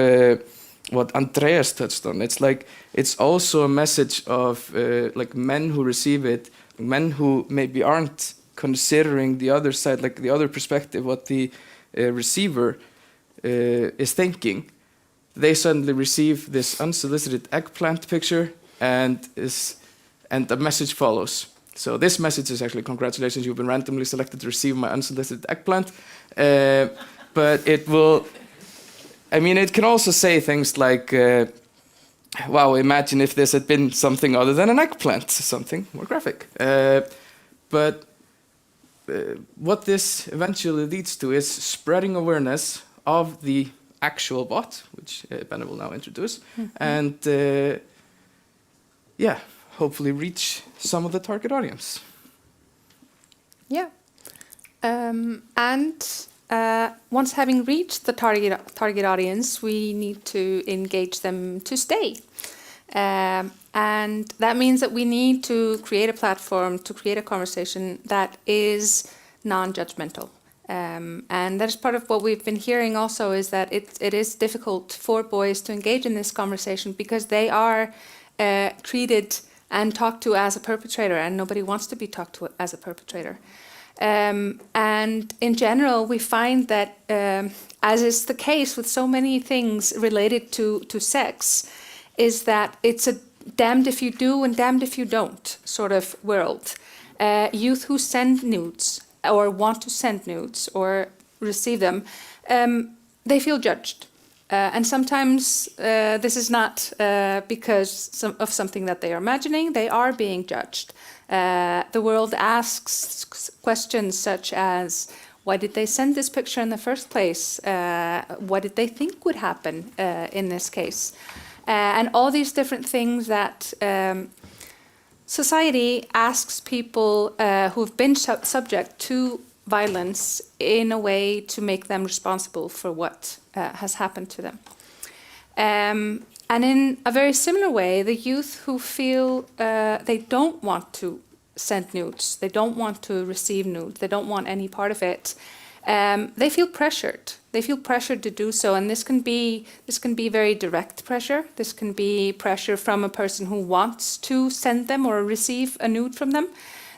what Andreas touched on. It's like, it's also a message of like men who receive it, men who maybe aren't considering the other side, like the other perspective, what the receiver is thinking. They suddenly receive this unsolicited eggplant picture, and a message follows. So this message is actually, congratulations, you've been randomly selected to receive my unsolicited eggplant. But it will, I mean, it can also say things like, wow, imagine if this had been something other than an eggplant, something more graphic. But what this eventually leads to is spreading awareness of the actual bot, which Benna will now introduce, and yeah, hopefully reach some of the target audience. Yeah. And once having reached the target audience, we need to engage them to stay. And that means that we need to create a platform, to create a conversation that is non-judgmental. And that is part of what we've been hearing also, is that it is difficult for boys to engage in this conversation because they are treated and talked to as a perpetrator, and nobody wants to be talked to as a perpetrator. And in general, we find that, as is the case with so many things related to sex, is that it's a damned if you do and damned if you don't sort of world. Youth who send nudes or want to send nudes or receive them, they feel judged. And sometimes this is not because of something that they are imagining, they are being judged. The world asks questions such as, why did they send this picture in the first place? What did they think would happen in this case? And all these different things that society asks people who've been subject to violence in a way to make them responsible for what has happened to them. And in a very similar way, the youth who feel they don't want to send nudes, they don't want to receive nudes, they don't want any part of it, they feel pressured. They feel pressured to do so, and this can be very direct pressure. This can be pressure from a person who wants to send them or receive a nude from them.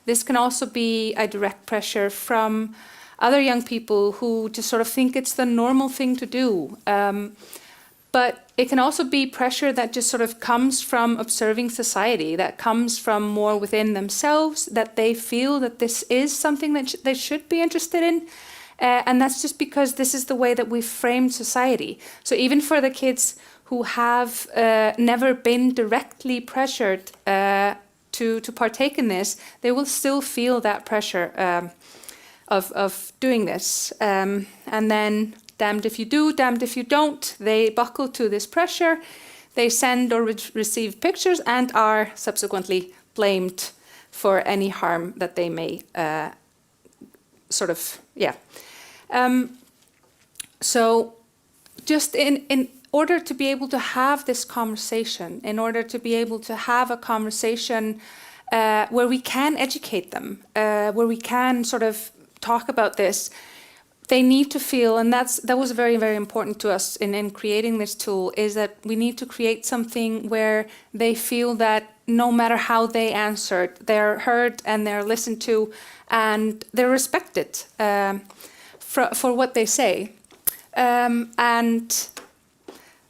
This can also be a direct pressure from other young people who just sort of think it's the normal thing to do. But it can also be pressure that just sort of comes from observing society, that comes from more within themselves, that they feel that this is something that they should be interested in. And that's just because this is the way that we've framed society. So even for the kids who have never been directly pressured to partake in this, they will still feel that pressure of doing this. And then damned if you do, damned if you don't, they buckle to this pressure, they send or receive pictures and are subsequently blamed for any harm that they may so just in order to be able to have this conversation, in order to be able to have a conversation where we can educate them, where we can sort of talk about this, they need to feel, and that was very, very important to us in creating this tool, is that we need to create something where they feel that no matter how they answered, they're heard and they're listened to and they're respected for what they say. And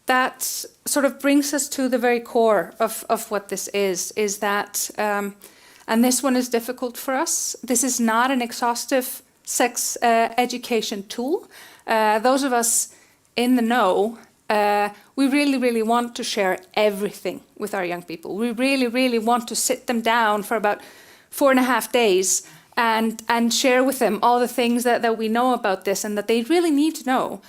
that sort of brings us to the very core of what this is that, and this one is difficult for us, this is not an exhaustive sex education tool. Those of us in the know, we really, really want to share everything with our young people. We really, really want to sit them down for about 4.5 days and share with them all the things that we know about this and that they really need to know.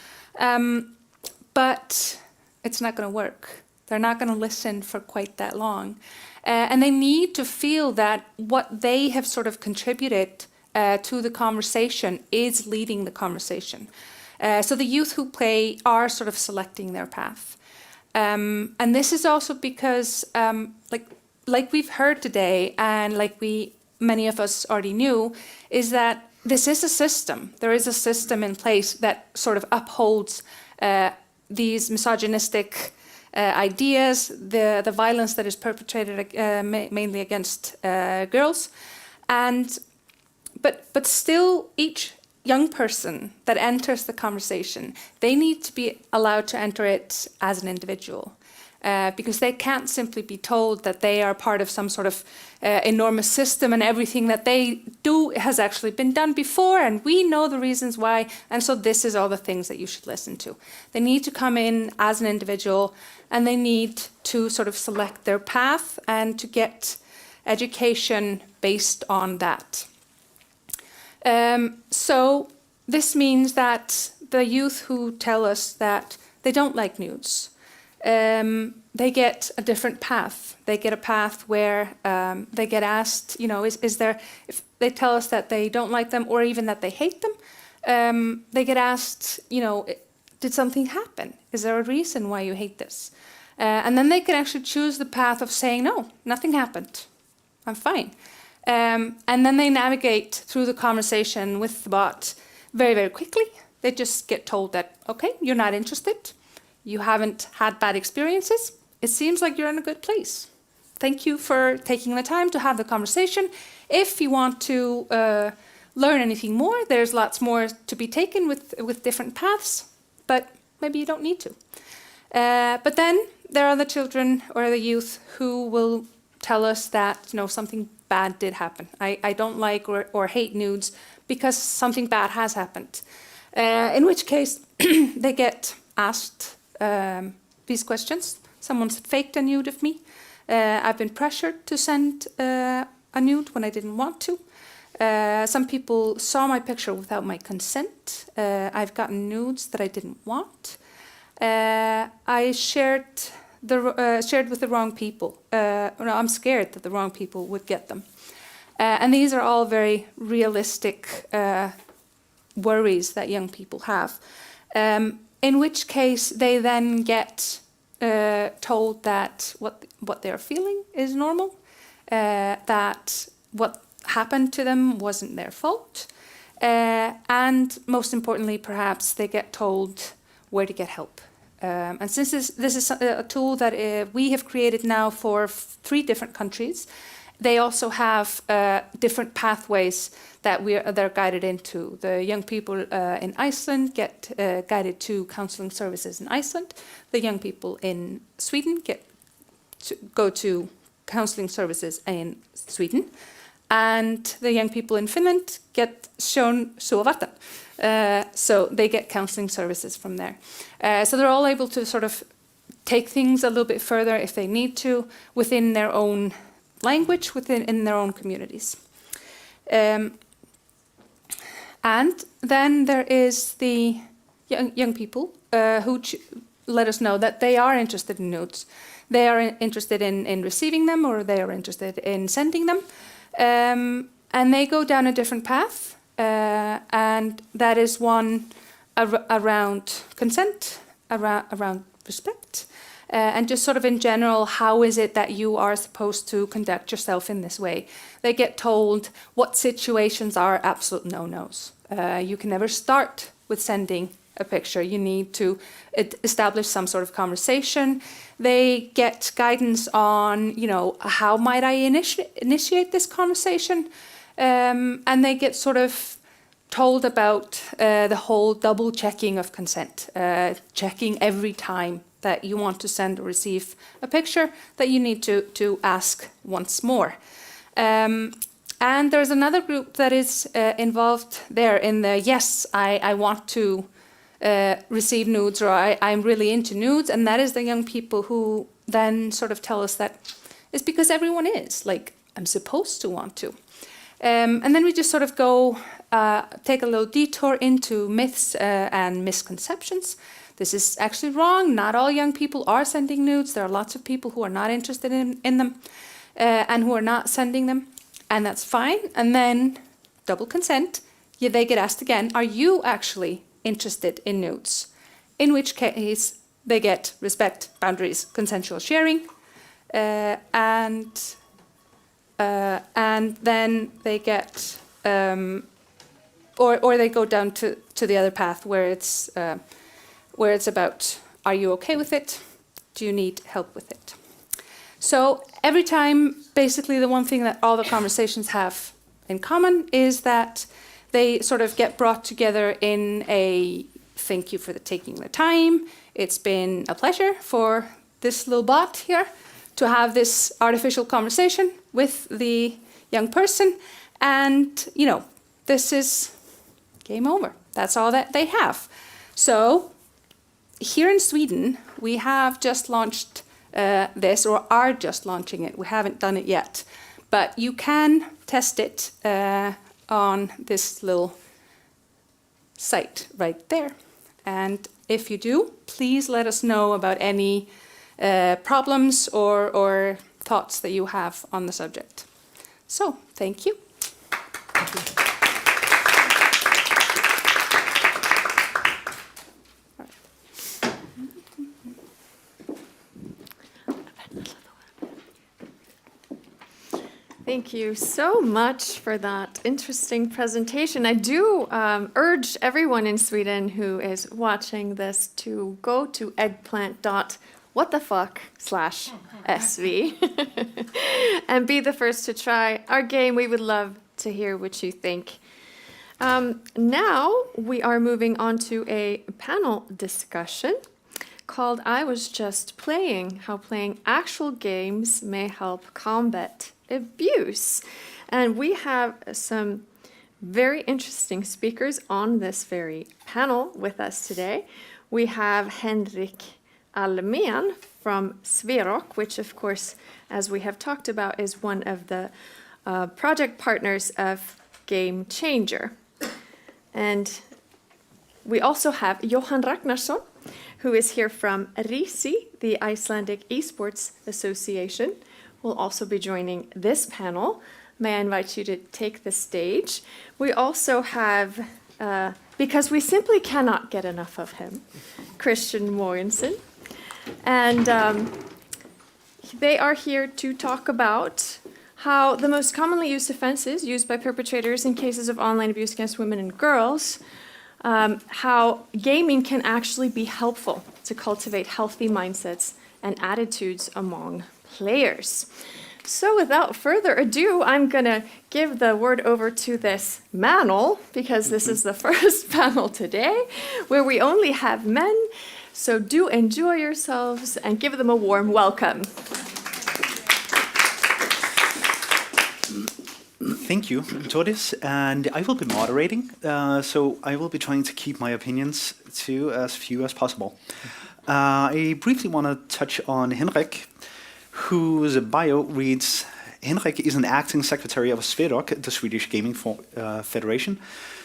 But it's not going to work. They're not going to listen for quite that long. And they need to feel that what they have sort of contributed to the conversation is leading the conversation. So the youth who play are sort of selecting their path. And this is also because, like we've heard today, and like many of us already knew, is that this is a system. There is a system in place that sort of upholds these misogynistic ideas, the violence that is perpetrated mainly against girls, but still each young person that enters the conversation, they need to be allowed to enter it as an individual. Because they can't simply be told that they are part of some sort of enormous system and everything that they do has actually been done before and we know the reasons why, and so this is all the things that you should listen to. They need to come in as an individual and they need to sort of select their path and to get education based on that. So this means that the youth who tell us that they don't like nudes, they get a different path. They get a path where they get asked, is there, if they tell us that they don't like them or even that they hate them, they get asked, did something happen? Is there a reason why you hate this? And then they can actually choose the path of saying, no, nothing happened. I'm fine. And then they navigate through the conversation with the bot very, very quickly. They just get told that, okay, you're not interested. You haven't had bad experiences. It seems like you're in a good place. Thank you for taking the time to have the conversation. If you want to learn anything more. There's lots more to be taken with different paths, but maybe you don't need to. But then there are the children or the youth who will tell us that something bad did happen. I don't like or hate nudes because something bad has happened. In which case they get asked these questions. Someone's faked a nude of me. I've been pressured to send a nude when I didn't want to. Some people saw my picture without my consent. I've gotten nudes that I didn't want. I shared with the wrong people. I'm scared that the wrong people would get them. And these are all very realistic worries that young people have. In which case they then get told that what they're feeling is normal, that what happened to them wasn't their fault, and most importantly, perhaps they get told where to get help. And since this is a tool that we have created now for 3 different countries, they also have different pathways that they're guided into. The young people in Iceland get guided to counseling services in Iceland. The young people in Sweden go to counseling services in Sweden. And the young people in Finland get shown Suovartan. So they get counseling services from there. So they're all able to sort of take things a little bit further if they need to within their own language, in their own communities. And then there is the young people who let us know that they are interested in nudes. They are interested in receiving them, or they are interested in sending them. And they go down a different path, and that is one around consent, around respect, and just sort of in general, how is it that you are supposed to conduct yourself in this way? They get told what situations are absolute no-nos. You can never start with sending a picture. You need to establish some sort of conversation. They get guidance on, how might I initiate this conversation? And they get sort of told about the whole double checking of consent, checking every time that you want to send or receive a picture that you need to ask once more. And there's another group that is involved there in the, yes, I want to receive nudes, or I'm really into nudes, and that is the young people who then sort of tell us that it's because everyone is, like, I'm supposed to want to. And then we just sort of go, take a little detour into myths and misconceptions. This is actually wrong. Not all young people are sending nudes. There are lots of people who are not interested in them and who are not sending them, and that's fine. And then double consent, they get asked again, are you actually interested in nudes? In which case they get respect, boundaries, consensual sharing, and then they get, or they go down to the other path where it's about, are you okay with it? Do you need help with it? So every time, basically the one thing that all the conversations have in common is that they sort of get brought together in a thank you for taking the time. It's been a pleasure for this little bot here to have this artificial conversation with the young person. And, this is game over. That's all that they have. So here in Sweden, we have just launched this, or are just launching it. We haven't done it yet. But you can test it on this little site right there. And if you do, please let us know about any problems or thoughts that you have on the subject. So, thank you. Thank you. Thank you so much for that interesting presentation. I do urge everyone in Sweden who is watching this to go to eggplant.whatthefuck/sv and be the first to try our game. We would love to hear what you think. Now we are moving on to a panel discussion called I Was Just Playing, How Playing Actual Games May Help Combat Abuse. And we have some very interesting speakers on this very panel with us today. We have Henrik Almén from Sverok, which of course, as we have talked about, is one of the project partners of Game Changer. And we also have Johan Ragnarsson, who is here from RISI, the Icelandic Esports Association, will also be joining this panel. May I invite you to take the stage. We also have, because we simply cannot get enough of him, Christian Mogensen. And they are here to talk about how the most commonly used offenses used by perpetrators in cases of online abuse against women and girls, how gaming can actually be helpful to cultivate healthy mindsets and attitudes among players. So without further ado, I'm going to give the word over to this panel, because this is the first panel today, where we only have men. So do enjoy yourselves and give them a warm welcome. Thank you, Doris, and I will be moderating, so I will be trying to keep my opinions to as few as possible. I briefly want to touch on Henrik, whose bio reads, Henrik is an acting secretary of Sverok, the Swedish Gaming Federation.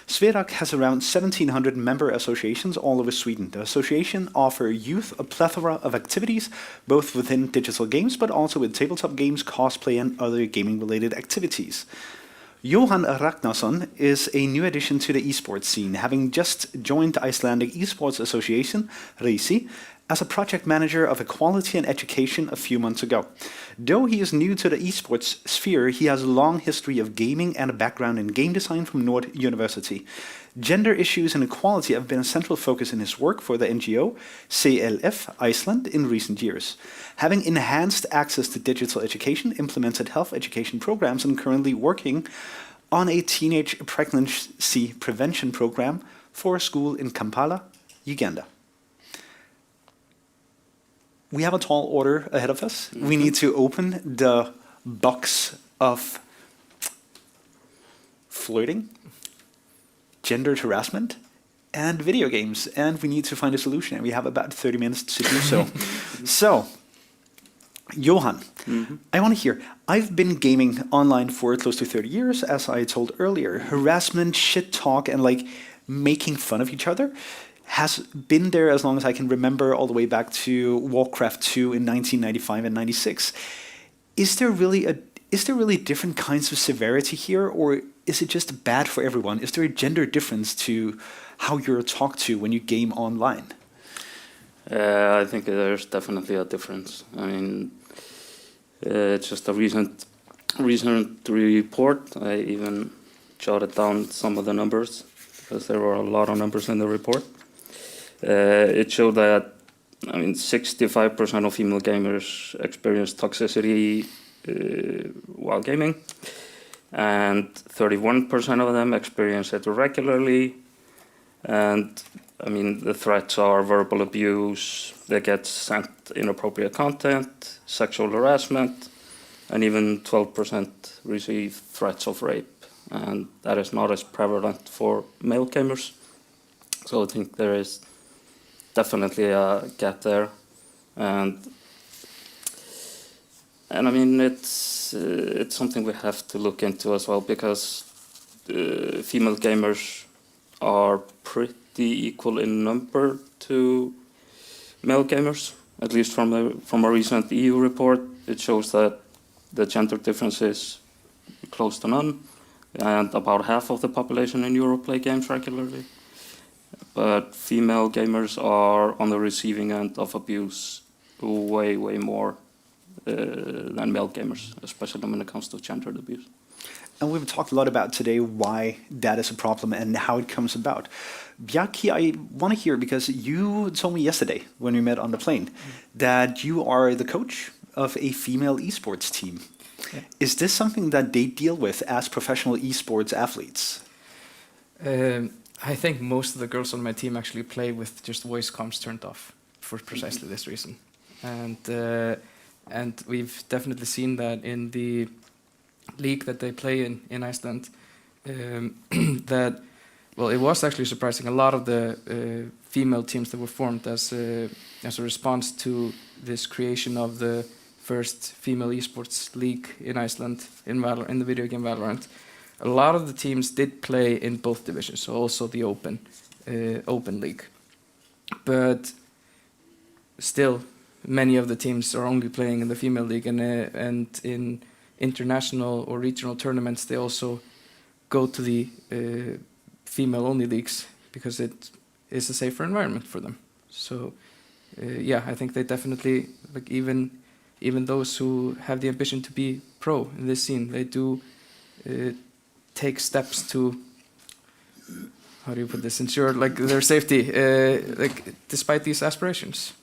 Sverok has around 1,700 member associations all over Sweden. The association offers youth a plethora of activities, both within digital games, but also with tabletop games, cosplay, and other gaming-related activities. Johan Ragnarsson is a new addition to the esports scene, having just joined the Icelandic Esports Association, RISI, as a project manager of equality and education a few months ago. Though he is new to the esports sphere, he has a long history of gaming and a background in game design from Nordic University. Gender issues and equality have been a central focus in his work for the NGO CLF Iceland in recent years. Having enhanced access to digital education, implemented health education programs, and currently working on a teenage pregnancy prevention program for a school in Kampala, Uganda. We have a tall order ahead of us. Mm-hmm. We need to open the box of flirting, gender harassment, and video games, and we need to find a solution, and we have about 30 minutes to do so. So, Johan, I want to hear, I've been gaming online for close to 30 years, as I told earlier. Harassment, shit talk, and like making fun of each other has been there as long as I can remember, all the way back to Warcraft 2 in 1995 and 96. Is there really different kinds of severity here, or is it just bad for everyone? Is there a gender difference to how you're talked to when you game online? I think there's definitely a difference. I mean, it's just a recent report. I even jotted down some of the numbers because there were a lot of numbers in the report. It showed that 65% of female gamers experience toxicity while gaming, and 31% of them experience it regularly. And the threats are verbal abuse, they get sent inappropriate content, sexual harassment, and even 12% receive threats of rape. And that is not as prevalent for male gamers. So I think there is definitely a gap there. And it's something we have to look into as well, because female gamers are pretty equal in number to male gamers. At least from a recent EU report, it shows that the gender difference is close to none, and about half of the population in Europe play games regularly. But female gamers are on the receiving end of abuse way, way more than male gamers, especially when it comes to gendered abuse. And we've talked a lot about today why that is a problem and how it comes about. Bjarki, I want to hear, because you told me yesterday when we met on the plane that you are the coach of a female esports team. Yeah. Is this something that they deal with as professional esports athletes? I think most of the girls on my team actually play with just voice comms turned off for precisely this reason. And we've definitely seen that in the league that they play in Iceland, that, well, it was actually surprising. A lot of the female teams that were formed as a response to this creation of the first female esports league in Iceland in the video game Valorant, a lot of the teams did play in both divisions, so also the open league. But still, many of the teams are only playing in the female league, and in international or regional tournaments, they also go to the female-only leagues because it is a safer environment for them. So, yeah, I think they definitely, like, even those who have the ambition to be pro in this scene, they do take steps to, how do you put this, ensure like their safety, like despite these aspirations.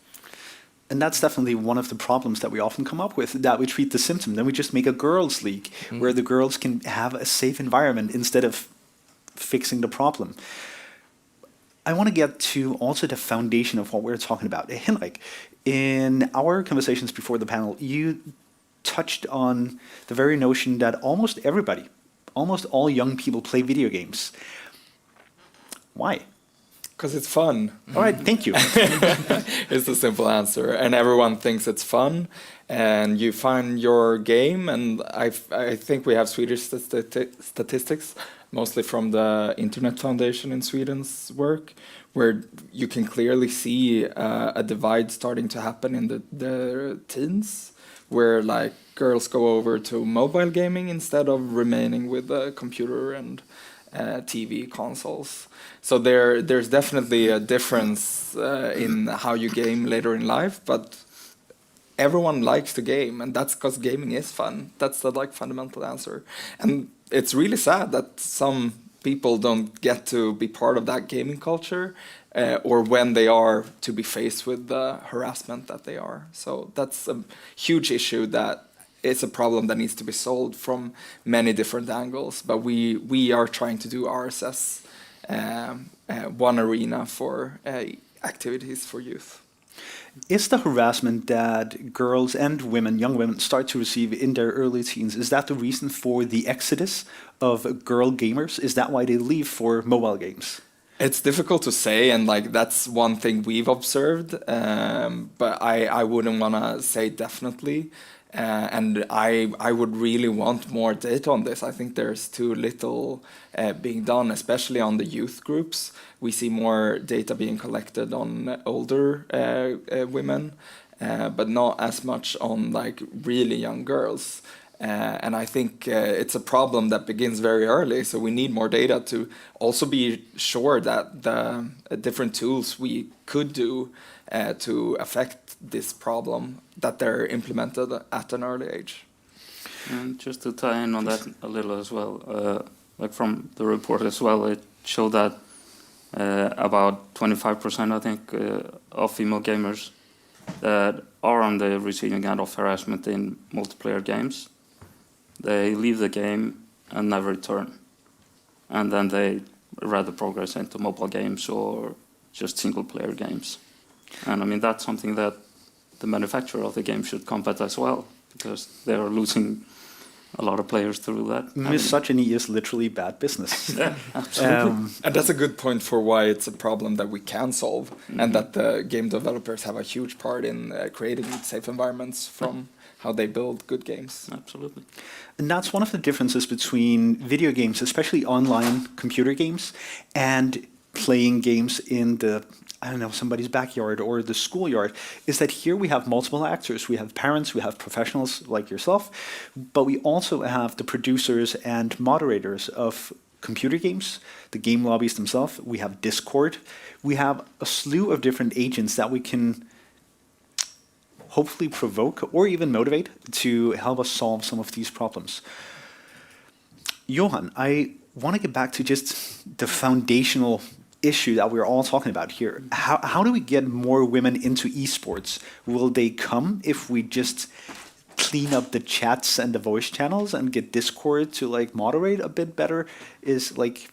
And that's definitely one of the problems that we often come up with, that we treat the symptom. Then we just make a girls' league where the girls can have a safe environment instead of fixing the problem. I want to get to also the foundation of what we're talking about. Henrik, in our conversations before the panel, you touched on the very notion that almost everybody, almost all young people play video games. Why? Because it's fun. All right, thank you. It's a simple answer, and everyone thinks it's fun, and you find your game, and I think we have Swedish statistics, mostly from the Internet Foundation in Sweden's work, where you can clearly see a divide starting to happen in the teens, where like girls go over to mobile gaming instead of remaining with the computer and TV consoles. So there's definitely a difference in how you game later in life, but everyone likes to game, and that's because gaming is fun. That's the like fundamental answer. And it's really sad that some people don't get to be part of that gaming culture, or when they are to be faced with the harassment that they are. So that's a huge issue that it's a problem that needs to be solved from many different angles, but we are trying to do ours as one arena for activities for youth. Is the harassment that girls and women, young women, start to receive in their early teens, is that the reason for the exodus of girl gamers? Is that why they leave for mobile games? It's difficult to say, and like that's one thing we've observed, but I wouldn't want to say definitely. And I would really want more data on this. I think there's too little being done, especially on the youth groups. We see more data being collected on older women, but not as much on like really young girls. And I think it's a problem that begins very early. So we need more data to also be sure that the different tools we could do to affect this problem, that they're implemented at an early age. And just to tie in on that a little as well, like from the report as well, it showed that about 25%, I think, of female gamers that are on the receiving end of harassment in multiplayer games, they leave the game and never return. And then they rather progress into mobile games or just single-player games. And I mean, that's something that the manufacturer of the game should combat as well, because they are losing a lot of players through that. Misogyny is literally bad business. Yeah, absolutely. And that's a good point for why it's a problem that we can solve, and that the game developers have a huge part in creating safe environments from how they build good games. Absolutely. And that's one of the differences between video games, especially online computer games, and playing games in the, I don't know, somebody's backyard or the schoolyard, is that here we have multiple actors. We have parents, we have professionals like yourself, but we also have the producers and moderators of computer games, the game lobbies themselves. We have Discord. We have a slew of different agents that we can hopefully provoke or even motivate to help us solve some of these problems. Johan, I want to get back to just the foundational issue that we're all talking about here. How do we get more women into esports? Will they come if we just clean up the chats and the voice channels and get Discord to like moderate a bit better? Is like,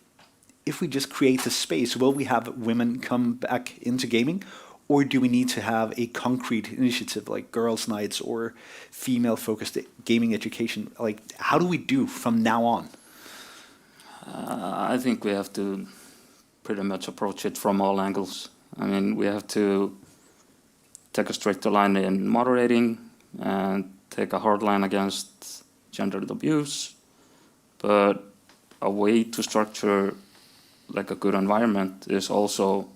if we just create the space, will we have women come back into gaming? Or do we need to have a concrete initiative like girls' nights or female-focused gaming education? Like, how do we do from now on? I think we have to pretty much approach it from all angles. I mean, we have to take a straighter line in moderating and take a hard line against gendered abuse. But a way to structure like a good environment is also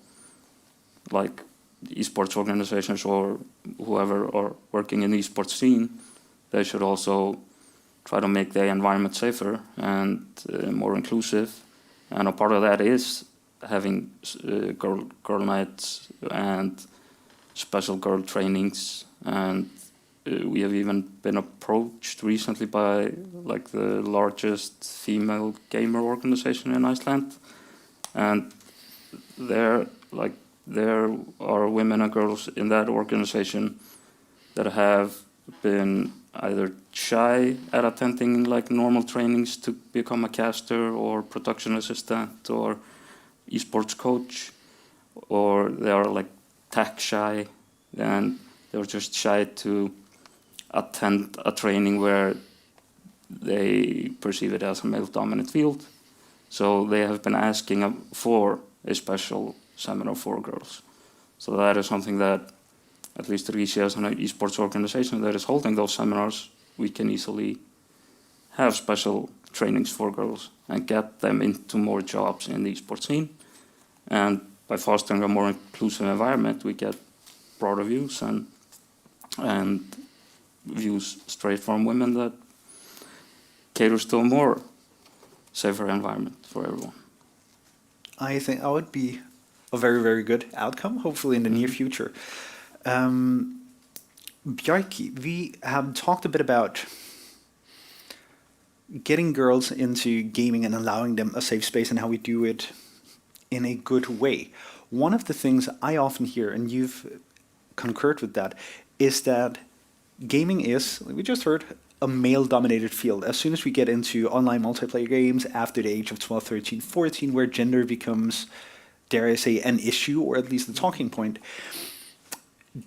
like esports organizations or whoever are working in the esports scene, they should also try to make the environment safer and more inclusive. And a part of that is having girl nights and special girl trainings. And we have even been approached recently by like the largest female gamer organization in Iceland. And there are women and girls in that organization that have been either shy at attending like normal trainings to become a caster or production assistant or esports coach, or they are like tech shy and they're just shy to attend a training where they perceive it as a male dominant field. So they have been asking for a special seminar for girls. So that is something that at least Rishi as an esports organization that is holding those seminars, we can easily have special trainings for girls and get them into more jobs in the esports scene. And by fostering a more inclusive environment, we get broader views and views straight from women that caters to a more safer environment for everyone. I think that would be a very, very good outcome, hopefully in the near future. Bjarki, we have talked a bit about getting girls into gaming and allowing them a safe space and how we do it in a good way. One of the things I often hear, and you've concurred with that, is that gaming is, like we just heard, a male-dominated field. As soon as we get into online multiplayer games after the age of 12, 13, 14, where gender becomes, dare I say, an issue, or at least a talking point,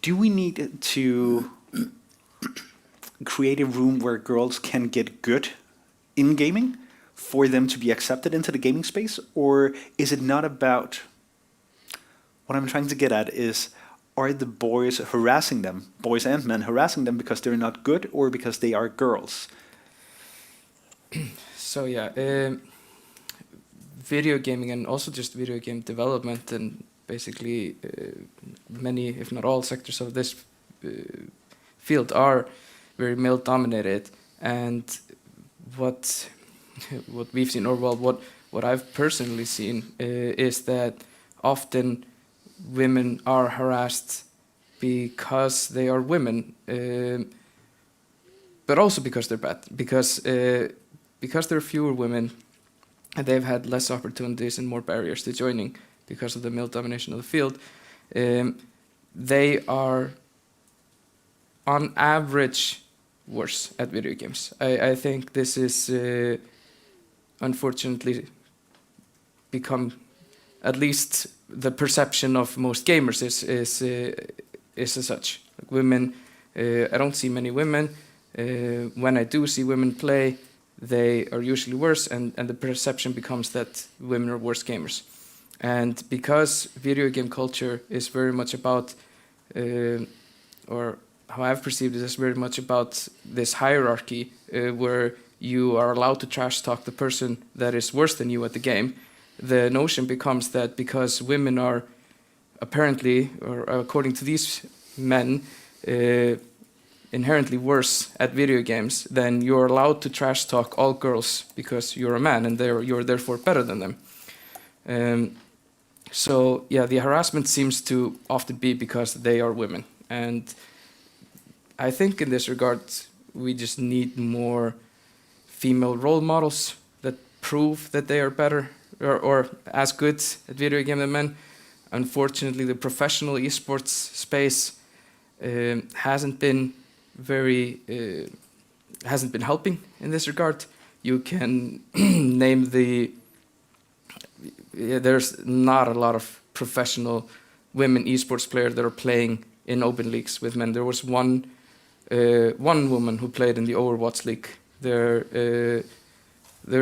do we need to create a room where girls can get good in gaming for them to be accepted into the gaming space? Or is it not about, what I'm trying to get at is, are the boys harassing them, boys and men harassing them because they're not good or because they are girls? So yeah, video gaming and also just video game development and basically many, if not all sectors of this field are very male dominated. And what we've seen, or well, what I've personally seen is that often women are harassed because they are women, but also because they're bad. Because there are fewer women, and they've had less opportunities and more barriers to joining because of the male domination of the field. They are, on average, worse at video games. I think this is unfortunately become, at least the perception of most gamers is as such. Like women, I don't see many women. When I do see women play, they are usually worse, and the perception becomes that women are worse gamers. And because video game culture is very much about, or how I've perceived it, is very much about this hierarchy where you are allowed to trash talk the person that is worse than you at the game. The notion becomes that because women are apparently, or according to these men, inherently worse at video games, then you're allowed to trash talk all girls because you're a man and you're therefore better than them. So yeah, the harassment seems to often be because they are women. And I think in this regard, we just need more female role models that prove that they are better or as good at video game than men. Unfortunately, the professional esports space hasn't been helping in this regard. You can name there's not a lot of professional women esports players that are playing in open leagues with men. There was one woman who played in the Overwatch League. There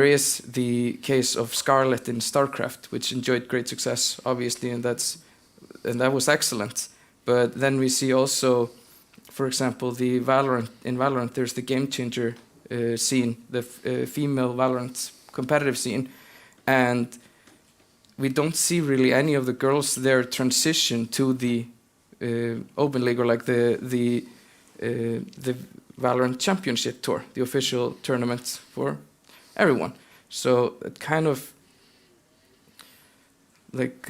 is the case of Scarlet in StarCraft, which enjoyed great success, obviously, and that was excellent. But then we see also, for example, in Valorant, there's the game changer scene, the female Valorant competitive scene, and we don't see really any of the girls there transition to the open league or like the Valorant Championship Tour, the official tournament for everyone. So it kind of like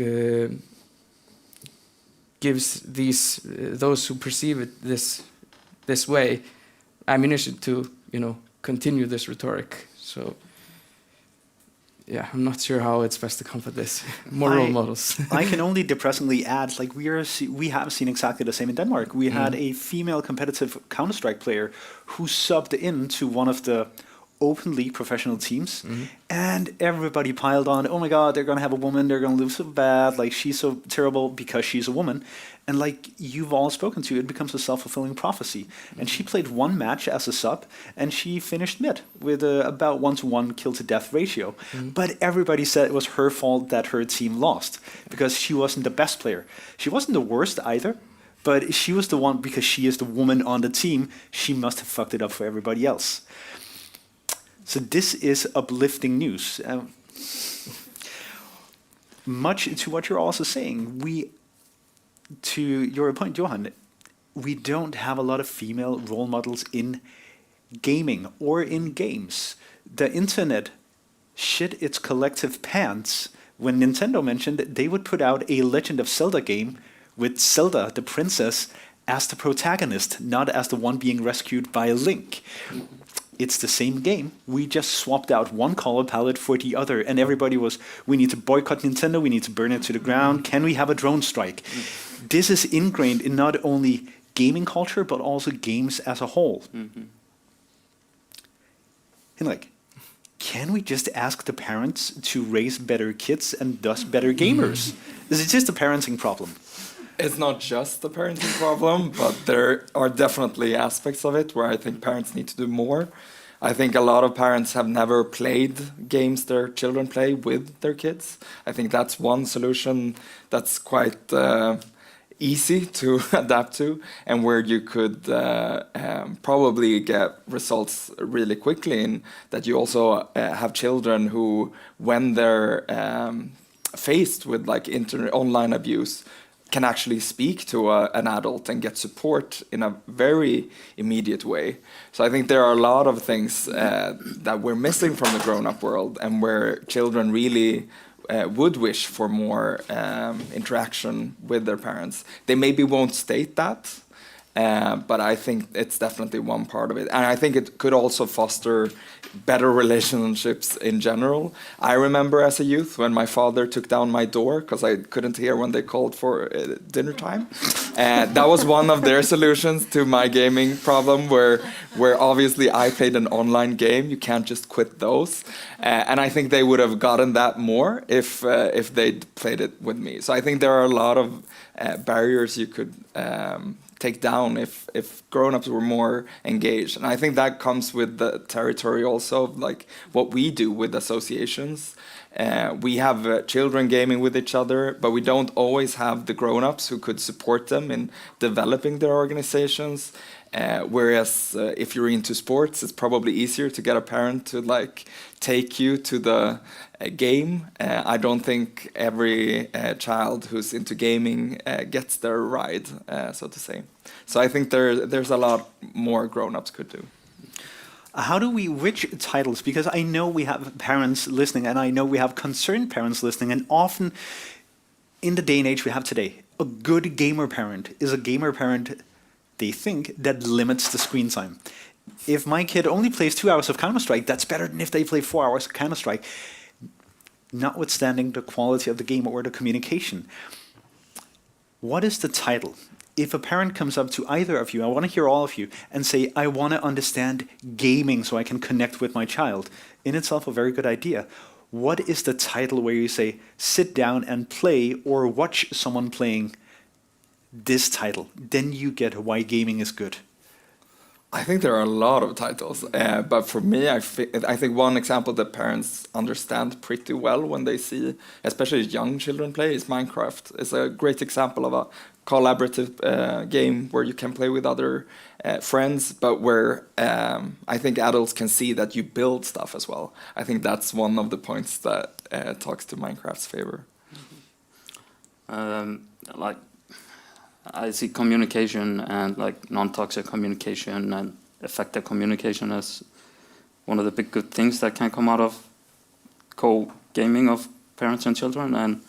gives those who perceive it this way ammunition to continue this rhetoric. So yeah, I'm not sure how it's best to combat this. More role models. I can only depressingly add, like we have seen exactly the same in Denmark. We had a female competitive Counter-Strike player who subbed into one of the open league professional teams, and everybody piled on, oh my god, they're gonna have a woman, they're gonna lose so bad, like she's so terrible because she's a woman. And like you've all spoken to, it becomes a self-fulfilling prophecy. And she played one match as a sub, and she finished mid with about 1-to-1 kill to death ratio. But everybody said it was her fault that her team lost because she wasn't the best player. She wasn't the worst either, but she was the one, because she is the woman on the team, she must have fucked it up for everybody else. So this is uplifting news. Much to what you're also saying, to your point, Johan, we don't have a lot of female role models in gaming or in games. The internet shit its collective pants when Nintendo mentioned that they would put out a Legend of Zelda game with Zelda, the princess, as the protagonist, not as the one being rescued by Link. It's the same game. We just swapped out one color palette for the other, and everybody was, we need to boycott Nintendo, we need to burn it to the ground, can we have a drone strike? This is ingrained in not only gaming culture, but also games as a whole. And like, can we just ask the parents to raise better kids and thus better gamers? Is it just a parenting problem? It's not just the parenting problem, but there are definitely aspects of it where I think parents need to do more. I think a lot of parents have never played games their children play with their kids. I think that's one solution that's quite easy to adapt to, and where you could probably get results really quickly, in that you also have children who, when they're faced with like online abuse, can actually speak to an adult and get support in a very immediate way. So I think there are a lot of things that we're missing from the grown-up world, and where children really would wish for more interaction with their parents. They maybe won't state that, but I think it's definitely one part of it. And I think it could also foster better relationships in general. I remember as a youth when my father took down my door because I couldn't hear when they called for dinner time. That was one of their solutions to my gaming problem, where obviously I played an online game. You can't just quit those. And I think they would have gotten that more if they'd played it with me. So I think there are a lot of barriers you could take down if grown-ups were more engaged. And I think that comes with the territory also of like what we do with associations. We have children gaming with each other, but we don't always have the grown-ups who could support them in developing their organizations. Whereas if you're into sports, it's probably easier to get a parent to like take you to the game. I don't think every child who's into gaming gets their ride, so to say. So I think there's a lot more grown-ups could do. Which titles, because I know we have parents listening, and I know we have concerned parents listening, and often in the day and age we have today, a good gamer parent is a gamer parent, they think, that limits the screen time. If my kid only plays 2 hours of Counter-Strike, that's better than if they play 4 hours of Counter-Strike, notwithstanding the quality of the game or the communication. What is the title? If a parent comes up to either of you, I want to hear all of you, and say, I want to understand gaming so I can connect with my child, in itself a very good idea. what is the title where you say, sit down and play or watch someone playing this title? Then you get why gaming is good. I think there are a lot of titles, but for me, I think one example that parents understand pretty well when they see, especially young children play, is Minecraft. It's a great example of a collaborative game where you can play with other friends, but where I think adults can see that you build stuff as well. I think that's one of the points that talks to Minecraft's favor. Like, I see communication and like non-toxic communication and effective communication as one of the big good things that can come out of co-gaming of parents and children. And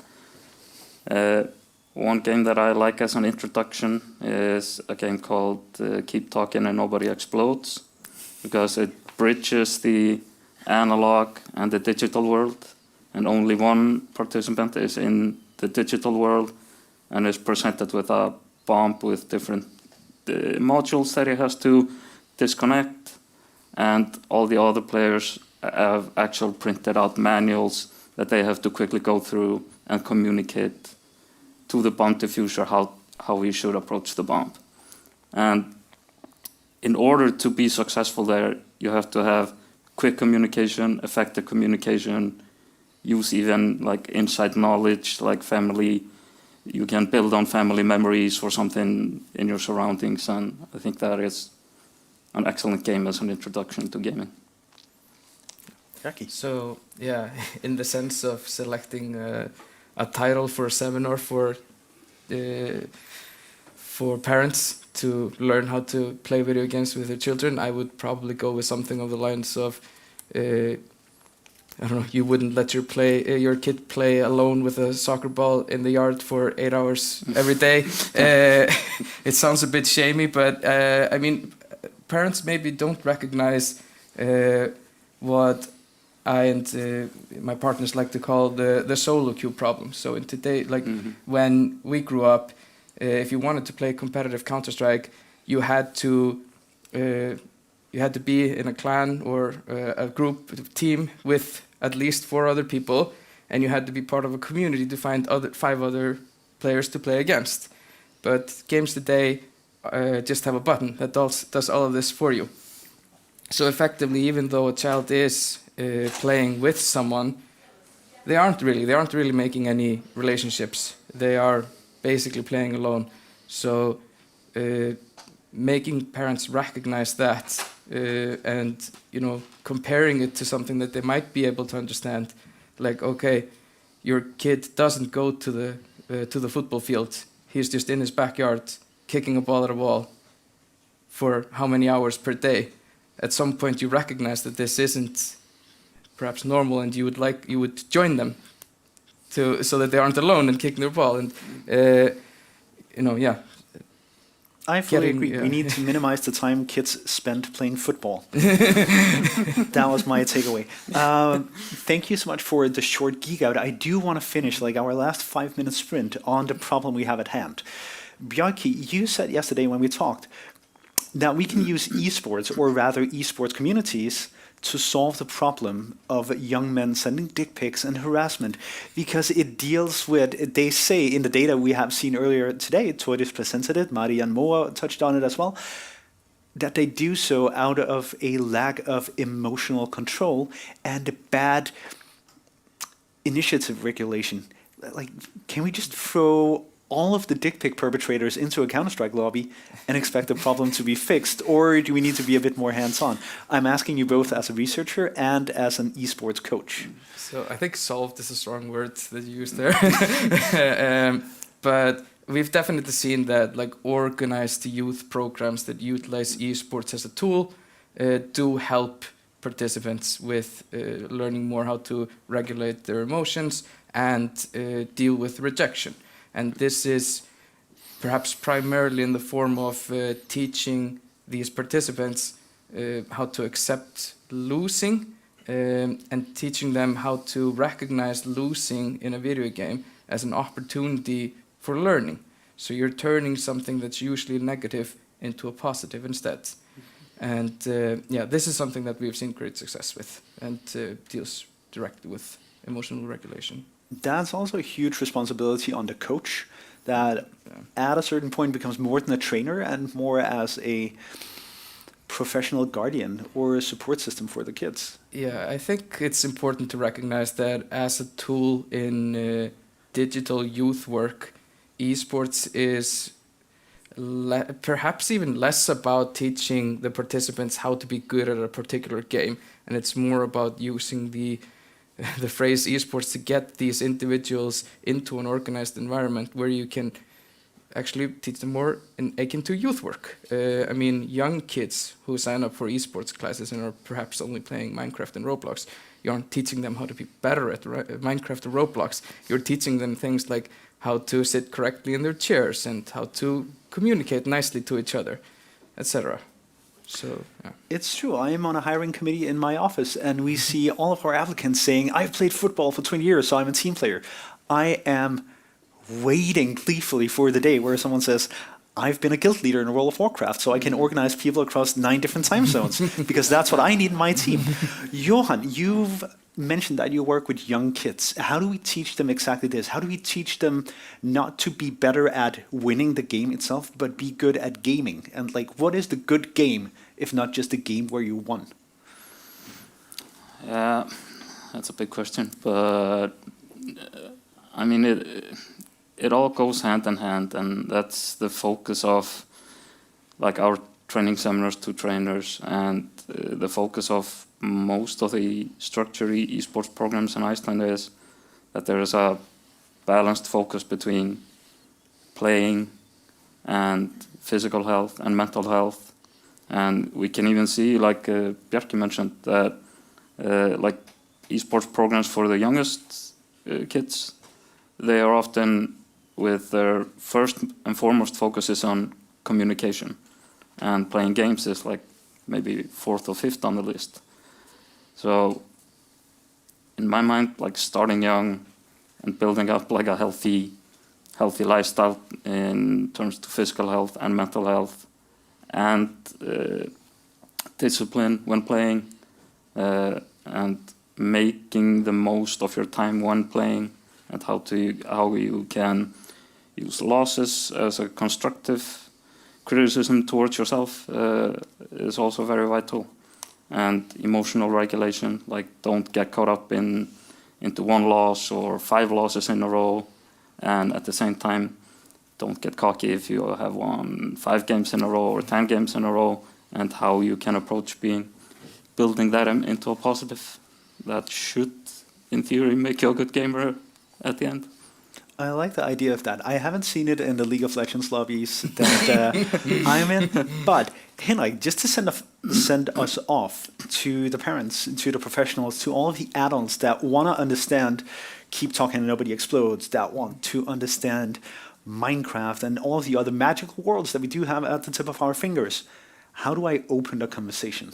one game that I like as an introduction is a game called Keep Talking and Nobody Explodes, because it bridges the analog and the digital world, and only one participant is in the digital world and is presented with a bomb with different modules that he has to disconnect, and all the other players have actual printed out manuals that they have to quickly go through and communicate to the bomb diffuser how he should approach the bomb. And in order to be successful there, you have to have quick communication, effective communication, use even like inside knowledge, like family. You can build on family memories or something in your surroundings, and I think that is an excellent game as an introduction to gaming. Jackie. So yeah, in the sense of selecting a title for a seminar for parents to learn how to play video games with their children, I would probably go with something of the lines of I don't know, you wouldn't let your kid play alone with a soccer ball in the yard for 8 hours every day. It sounds a bit shamey, but I mean, parents maybe don't recognize what I and my partners like to call the solo queue problem. So in today, like when we grew up, if you wanted to play competitive Counter-Strike, you had to be in a clan or a group, a team with at least 4 other people, and you had to be part of a community to find 5 other players to play against. But games today just have a button that does all of this for you. So effectively, even though a child is playing with someone, they aren't really making any relationships. They are basically playing alone. So making parents recognize that and comparing it to something that they might be able to understand, like, okay, your kid doesn't go to the football field. He's just in his backyard kicking a ball at a wall for how many hours per day. At some point you recognize that this isn't perhaps normal, and you would join them so that they aren't alone and kicking their ball. And I fully agree. Yeah. We need to minimize the time kids spend playing football. That was my takeaway. Thank you so much for the short geek out. I do want to finish like our last 5-minute sprint on the problem we have at hand. Bjarki, you said yesterday when we talked that we can use esports, or rather esports communities, to solve the problem of young men sending dick pics and harassment, because it deals with, they say in the data we have seen earlier today, Tordis presented it, Mari and Moa touched on it as well, that they do so out of a lack of emotional control and bad initiative regulation. Like, can we just throw all of the dick pic perpetrators into a Counter-Strike lobby and expect the problem to be fixed? Or do we need to be a bit more hands-on? I'm asking you both as a researcher and as an esports coach. So I think solved is a strong word that you used there. But we've definitely seen that like organized youth programs that utilize esports as a tool do help participants with learning more how to regulate their emotions and deal with rejection. And this is perhaps primarily in the form of teaching these participants how to accept losing and teaching them how to recognize losing in a video game as an opportunity for learning. So you're turning something that's usually negative into a positive instead. And this is something that we've seen great success with, and deals directly with emotional regulation. That's also a huge responsibility on the coach, that at a certain point becomes more than a trainer and more as a professional guardian or a support system for the kids. Yeah, I think it's important to recognize that as a tool in digital youth work, esports is perhaps even less about teaching the participants how to be good at a particular game, and it's more about using the phrase esports to get these individuals into an organized environment where you can actually teach them more akin to youth work. I mean, young kids who sign up for esports classes and are perhaps only playing Minecraft and Roblox, you aren't teaching them how to be better at Minecraft or Roblox. You're teaching them things like how to sit correctly in their chairs and how to communicate nicely to each other, etc. So, yeah. It's true. I am on a hiring committee in my office, and we see all of our applicants saying, I've played football for 20 years, so I'm a team player. I am waiting gleefully for the day where someone says, I've been a guild leader in World of Warcraft, so I can organize people across 9 different time zones, because that's what I need in my team. Johan, you've mentioned that you work with young kids. How do we teach them exactly this? How do we teach them not to be better at winning the game itself, but be good at gaming? And like, what is the good game, if not just a game where you won? Yeah, that's a big question, but I mean, it all goes hand in hand, and that's the focus of like our training seminars to trainers, and the focus of most of the structured esports programs in Iceland is that there is a balanced focus between playing and physical health and mental health. And we can even see, like Bjarki mentioned, that like esports programs for the youngest kids, they are often with their first and foremost focus is on communication, and playing games is like maybe 4th or 5th on the list. So in my mind, like starting young and building up like a healthy lifestyle in terms of physical health and mental health, and discipline when playing, and making the most of your time when playing, and how you can use losses as a constructive criticism towards yourself is also very vital. And emotional regulation, like don't get caught up into one loss or 5 losses in a row, and at the same time don't get cocky if you have won 5 games in a row or 10 games in a row, and how you can approach building that into a positive that should in theory make you a good gamer at the end. I like the idea of that. I haven't seen it in the League of Legends lobbies that I'm in, but Henrik, just to send us off to the parents, to the professionals, to all of the adults that want to understand Keep Talking and Nobody Explodes, that want to understand Minecraft and all of the other magical worlds that we do have at the tip of our fingers. How do I open the conversation?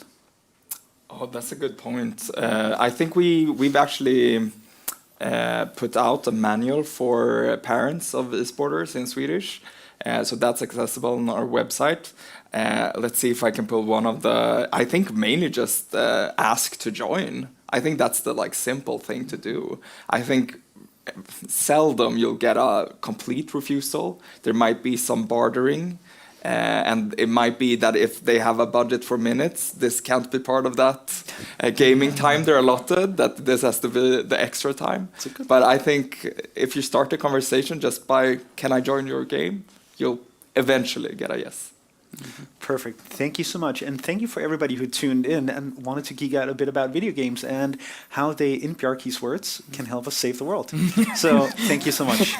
Oh, that's a good point. I think we've actually put out a manual for parents of esporters in Swedish. So that's accessible on our website. Let's see if I can pull one of the, I think mainly just ask to join. I think that's the like simple thing to do. I think seldom you'll get a complete refusal. There might be some bartering. And it might be that if they have a budget for minutes, this can't be part of that gaming time they're allotted, that this has to be the extra time. But I think if you start a conversation just by, can I join your game? You'll eventually get a yes. Mm-hmm. Perfect. Thank you so much. And thank you for everybody who tuned in and wanted to geek out a bit about video games and how they, in Bjarki's words, can help us save the world. So thank you so much.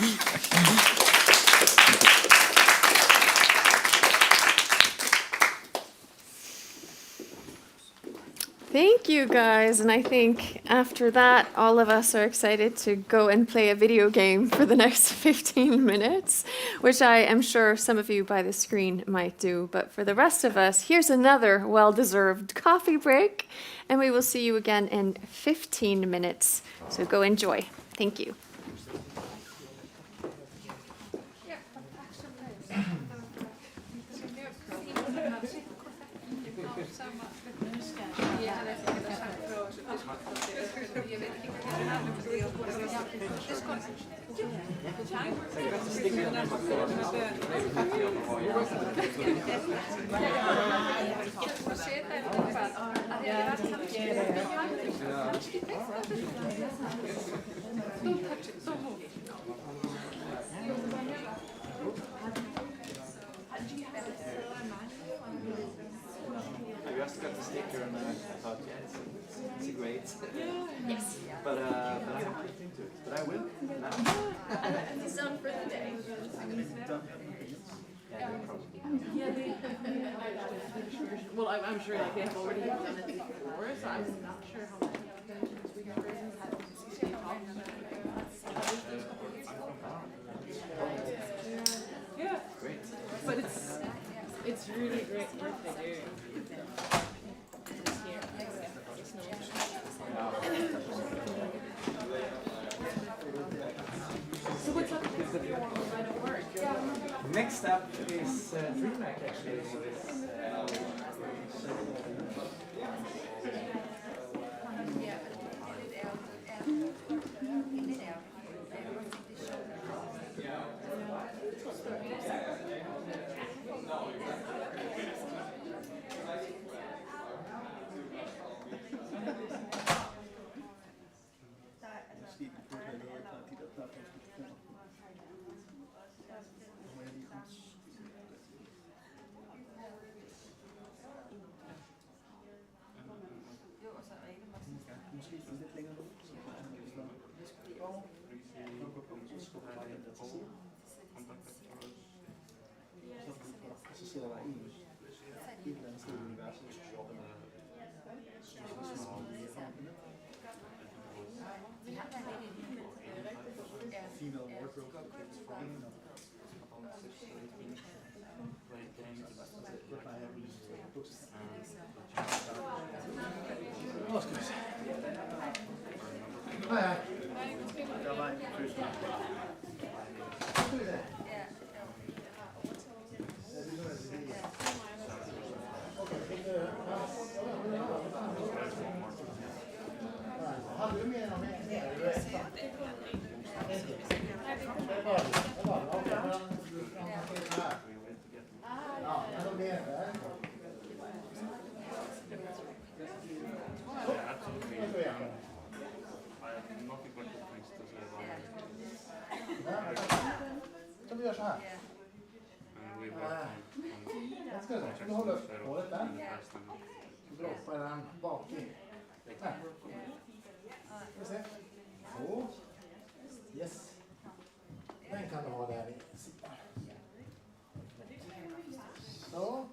Thank you, guys. And I think after that, all of us are excited to go and play a video game for the next 15 minutes, which I am sure some of you by the screen might do. But for the rest of us, here's another well-deserved coffee break, and we will see you again in 15 minutes. So go enjoy. Thank you. Ja, det är så I just got the sticker and I thought, yeah, it's great. Yes. But I haven't looked into it. But I will. It's done for the day. Well, I'm sure like they have already done it before, so I'm not sure how much we got versions. Yeah, great. But it's really great work they do. So what's up with your line of work? Next up is DreamHack actually. Så sidder der en et eller andet sted i universet. Female wardrobe. Nå skal vi se. Hej hej. Der var en krydsning. Skal vi se. Har du med någon mer? Ja, men de är där. Ska vi göra så här? Jag ska du hålla upp hålet där. Droppa den bak i. Där. Ska vi se. Så. Yes. Den kan du ha där i sidan. Så.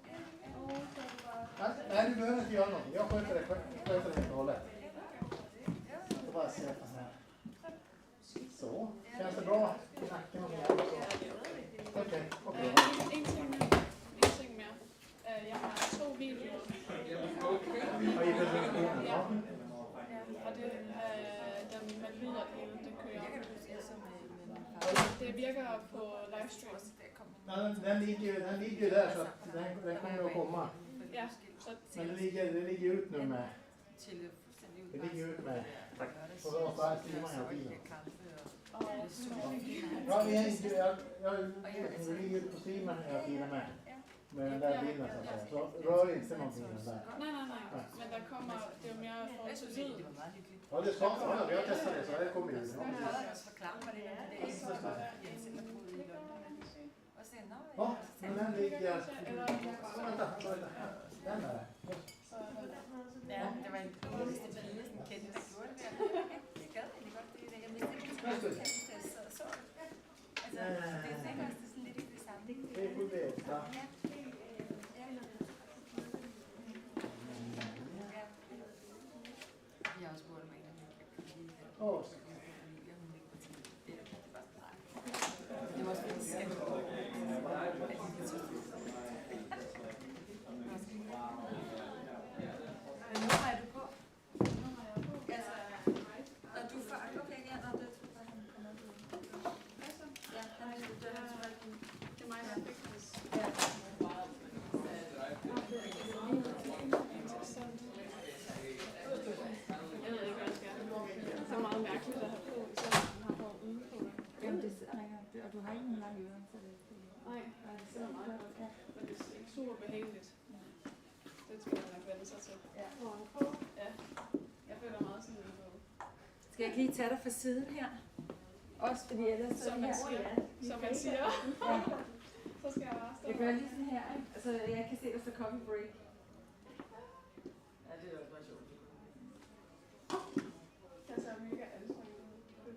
Nej, du behöver inte göra någonting. Jag sköter det helt och hållet. Jag bara sätta så här. Så. Känns det bra i nacken och så? Okej. En ting mere. Jeg har 2 videoer. Ja. Og det dem med lyd og det hele, det kører. Det virker på livestream. Den ligger ju där så att den kommer att komma. Ja, så men det ligger ut nu med. Det ligger ut med. Och så måste jag streama hela tiden. Ja, det ligger ut på streamen hela tiden med den där bilden så att säga. Så rör inte någonting i den där. Nej. Men der kommer, det er jo mere forhold til lyd. Ja, det ska ja, vi har testat det så det kommer ju. Ja, men den ligger... Vänta. Den där. Ja, det var en eneste pige, som kendte, der gjorde det der. Jeg gad egentlig godt det der. Jeg vidste ikke, at det var så. Altså, det er sikkert også sådan lidt det samme. Det kunne veta. Jeg har også spurgt mig, om jeg kan lide det. Det var også lidt skæmt. Men nu har du på. Altså, og du får okay, ja, når det tror jeg, han kommer ud. Ja, han er det er mig, der fik det. Ja. behageligt. Det skal man nok vende sig til. Ja. Ja. Jeg føler meget sådan noget. Skal jeg lige tage dig fra siden her? Også fordi ellers så Som man siger. Som man siger. Ja. Så skal jeg bare stå. Jeg gør lige sådan her, ikke? Altså, jeg kan se, der står coffee break. Ja, det er også meget sjovt. Jeg ser mega anstrengt ud.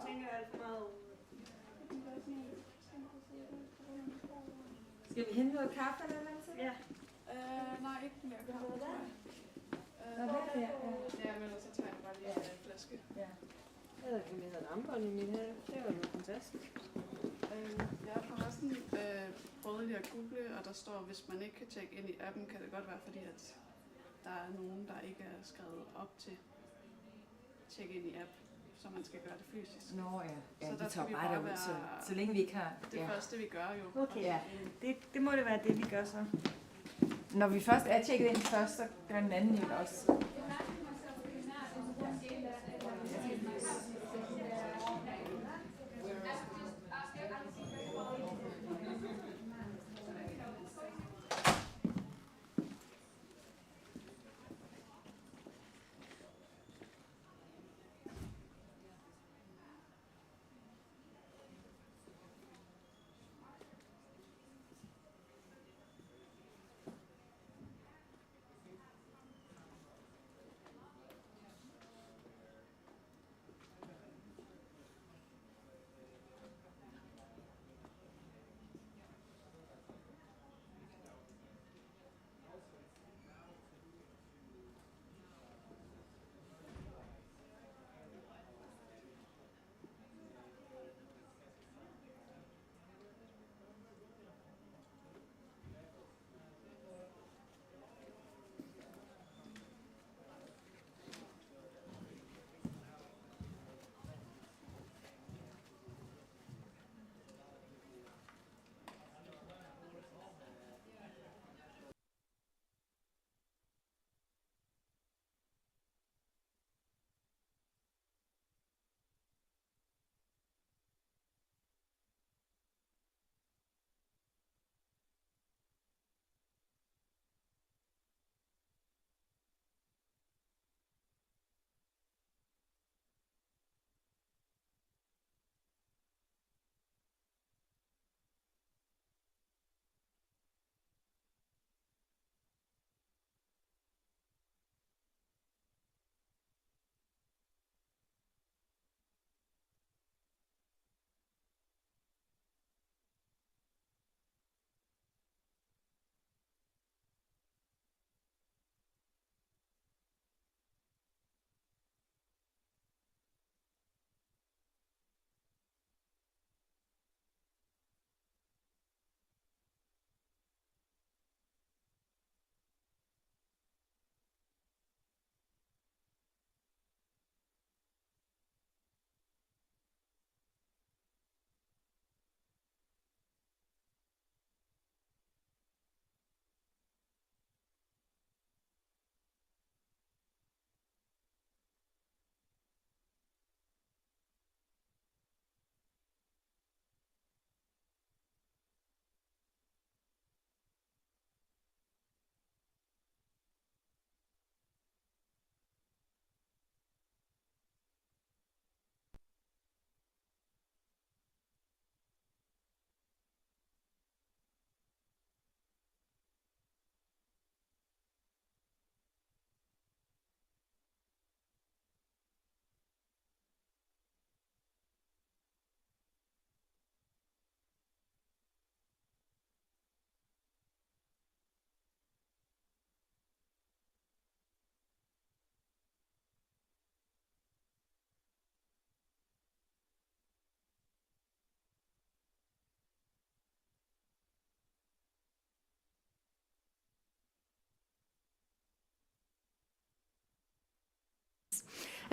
Tænker alt for meget over. Skal vi hente noget kaffe eller noget til? Ja. Nej, ikke mere kaffe. Nå, hvad er det her? Ja, men så tager jeg bare lige en flaske. Ja. Jeg havde et armbånd i min her. Det var noget fantastisk. Jeg har forresten prøvet lige at google, og der står, hvis man ikke kan tjekke ind i appen, kan det godt være, fordi at der er nogen, der ikke er skrevet op til tjekke ind i app, så man skal gøre det fysisk. Nå ja, Så vi der skal tager vi bare bare derud, være så længe vi ikke har... det første, vi gør jo. Okay, ja. Det må det være det, vi gør så. Når vi først er tjekket ind først, så gør den anden jo også.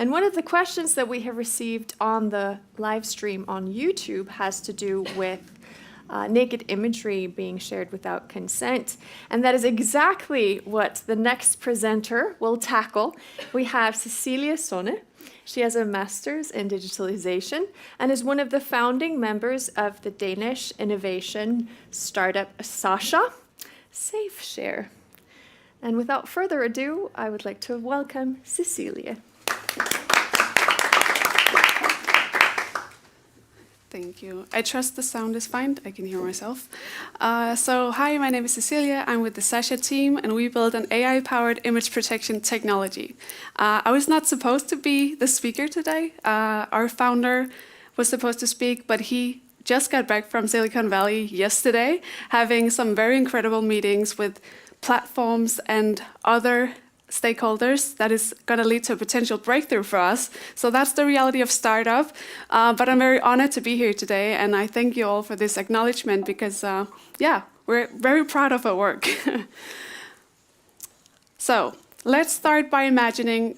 And one of the questions that we have received on the live stream on YouTube has to do with naked imagery being shared without consent. And that is exactly what the next presenter will tackle. We have Cecilie Sonne. She has a master's in digitalization and is one of the founding members of the Danish innovation startup Sasha SafeShare. And without further ado, I would like to welcome Cecilie. Thank you. I trust the sound is fine. I can hear myself. Hi, my name is Cecilia. I'm with the Sasha team, and we build an AI-powered image protection technology. I was not supposed to be the speaker today. Our founder was supposed to speak, but he just got back from Silicon Valley yesterday, having some very incredible meetings with platforms and other stakeholders that is going to lead to a potential breakthrough for us. So that's the reality of startup. But I'm very honored to be here today, and I thank you all for this acknowledgement because, we're very proud of our work. So let's start by imagining,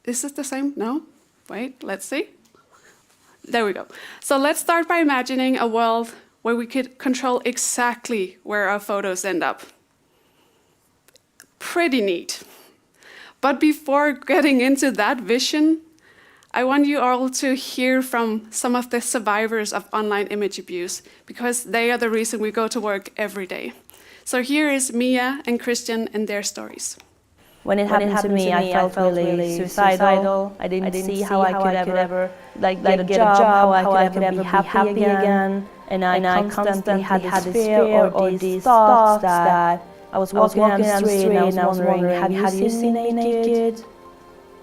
is this the same? No? Wait, let's see. There we go. So let's start by imagining a world where we could control exactly where our photos end up. Pretty neat. But before getting into that vision, I want you all to hear from some of the survivors of online image abuse, because they are the reason we go to work every day. So here is Mia and Christian and their stories. When it happened to me, I felt really suicidal. I didn't see how I could ever get a job, how I could ever be happy again. And I constantly had this fear or these thoughts that I was walking down the street and I was wondering, have you seen me naked?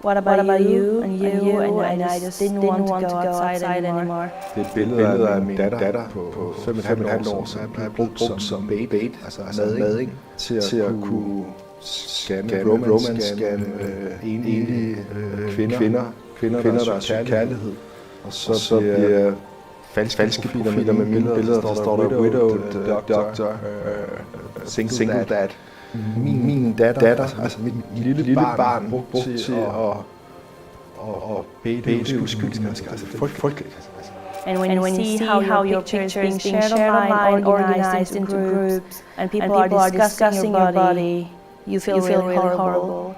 What about you and you? And I just didn't want to go outside anymore. Det er et billede af min datter på 5,5 år, som er blevet brugt som bait, altså mading, til at kunne scanne enlige kvinder, der er søger kærlighed. Og så bliver falske profiler med mine billeder, der står der widowed doctor, single dad. Min datter, altså mit lille barn, brugt til at bede uskyldige mennesker. Altså frygteligt. And when you see how your picture is being shared online, organized into groups, and people are discussing your body, you feel really horrible.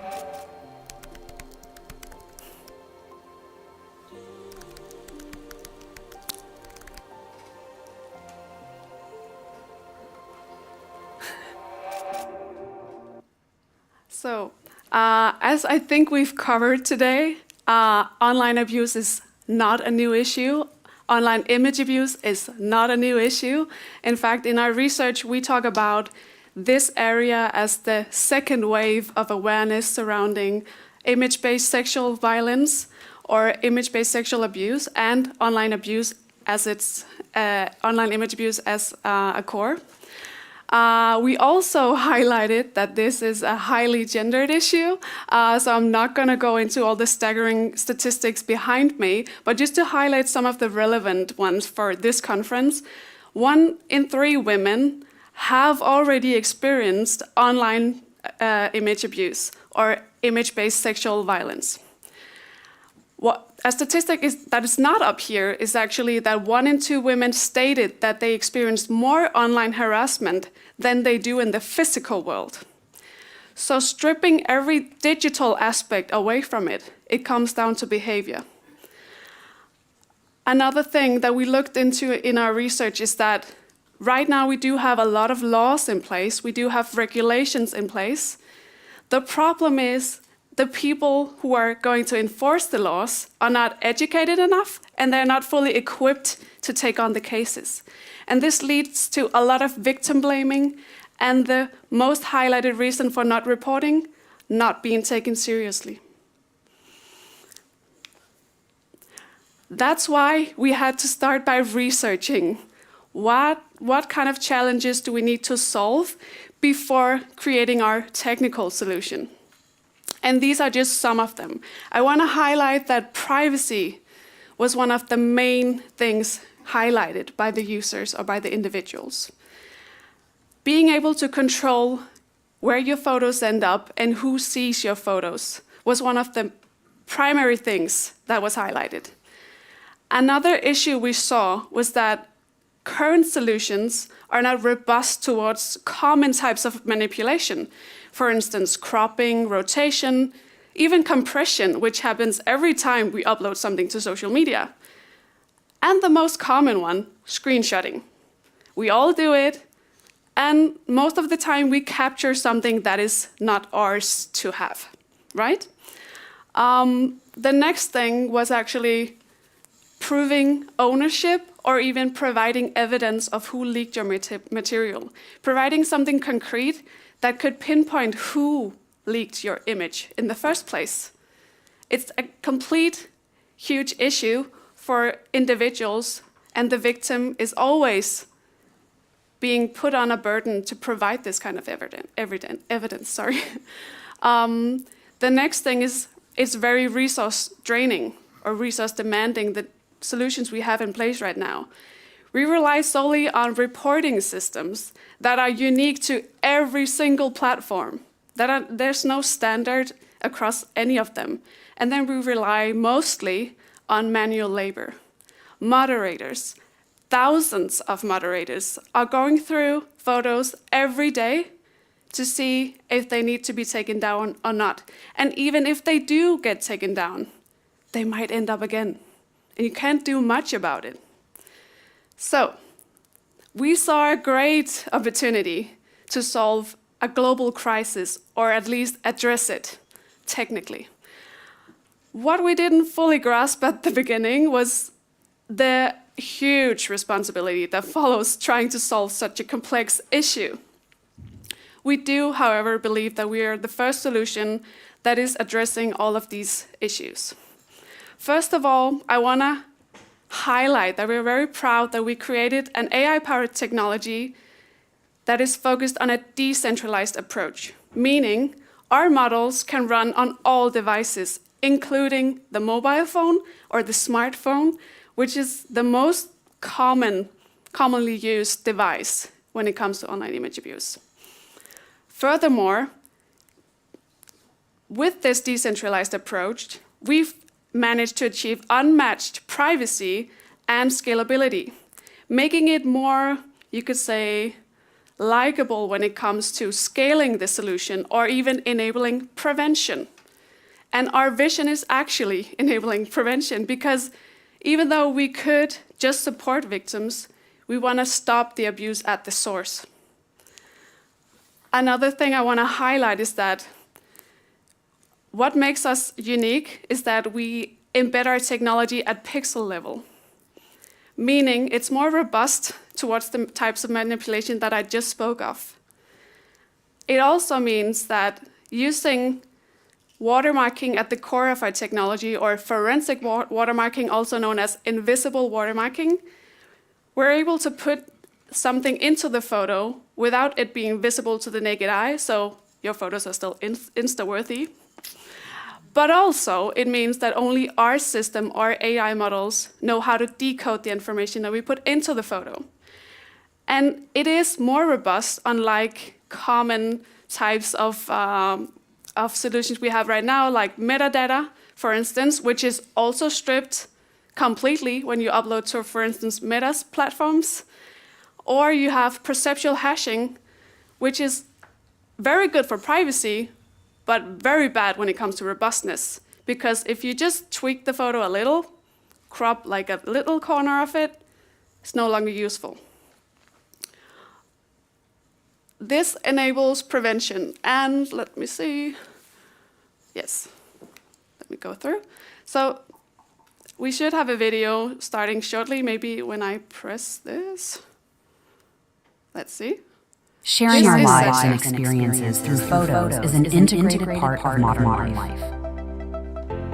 So, as I think we've covered today, online abuse is not a new issue. Online image abuse is not a new issue. In fact, in our research, we talk about this area as the second wave of awareness surrounding image-based sexual violence or image-based sexual abuse and online abuse as its online image abuse as a core. We also highlighted that this is a highly gendered issue, so I'm not going to go into all the staggering statistics behind me, but just to highlight some of the relevant ones for this conference. 1 in 3 women have already experienced online image abuse or image-based sexual violence. A statistic that is not up here is actually that 1 in 2 women stated that they experienced more online harassment than they do in the physical world. So stripping every digital aspect away from it, it comes down to behavior. Another thing that we looked into in our research is that right now we do have a lot of laws in place, we do have regulations in place. The problem is the people who are going to enforce the laws are not educated enough and they're not fully equipped to take on the cases. And this leads to a lot of victim blaming and the most highlighted reason for not reporting, not being taken seriously. That's why we had to start by researching what kind of challenges do we need to solve before creating our technical solution. And these are just some of them. I want to highlight that privacy was one of the main things highlighted by the users or by the individuals. Being able to control where your photos end up and who sees your photos was one of the primary things that was highlighted. Another issue we saw was that current solutions are not robust towards common types of manipulation. For instance, cropping, rotation, even compression, which happens every time we upload something to social media. And the most common one, screenshotting. We all do it, and most of the time we capture something that is not ours to have, right? The next thing was actually proving ownership or even providing evidence of who leaked your material. Providing something concrete that could pinpoint who leaked your image in the first place. It's a complete, huge issue for individuals, and the victim is always being put on a burden to provide this kind of evidence. The next thing is it's very resource draining or resource demanding, the solutions we have in place right now. We rely solely on reporting systems that are unique to every single platform. There's no standard across any of them. And then we rely mostly on manual labor. Moderators, thousands of moderators are going through photos every day to see if they need to be taken down or not. And even if they do get taken down, they might end up again. And you can't do much about it. So, we saw a great opportunity to solve a global crisis, or at least address it, technically. What we didn't fully grasp at the beginning was the huge responsibility that follows trying to solve such a complex issue. We do, however, believe that we are the first solution that is addressing all of these issues. First of all, I want to highlight that we're very proud that we created an AI-powered technology that is focused on a decentralized approach, meaning our models can run on all devices, including the mobile phone or the smartphone, which is the most commonly used device when it comes to online image abuse. Furthermore, with this decentralized approach, we've managed to achieve unmatched privacy and scalability, making it more, you could say, likable when it comes to scaling the solution or even enabling prevention. And our vision is actually enabling prevention, because even though we could just support victims, we want to stop the abuse at the source. Another thing I want to highlight is that what makes us unique is that we embed our technology at pixel level, meaning it's more robust towards the types of manipulation that I just spoke of. It also means that using watermarking at the core of our technology, or forensic watermarking, also known as invisible watermarking, we're able to put something into the photo without it being visible to the naked eye, so your photos are still Insta-worthy. But also, it means that only our system, our AI models, know how to decode the information that we put into the photo. And it is more robust, unlike common types of solutions we have right now, like metadata, for instance, which is also stripped completely when you upload to, for instance, Meta's platforms. Or you have perceptual hashing, which is very good for privacy, but very bad when it comes to robustness. Because if you just tweak the photo a little, crop like a little corner of it, it's no longer useful. This enables prevention. And let me see. Yes, let me go through. So we should have a video starting shortly, maybe when I press this. Let's see. Sharing our lives and experiences through photos is an integrated part of modern life.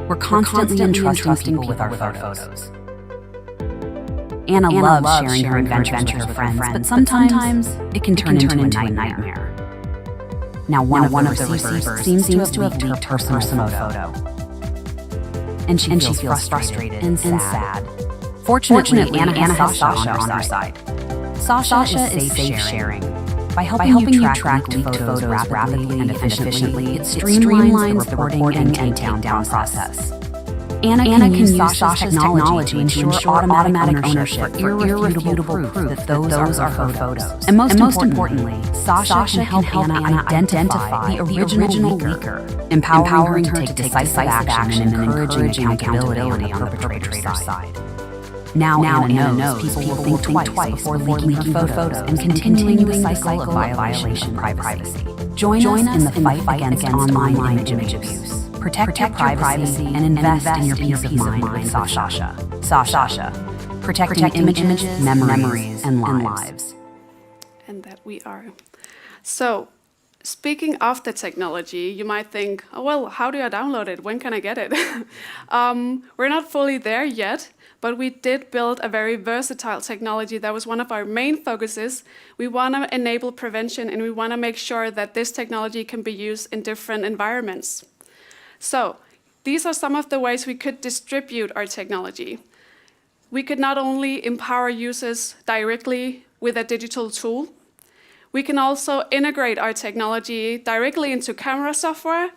We're constantly entrusting people with our photos. Anna loves sharing her adventures with her friends, but sometimes it can turn into a nightmare. Now one of the receivers seems to have leaked her personal photo. And she feels frustrated and sad. Fortunately, Anna has Sasha on her side. Sasha is safe sharing. By helping you track leaked photos rapidly and efficiently, it streamlines the reporting and takedown process. Anna can use Sasha's technology to ensure automatic ownership for irrefutable proof that those are her photos. And most importantly, Sasha can help Anna identify the original leaker, empowering her to take decisive action and encouraging accountability on the perpetrator's side. Now Anna knows people will think twice before leaking her photos and continuing the cycle of violation of privacy. Join us in the fight against online image abuse. Protect your privacy and invest in your peace of mind with Sasha. Sasha, protecting images, memories, and lives. And that we are. So, speaking of the technology, you might think, oh, well, how do I download it? When can I get it? We're not fully there yet, but we did build a very versatile technology. That was one of our main focuses. We want to enable prevention, and we want to make sure that this technology can be used in different environments. So, these are some of the ways we could distribute our technology. We could not only empower users directly with a digital tool, we can also integrate our technology directly into camera software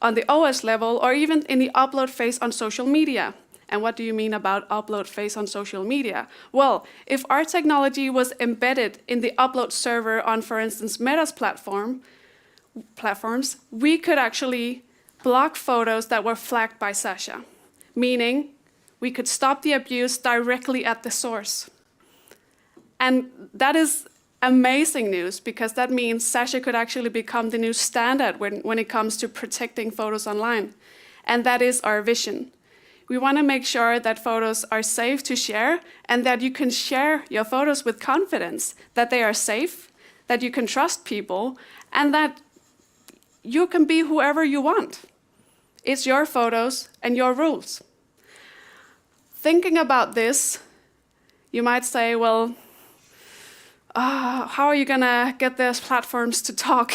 on the OS level, or even in the upload phase on social media. And what do you mean about upload phase on social media? Well, if our technology was embedded in the upload server on, for instance, Meta's platforms, we could actually block photos that were flagged by Sasha, meaning we could stop the abuse directly at the source. And that is amazing news, because that means Sasha could actually become the new standard when it comes to protecting photos online. And that is our vision. We want to make sure that photos are safe to share, and that you can share your photos with confidence, that they are safe, that you can trust people, and that you can be whoever you want. It's your photos and your rules. Thinking about this, you might say, well, how are you going to get those platforms to talk?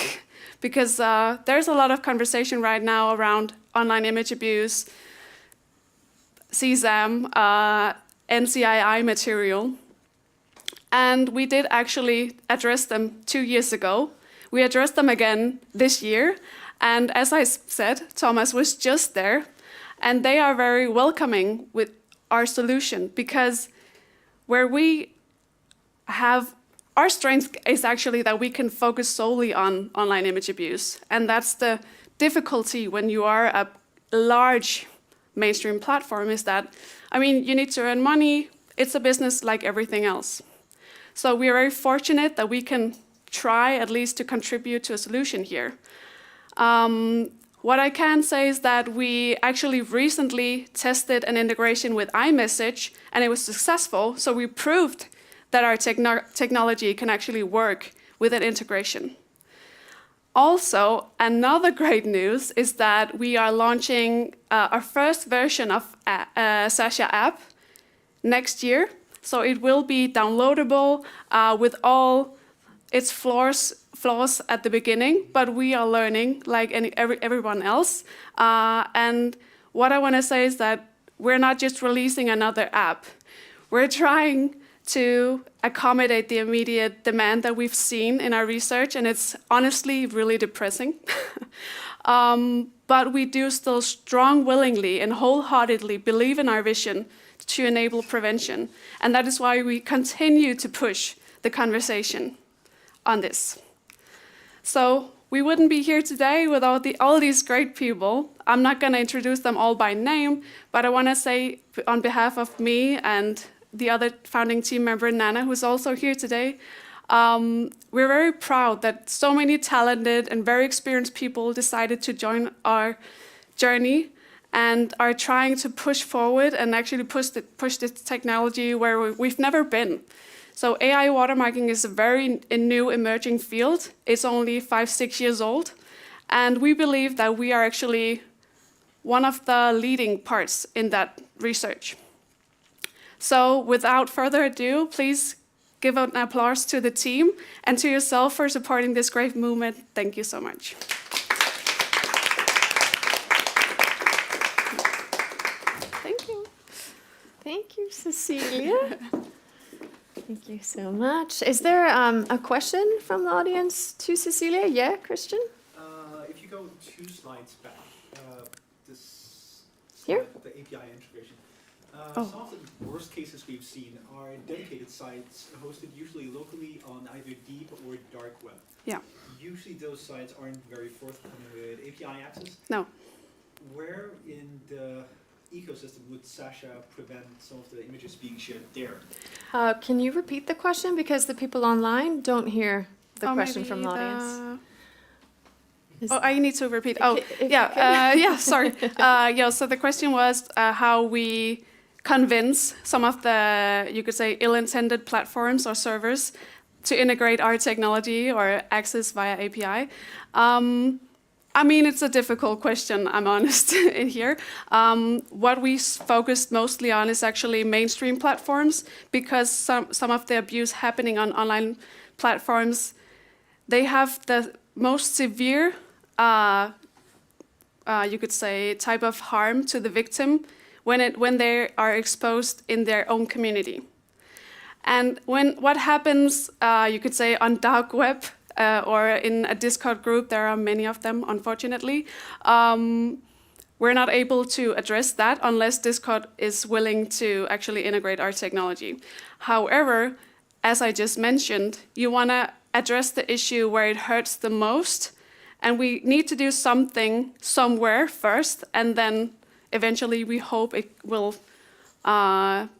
Because there's a lot of conversation right now around online image abuse, CSAM, NCII material. And we did actually address them 2 years ago. We addressed them again this year. And as I said, Thomas was just there. And they are very welcoming with our solution, because where we have our strength is actually that we can focus solely on online image abuse. And that's the difficulty when you are a large mainstream platform, is that, I mean, you need to earn money. It's a business like everything else. So we are very fortunate that we can try at least to contribute to a solution here. What I can say is that we actually recently tested an integration with iMessage, and it was successful. So we proved that our technology can actually work with an integration. Also, another great news is that we are launching our first version of Sasha app next year. So it will be downloadable with all its flaws at the beginning, but we are learning like everyone else. And what I want to say is that we're not just releasing another app. We're trying to accommodate the immediate demand that we've seen in our research, and it's honestly really depressing. But we do still willingly and wholeheartedly believe in our vision to enable prevention, and that is why we continue to push the conversation on this. So we wouldn't be here today without all these great people. I'm not going to introduce them all by name, but I want to say on behalf of me and the other founding team member, Nana, who's also here today, we're very proud that so many talented and very experienced people decided to join our journey and are trying to push forward and actually push this technology where we've never been. So AI watermarking is a new emerging field. It's only 5-6 years old. And we believe that we are actually one of the leading parts in that research. So without further ado, please give an applause to the team and to yourself for supporting this great movement. Thank you so much. Thank you. Thank you, Cecilia. Thank you so much. Is there a question from the audience to Cecilia? Yeah, Christian? If you go 2 slides back, this Here? The API integration. Oh. Some of the worst cases we've seen are dedicated sites hosted usually locally on either deep or dark web. Yeah. Usually those sites aren't very forthcoming with API access. No. Where in the ecosystem would Sasha prevent some of the images being shared there? Can you repeat the question? Because the people online don't hear the Oh, question maybe from the audience. Oh, I need to repeat. Oh, If you yeah, can. yeah. Sorry. Yeah. So the question was how we convince some of the, you could say, ill-intended platforms or servers to integrate our technology or access via API. I mean, it's a difficult question, I'm honest, in here. What we focused mostly on is actually mainstream platforms, because some of the abuse happening on online platforms, they have the most severe, you could say, type of harm to the victim when they are exposed in their own community. And what happens, you could say, on dark web, or in a Discord group, there are many of them, unfortunately. We're not able to address that unless Discord is willing to actually integrate our technology. However, as I just mentioned, you want to address the issue where it hurts the most, and we need to do something somewhere first, and then eventually we hope it will,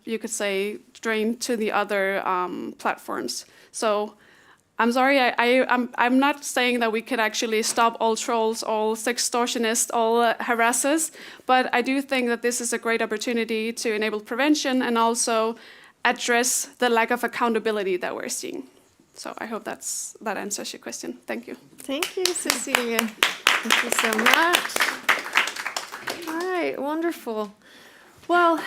you could say, drain to the other platforms. So I'm sorry, I'm not saying that we could actually stop all trolls, all sextortionists, all harassers, but I do think that this is a great opportunity to enable prevention and also address the lack of accountability that we're seeing. So I hope that answers your question. Thank you. Thank you, Cecilia. Thank you so much. All right, wonderful. Well,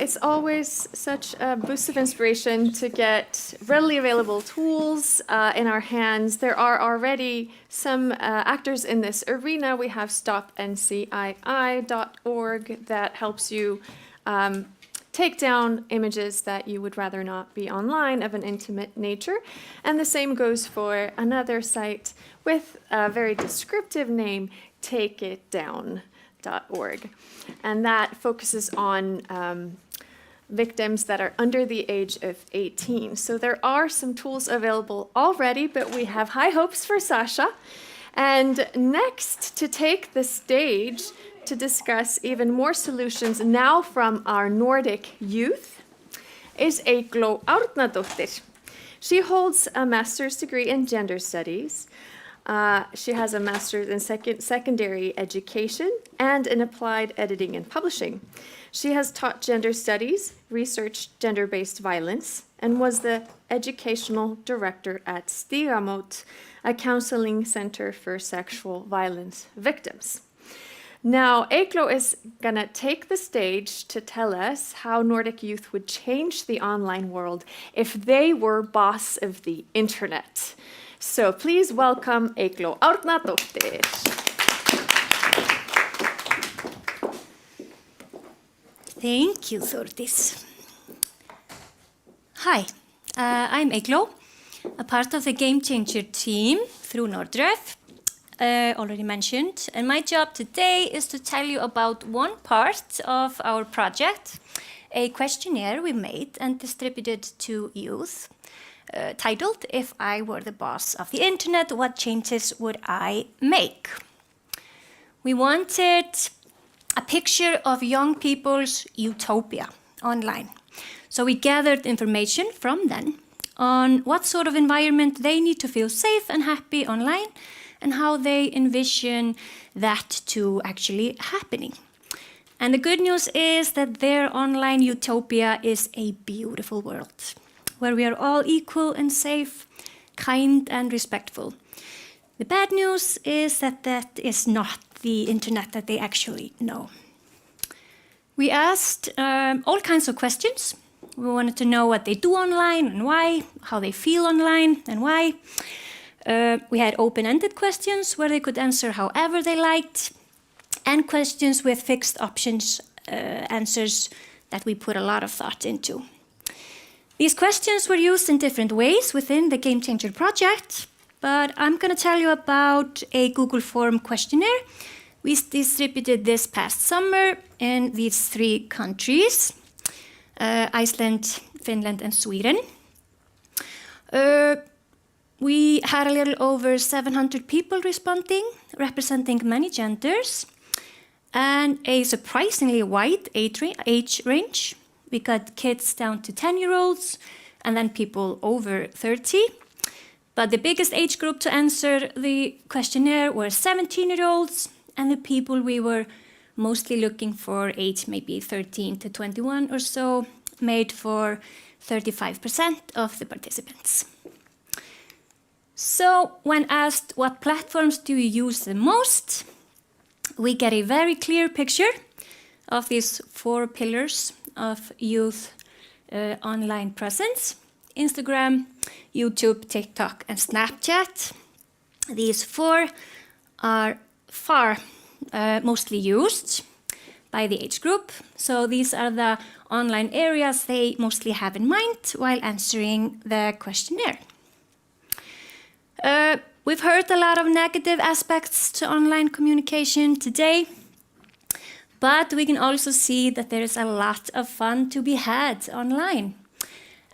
it's always such a boost of inspiration to get readily available tools in our hands. There are already some actors in this arena. We have stopncii.org that helps you take down images that you would rather not be online of an intimate nature. And the same goes for another site with a very descriptive name, takeitdown.org. And that focuses on victims that are under the age of 18. So there are some tools available already, but we have high hopes for Sasha. And next, to take the stage to discuss even more solutions now from our Nordic youth is Eygló Árnadóttir. She holds a master's degree in gender studies. She has a master's in secondary education and in applied editing and publishing. She has taught gender studies, researched gender-based violence, and was the educational director at Stigamót, a counseling center for sexual violence victims. Now, Eygló is going to take the stage to tell us how Nordic youth would change the online world if they were boss of the internet. So please welcome Eygló Árnadóttir. Thank you, Þórdís. Hi, I'm Eygló, a part of the Game Changer team through Nordref, already mentioned. And my job today is to tell you about one part of our project, a questionnaire we made and distributed to youth, titled, "If I Were the Boss of the Internet, What Changes Would I Make?" We wanted a picture of young people's utopia online. So we gathered information from them on what sort of environment they need to feel safe and happy online and how they envision that to actually happening. And the good news is that their online utopia is a beautiful world where we are all equal and safe, kind and respectful. The bad news is that that is not the internet that they actually know. We asked all kinds of questions. We wanted to know what they do online and why, how they feel online and why. We had open-ended questions where they could answer however they liked, and questions with fixed options, answers that we put a lot of thought into. These questions were used in different ways within the Game Changer project, but I'm going to tell you about a Google form questionnaire We distributed this past summer in these 3 countries, Iceland, Finland, and Sweden. We had a little over 700 people responding, representing many genders, and a surprisingly wide age range. We got kids down to 10-year-olds, and then people over 30. But the biggest age group to answer the questionnaire were 17-year-olds, and the people we were mostly looking for, age maybe 13 to 21 or so, made for 35% of the participants. So when asked what platforms do you use the most, we get a very clear picture of these 4 pillars of youth online presence: Instagram, YouTube, TikTok, and Snapchat. These 4 are far mostly used by the age group. So these are the online areas they mostly have in mind while answering the questionnaire. We've heard a lot of negative aspects to online communication today, but we can also see that there is a lot of fun to be had online.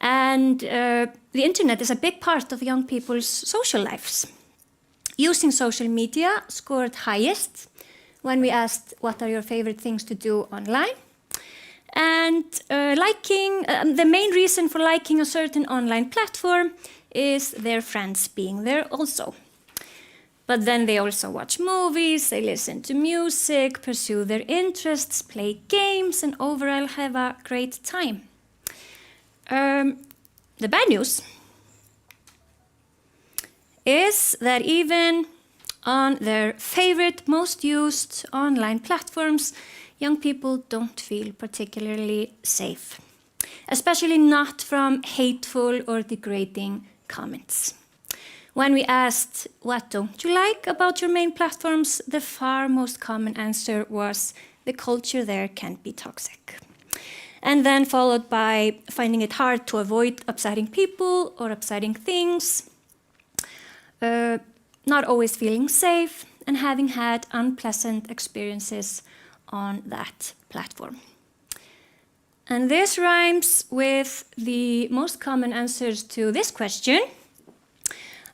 And the internet is a big part of young people's social lives. Using social media scored highest when we asked what are your favorite things to do online. And the main reason for liking a certain online platform is their friends being there also. But then they also watch movies, they listen to music, pursue their interests, play games, and overall have a great time. The bad news is that even on their favorite, most used online platforms, young people don't feel particularly safe, especially not from hateful or degrading comments. When we asked, what don't you like about your main platforms, the far most common answer was, the culture there can be toxic. And then followed by finding it hard to avoid upsetting people or upsetting things, not always feeling safe, and having had unpleasant experiences on that platform. And this rhymes with the most common answers to this question.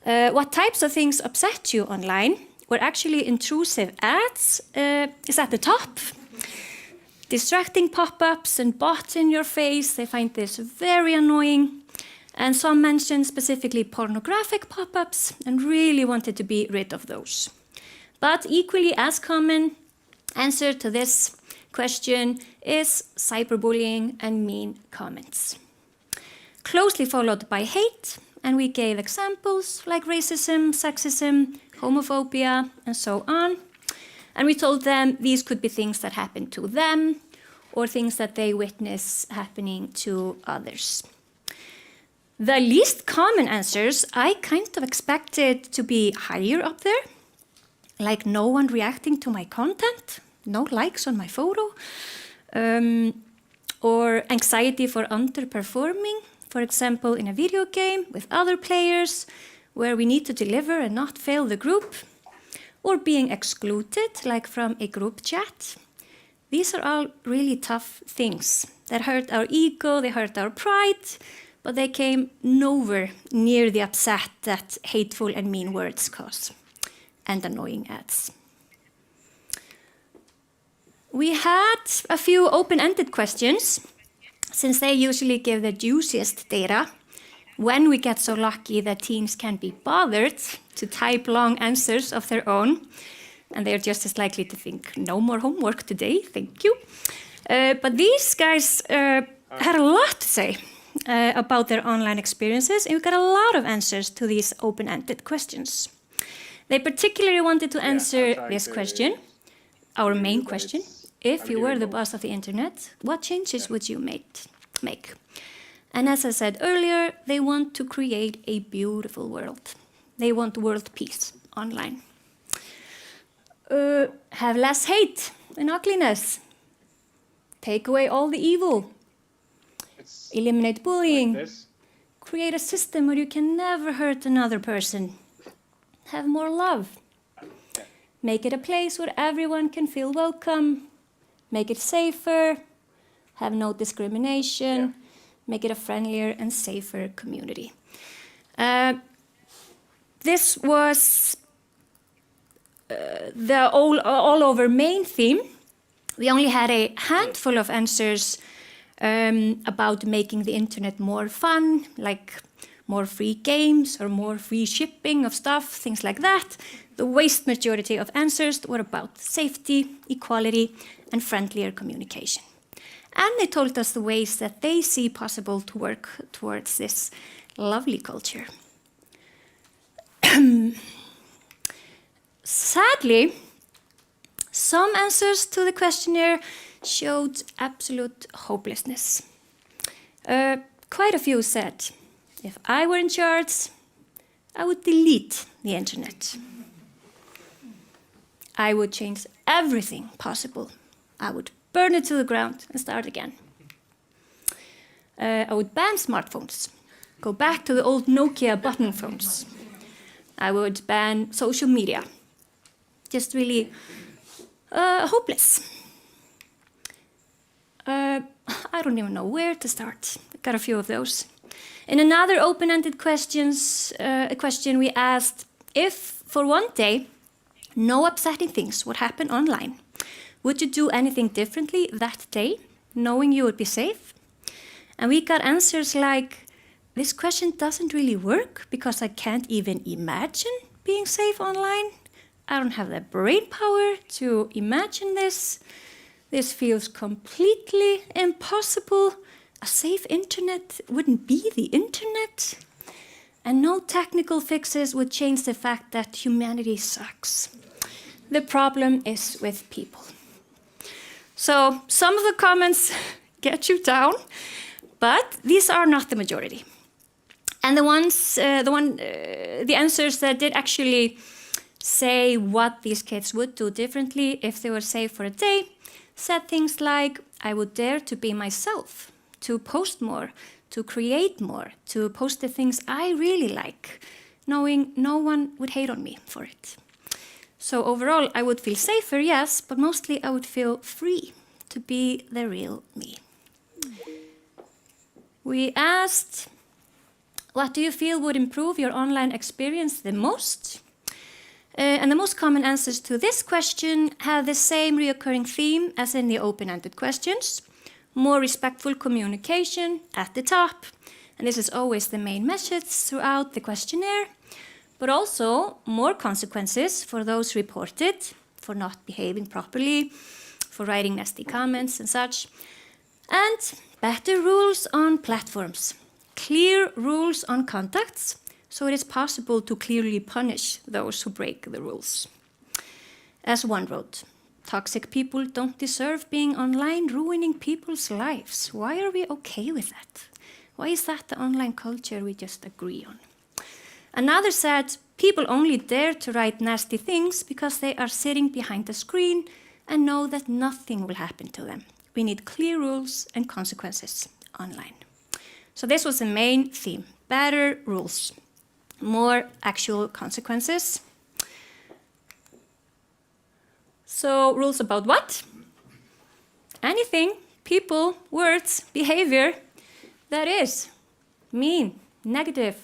What types of things upset you online? Where actually intrusive ads is at the top. Distracting pop-ups and bots in your face, they find this very annoying. And some mentioned specifically pornographic pop-ups and really wanted to be rid of those. But equally as common answer to this question is cyberbullying and mean comments. Closely followed by hate, and we gave examples like racism, sexism, homophobia, and so on. And we told them these could be things that happen to them or things that they witness happening to others. The least common answers I kind of expected to be higher up there, like no one reacting to my content, no likes on my photo, or anxiety for underperforming, for example, in a video game with other players where we need to deliver and not fail the group, or being excluded, like from a group chat. These are all really tough things that hurt our ego, they hurt our pride, but they came nowhere near the upset that hateful and mean words cause, and annoying ads. We had a few open-ended questions, since they usually give the juiciest data. When we get so lucky that teens can be bothered to type long answers of their own, and they're just as likely to think, no more homework today, thank you. But these guys had a lot to say about their online experiences, and we got a lot of answers to these open-ended questions. They particularly wanted to answer this question, our main question. If you were the boss of the internet, what changes would you make? And as I said earlier, they want to create a beautiful world. They want world peace online. Have less hate and ugliness. Take away all the evil. Eliminate bullying. Like create a system where you can never hurt another person. Have more love. make it a place where everyone can feel welcome, make it safer, have no discrimination, make it a friendlier and safer community. This was the all over main theme. We only had a handful of answers about making the internet more fun, like more free games or more free shipping of stuff, things like that. The vast majority of answers were about safety, equality, and friendlier communication. And they told us the ways that they see possible to work towards this lovely culture. Sadly, some answers to the questionnaire showed absolute hopelessness. Quite a few said, if I were in charge, I would delete the internet. I would change everything possible. I would burn it to the ground and start again. I would ban smartphones, go back to the old Nokia button phones. I would ban social media. Just really hopeless. I don't even know where to start. I got a few of those. In another open-ended question we asked if, for one day, no upsetting things would happen online, would you do anything differently that day, knowing you would be safe? And we got answers like, this question doesn't really work because I can't even imagine being safe online. I don't have the brain power to imagine this. This feels completely impossible. A safe internet wouldn't be the internet. And no technical fixes would change the fact that humanity sucks. The problem is with people. So some of the comments get you down, but these are not the majority. And the answers that did actually say what these kids would do differently if they were safe for a day said things like, I would dare to be myself, to post more, to create more, to post the things I really like, knowing no one would hate on me for it. So overall, I would feel safer, yes, but mostly I would feel free to be the real me. We asked, what do you feel would improve your online experience the most? And the most common answers to this question have the same recurring theme as in the open-ended questions. More respectful communication at the top. And this is always the main message throughout the questionnaire. But also more consequences for those reported, for not behaving properly, for writing nasty comments and such. And better rules on platforms. Clear rules on contacts, so it is possible to clearly punish those who break the rules. As one wrote, toxic people don't deserve being online ruining people's lives. Why are we okay with that? Why is that the online culture we just agree on? Another said, people only dare to write nasty things because they are sitting behind the screen and know that nothing will happen to them. We need clear rules and consequences online. So this was the main theme, better rules. More actual consequences. So rules about what? Anything, people, words, behavior that is mean, negative,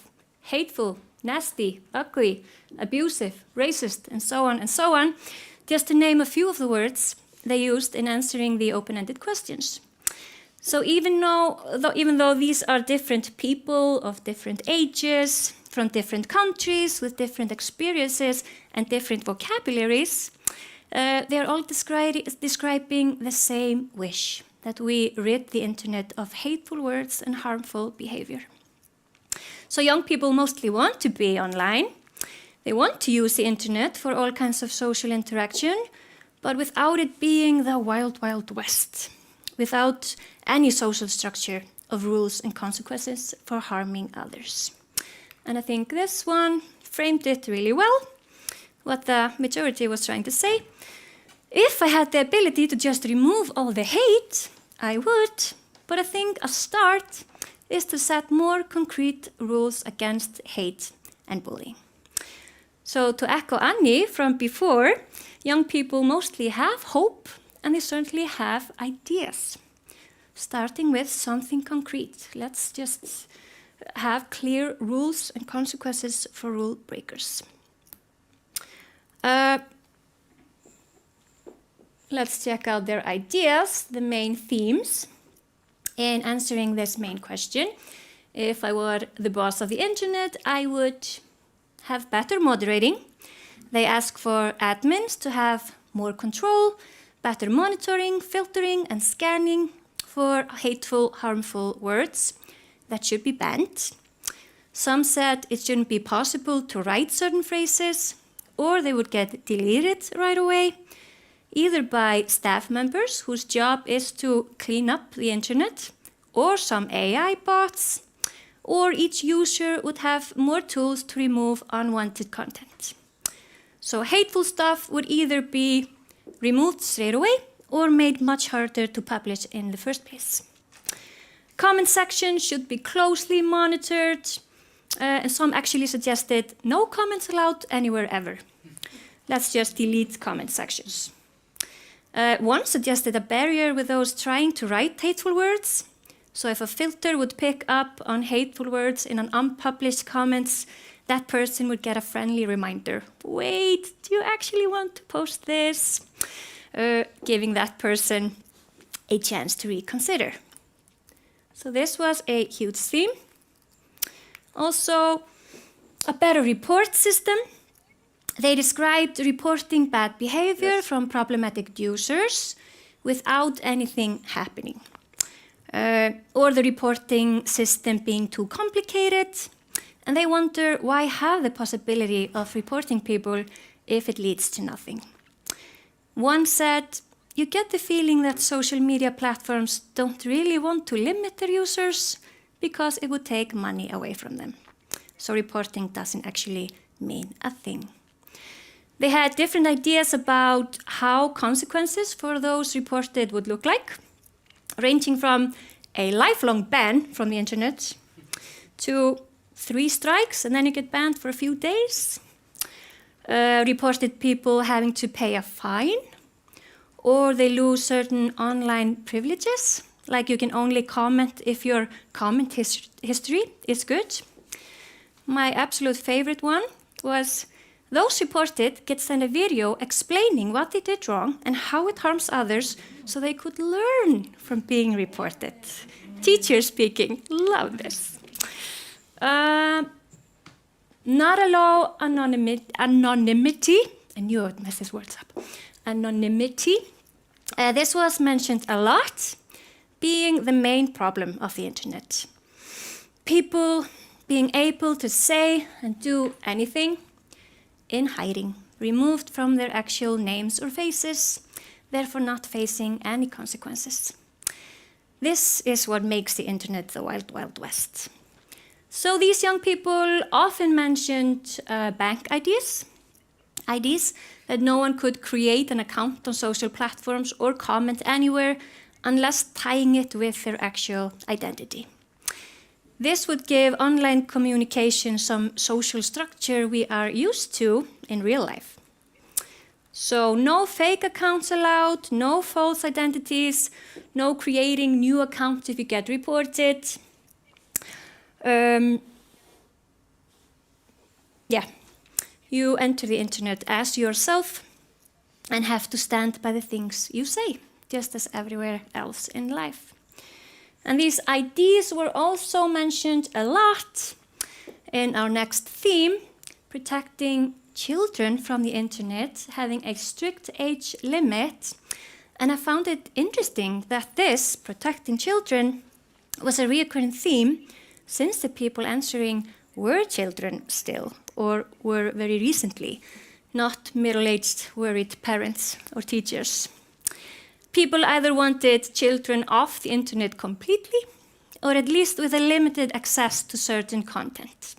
hateful, nasty, ugly, abusive, racist, and so on, just to name a few of the words they used in answering the open-ended questions. So even though these are different people of different ages, from different countries, with different experiences and different vocabularies, they are all describing the same wish, that we rid the internet of hateful words and harmful behavior. So young people mostly want to be online. They want to use the internet for all kinds of social interaction, but without it being the wild, wild west, without any social structure of rules and consequences for harming others. And I think this one framed it really well, what the majority was trying to say. If I had the ability to just remove all the hate, I would, but I think a start is to set more concrete rules against hate and bullying. So to echo Annie from before, young people mostly have hope and they certainly have ideas. Starting with something concrete. Let's just have clear rules and consequences for rule breakers. Let's check out their ideas, the main themes, in answering this main question. If I were the boss of the internet, I would have better moderating. They ask for admins to have more control, better monitoring, filtering, and scanning for hateful, harmful words that should be banned. Some said it shouldn't be possible to write certain phrases, or they would get deleted right away, either by staff members whose job is to clean up the internet, or some AI bots, or each user would have more tools to remove unwanted content. So hateful stuff would either be removed straight away or made much harder to publish in the first place. Comment sections should be closely monitored, and some actually suggested no comments allowed anywhere ever. Let's just delete comment sections. One suggested a barrier with those trying to write hateful words. So if a filter would pick up on hateful words in an unpublished comments, that person would get a friendly reminder. Wait, do you actually want to post this? Giving that person a chance to reconsider. So this was a huge theme. Also, a better report system. They described reporting bad behavior from problematic users without anything happening. Or the reporting system being too complicated. And they wonder why have the possibility of reporting people if it leads to nothing. One said, you get the feeling that social media platforms don't really want to limit their users because it would take money away from them. So reporting doesn't actually mean a thing. They had different ideas about how consequences for those reported would look like, ranging from a lifelong ban from the internet to 3 strikes and then you get banned for a few days. Reported people having to pay a fine, or they lose certain online privileges, like you can only comment if your comment history is good. My absolute favorite one was those reported get sent a video explaining what they did wrong and how it harms others so they could learn from being reported. Teachers speaking, love this. Not allow anonymity. I knew I would mess these words up. Anonymity. This was mentioned a lot, being the main problem of the internet. People being able to say and do anything in hiding, removed from their actual names or faces, therefore not facing any consequences. This is what makes the internet the wild, wild west. So these young people often mentioned bank IDs that no one could create an account on social platforms or comment anywhere unless tying it with their actual identity. This would give online communication some social structure we are used to in real life. So no fake accounts allowed, no false identities, no creating new accounts if you get reported. You enter the internet as yourself and have to stand by the things you say, just as everywhere else in life. And these ideas were also mentioned a lot in our next theme, protecting children from the internet, having a strict age limit. And I found it interesting that this, protecting children, was a recurring theme since the people answering were children still, or were very recently, not middle-aged worried parents or teachers. People either wanted children off the internet completely, or at least with a limited access to certain content.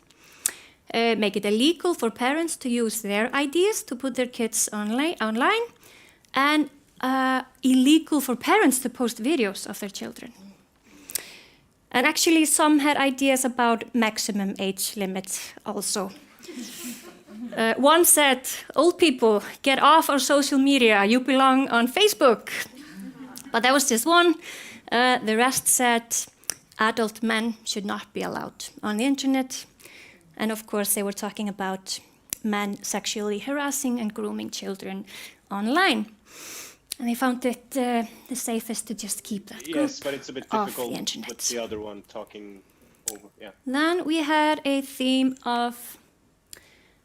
Make it illegal for parents to use their ideas to put their kids online, and illegal for parents to post videos of their children. And actually some had ideas about maximum age limits also. One said, "Old people, get off our social media. You belong on Facebook." But that was just one. The rest said, "Adult men should not be allowed on the internet." And of course, they were talking about men sexually harassing and grooming children online. And they found it the safest to just keep that group Yes, but it's a bit off difficult the internet. with the other one talking over. Yeah. Then we had a theme of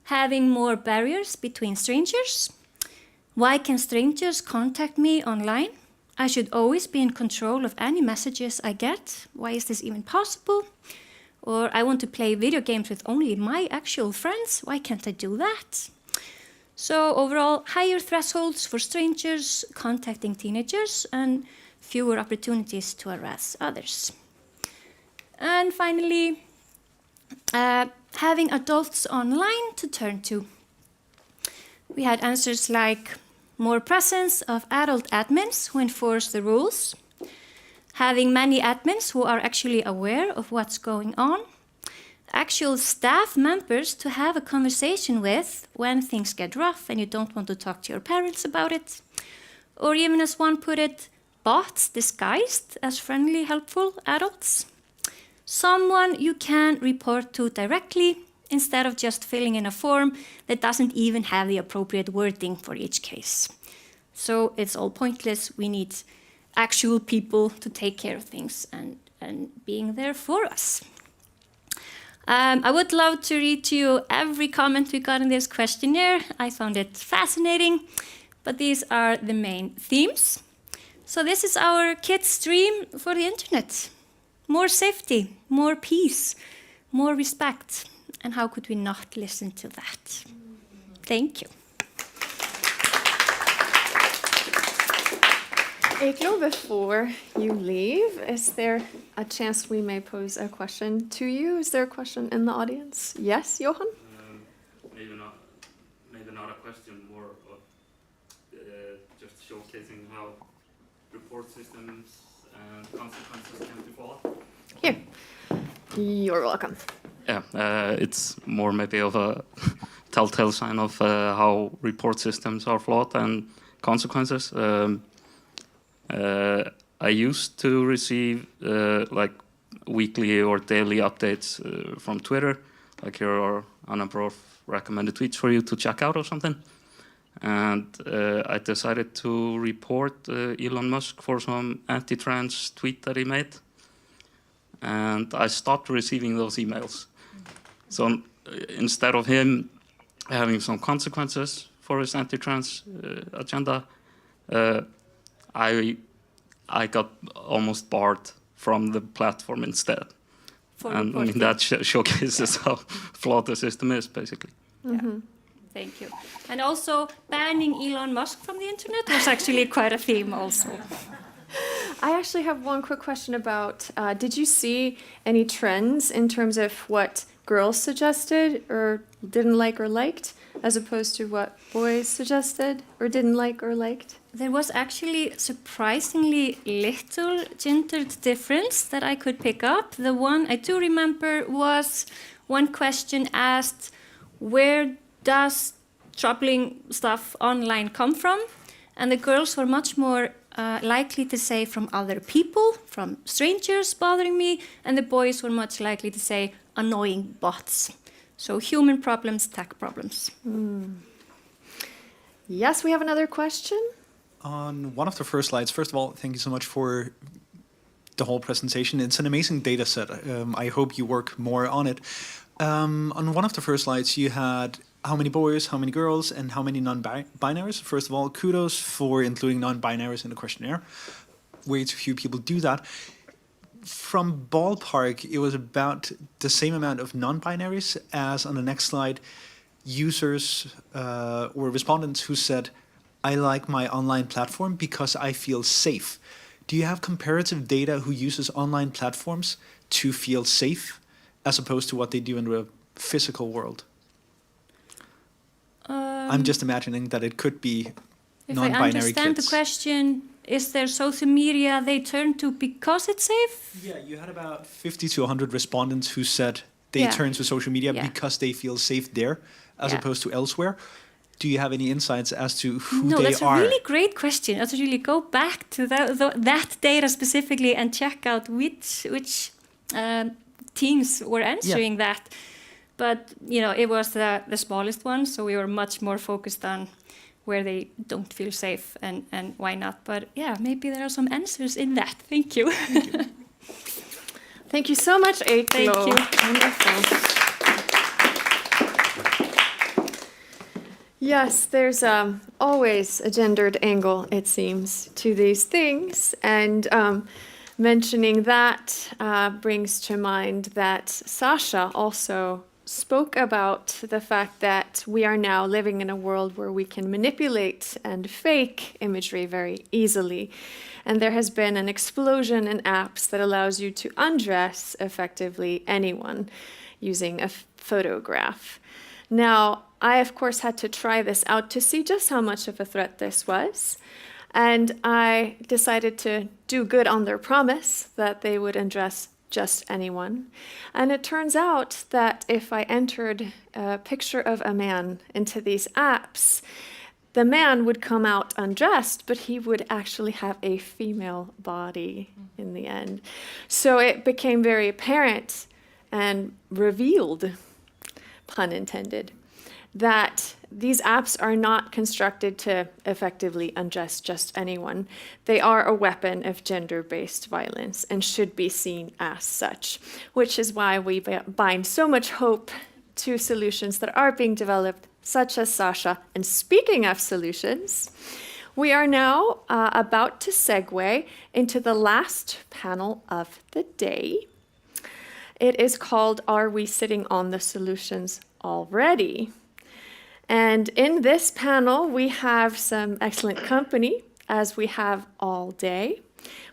having more barriers between strangers. Why can strangers contact me online? I should always be in control of any messages I get. Why is this even possible? Or I want to play video games with only my actual friends. Why can't I do that? So overall, higher thresholds for strangers contacting teenagers and fewer opportunities to harass others. And finally, having adults online to turn to. We had answers like more presence of adult admins who enforce the rules, having many admins who are actually aware of what's going on, actual staff members to have a conversation with when things get rough and you don't want to talk to your parents about it, or even as one put it, bots disguised as friendly, helpful adults. Someone you can report to directly instead of just filling in a form that doesn't even have the appropriate wording for each case. So it's all pointless. We need actual people to take care of things and being there for us. I would love to read to you every comment we got in this questionnaire. I found it fascinating, but these are the main themes. So this is our kids' dream for the internet. More safety, more peace, more respect. And how could we not listen to that? Thank you. Eklo, before you leave, is there a chance we may pose a question to you? Is there a question in the audience? Yes, Johan? Maybe not a question, more of just showcasing how report systems and consequences can be flawed. Here. You're welcome. Yeah, it's more maybe of a telltale sign of how report systems are flawed and consequences. I used to receive like weekly or daily updates from Twitter, like here are a number of recommended tweets for you to check out or something. And I decided to report Elon Musk for some anti-trans tweet that he made. And I stopped receiving those emails. So instead of him having some consequences for his anti-trans agenda, I got almost barred from the platform instead. And I mean, that showcases how flawed the system is, basically. Mm-hmm. Thank you. And also, banning Elon Musk from the internet was actually quite a theme also. I actually have one quick question about, did you see any trends in terms of what girls suggested or didn't like or liked, as opposed to what boys suggested or didn't like or liked? There was actually surprisingly little gendered difference that I could pick up. The one I do remember was one question asked, where does troubling stuff online come from? And the girls were much more likely to say from other people, from strangers bothering me, and the boys were much likely to say annoying bots. So human problems, tech problems. Yes, we have another question. On one of the first slides, first of all, thank you so much for the whole presentation. It's an amazing data set. I hope you work more on it. On one of the first slides, you had how many boys, how many girls, and how many non-binaries. First of all, kudos for including non-binaries in the questionnaire. Way too few people do that. From ballpark, it was about the same amount of non-binaries as on the next slide, users or respondents who said, I like my online platform because I feel safe. Do you have comparative data who uses online platforms to feel safe as opposed to what they do in the physical world? I'm just imagining that it could be non-binary kids. If I understand the question, is there social media they turn to because it's safe? Yeah, you had about 50 to 100 respondents who said they turn to social media because they feel safe there, as opposed to elsewhere? Do you have any insights as to who No, they that's are? a really great question. I have to really go back to that data specifically and check out which teams were answering that. But it was the smallest one, so we were much more focused on where they don't feel safe and why not. But yeah, maybe there are some answers in that. Thank you. Thank you so much, Eygló. Thank you. Wonderful. Yes, there's always a gendered angle, it seems, to these things. And mentioning that brings to mind that Sasha also spoke about the fact that we are now living in a world where we can manipulate and fake imagery very easily. And there has been an explosion in apps that allows you to undress effectively anyone using a photograph. Now, I, of course, had to try this out to see just how much of a threat this was. And I decided to do good on their promise that they would undress just anyone. And it turns out that if I entered a picture of a man into these apps, the man would come out undressed, but he would actually have a female body in the end. So it became very apparent and revealed, pun intended, that these apps are not constructed to effectively undress just anyone. They are a weapon of gender-based violence and should be seen as such, which is why we bind so much hope to solutions that are being developed, such as Sasha. And speaking of solutions, we are now about to segue into the last panel of the day. It is called, Are We Sitting on the Solutions Already? And in this panel, we have some excellent company, as we have all day.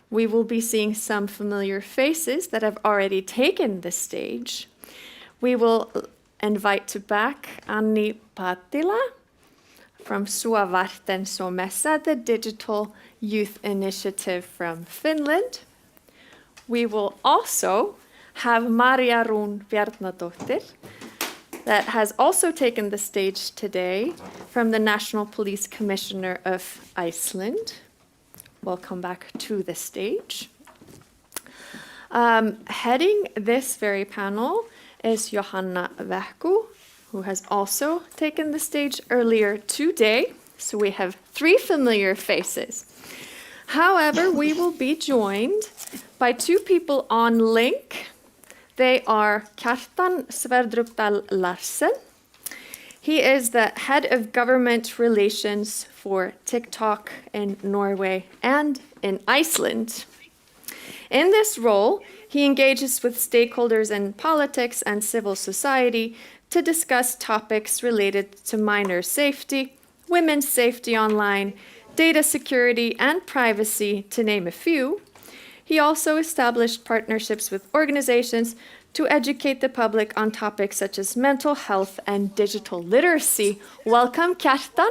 We will be seeing some familiar faces that have already taken the stage. We will invite back Anni Patila from Suovarten Somessa, the digital youth initiative from Finland. We will also have Maria Rún Bjarnadóttir, that has also taken the stage today, from the National Police Commissioner of Iceland. Welcome back to the stage. Heading this very panel is Johanna Vähku, who has also taken the stage earlier today. So we have 3 familiar faces. However, we will be joined by 2 people on link. They are Kjartan Sverdrupdal Larsen. He is the head of government relations for TikTok in Norway and in Iceland. In this role, he engages with stakeholders in politics and civil society to discuss topics related to minor safety, women's safety online, data security, and privacy, to name a few. He also established partnerships with organizations to educate the public on topics such as mental health and digital literacy. Welcome, Kjartan.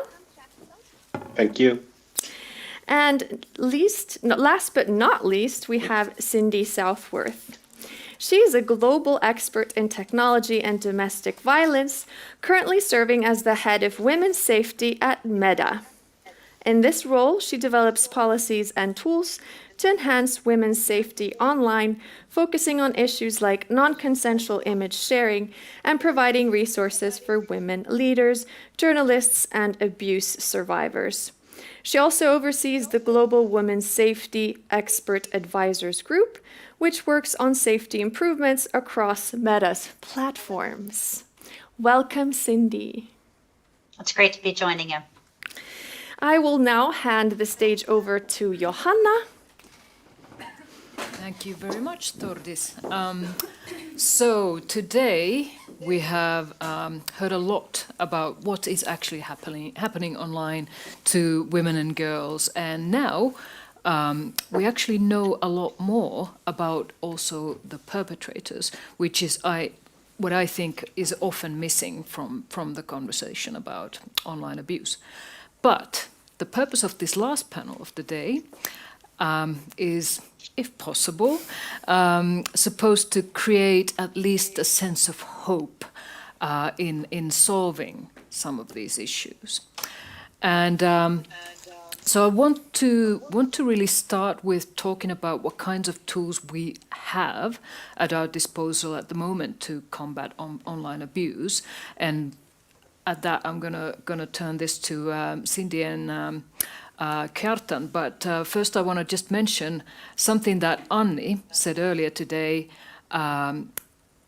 Thank you. And last but not least, we have Cindy Southworth. She is a global expert in technology and domestic violence, currently serving as the head of women's safety at Meta. In this role, she develops policies and tools to enhance women's safety online, focusing on issues like non-consensual image sharing and providing resources for women leaders, journalists, and abuse survivors. She also oversees the Global Women's Safety Expert Advisors Group, which works on safety improvements across Meta's platforms. Welcome, Cindy. It's great to be joining you. I will now hand the stage over to Johanna. Thank you very much, Tordis. So today we have heard a lot about what is actually happening online to women and girls, and now we actually know a lot more about also the perpetrators, which is what I think is often missing from the conversation about online abuse. But the purpose of this last panel of the day is, if possible, supposed to create at least a sense of hope in solving some of these issues. And so I want to really start with talking about what kinds of tools we have at our disposal at the moment to combat online abuse. And at that, I'm gonna turn this to Cindy and Kjartan. But first, I want to just mention something that Anni said earlier today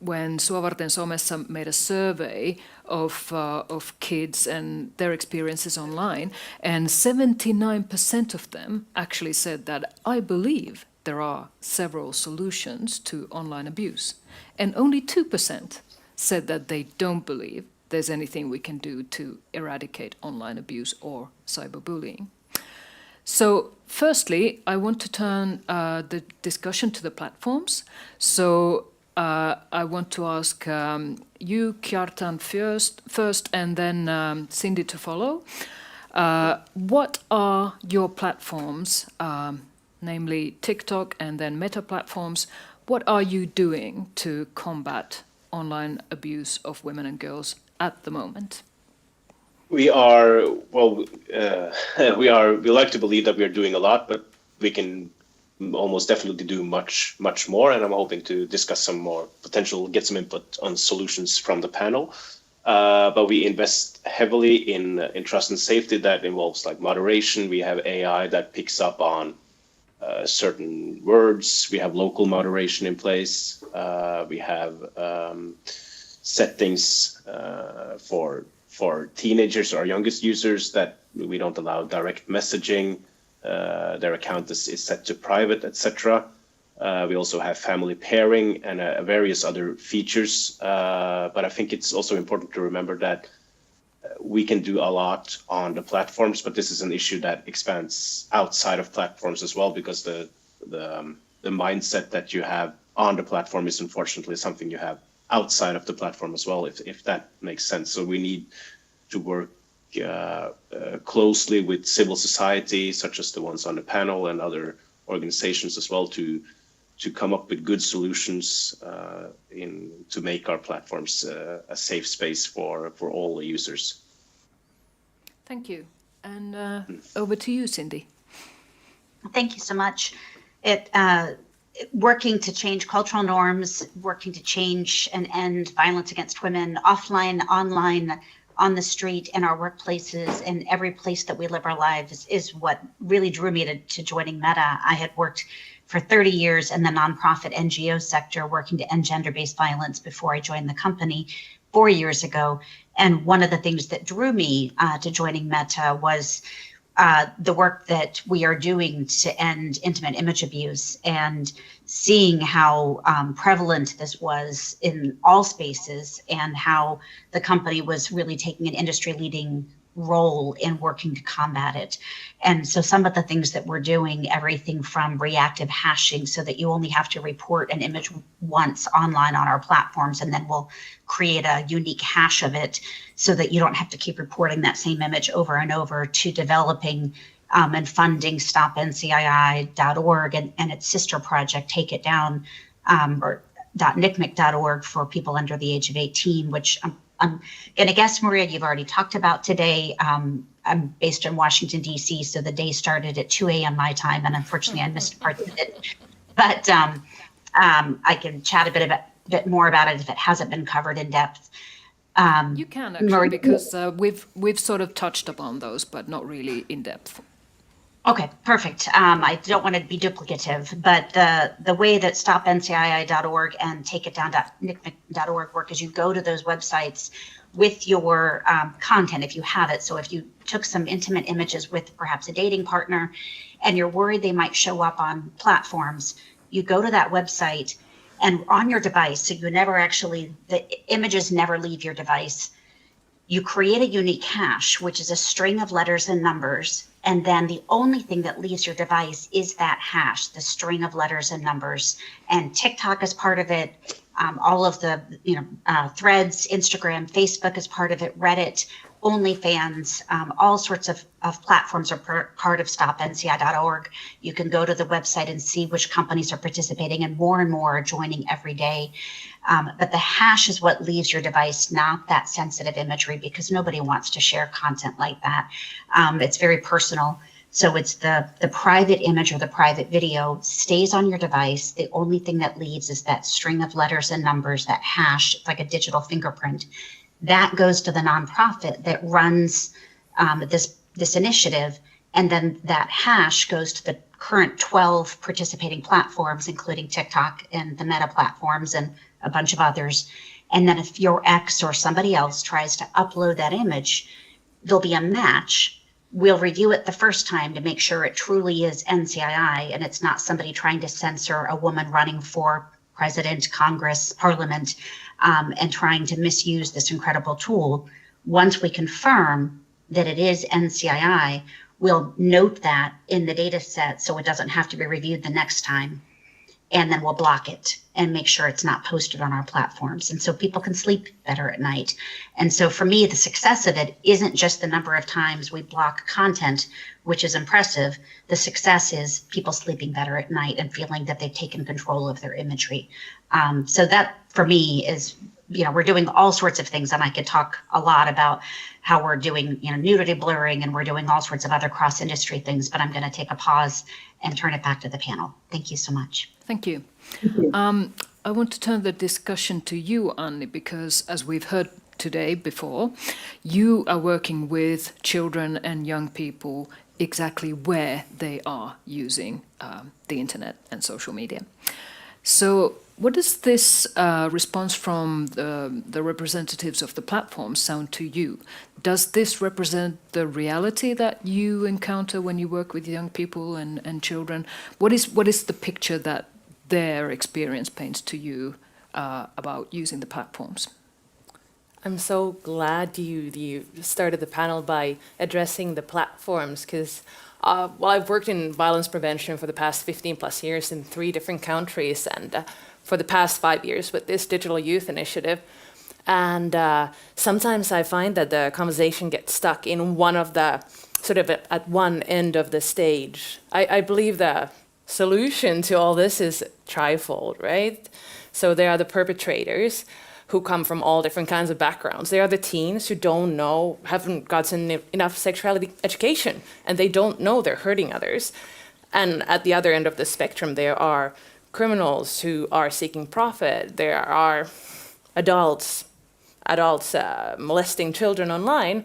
when Suovarten Somessa made a survey of kids and their experiences online, and 79% of them actually said that I believe there are several solutions to online abuse, and only 2% said that they don't believe there's anything we can do to eradicate online abuse or cyberbullying. So firstly, I want to turn the discussion to the platforms. So I want to ask you, Kjartan, first, and then Cindy to follow. What are your platforms, namely TikTok and then Meta platforms? What are you doing to combat online abuse of women and girls at the moment? We like to believe that we are doing a lot, but we can almost definitely do much more, and I'm hoping to discuss some more potential, get some input on solutions from the panel. But we invest heavily in trust and safety. That involves like moderation. We have AI that picks up on certain words. We have local moderation in place. We have settings for teenagers, our youngest users, that we don't allow direct messaging. Their account is set to private, etc. We also have family pairing and various other features. But I think it's also important to remember that we can do a lot on the platforms, but this is an issue that expands outside of platforms as well, because the mindset that you have on the platform is unfortunately something you have outside of the platform as well, if that makes sense. So we need to work closely with civil society, such as the ones on the panel, and other organizations as well, to come up with good solutions to make our platforms a safe space for all the users. Thank you. And over to you, Cindy. Thank you so much. Working to change cultural norms, working to change and end violence against women offline, online, on the street, in our workplaces, in every place that we live our lives is what really drew me to joining Meta. I had worked for 30 years in the nonprofit NGO sector, working to end gender-based violence before I joined the company 4 years ago. And one of the things that drew me to joining Meta was the work that we are doing to end intimate image abuse, and seeing how prevalent this was in all spaces, and how the company was really taking an industry-leading role in working to combat it. And so some of the things that we're doing, everything from reactive hashing, so that you only have to report an image once online on our platforms, and then we'll create a unique hash of it so that you don't have to keep reporting that same image over and over, to developing and funding StopNCII.org and its sister project, Take It Down, or .nicmic.org for people under the age of 18, which I'm going to guess, Maria, you've already talked about today. I'm based in Washington, D.C., so the day started at 2 a.m. my time, and unfortunately I missed parts of it. But I can chat a bit more about it if it hasn't been covered in depth. You can actually, Maria, because we've sort of touched upon those, but not really in depth. Okay, perfect. I don't want to be duplicative, but the way that StopNCII.org and TakeItDown.nicmic.org work is you go to those websites with your content, if you have it. So if you took some intimate images with perhaps a dating partner and you're worried they might show up on platforms, you go to that website, and on your device, so you never actually, the images never leave your device, you create a unique hash, which is a string of letters and numbers. And then the only thing that leaves your device is that hash, the string of letters and numbers. And TikTok is part of it. All of the Threads, Instagram, Facebook is part of it. Reddit, OnlyFans, all sorts of platforms are part of stopnci.org. You can go to the website and see which companies are participating, and more are joining every day. But the hash is what leaves your device, not that sensitive imagery, because nobody wants to share content like that. It's very personal. So it's the private image or the private video stays on your device. The only thing that leaves is that string of letters and numbers, that hash. It's like a digital fingerprint. That goes to the nonprofit that runs this initiative, and then that hash goes to the current 12 participating platforms, including TikTok and the Meta platforms and a bunch of others. And then if your ex or somebody else tries to upload that image, there'll be a match. We'll review it the first time to make sure it truly is NCII and it's not somebody trying to censor a woman running for president, Congress, Parliament, and trying to misuse this incredible tool. Once we confirm that it is NCII, we'll note that in the data set so it doesn't have to be reviewed the next time. And then we'll block it and make sure it's not posted on our platforms. And so people can sleep better at night. And so for me, the success of it isn't just the number of times we block content, which is impressive. The success is people sleeping better at night and feeling that they've taken control of their imagery. So that for me is, we're doing all sorts of things, and I could talk a lot about how we're doing, nudity blurring, and we're doing all sorts of other cross-industry things, but I'm going to take a pause and turn it back to the panel. Thank you so much. Thank you. I want to turn the discussion to you, Anni, because as we've heard today before, you are working with children and young people exactly where they are using the internet and social media. So what does this response from the representatives of the platform sound to you? Does this represent the reality that you encounter when you work with young people and children? What is the picture that their experience paints to you about using the platforms? I'm so glad you started the panel by addressing the platforms, because I've worked in violence prevention for the past 15 plus years in 3 different countries, and for the past 5 years with this Digital Youth Initiative. And sometimes I find that the conversation gets stuck in one of the, sort of at one end of the stage. I believe the solution to all this is trifold, right? So there are the perpetrators who come from all different kinds of backgrounds. There are the teens who don't know, haven't gotten enough sexuality education, and they don't know they're hurting others. And at the other end of the spectrum, there are criminals who are seeking profit. There are adults molesting children online.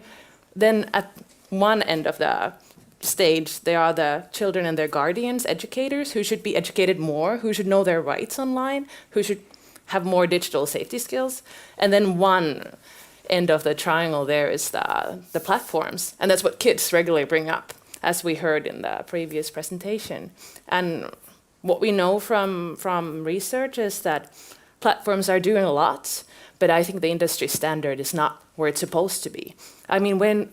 Then at one end of the stage, there are the children and their guardians, educators, who should be educated more, who should know their rights online, who should have more digital safety skills. And then one end of the triangle there is the platforms. And that's what kids regularly bring up, as we heard in the previous presentation. And what we know from research is that platforms are doing a lot, but I think the industry standard is not where it's supposed to be. I mean, when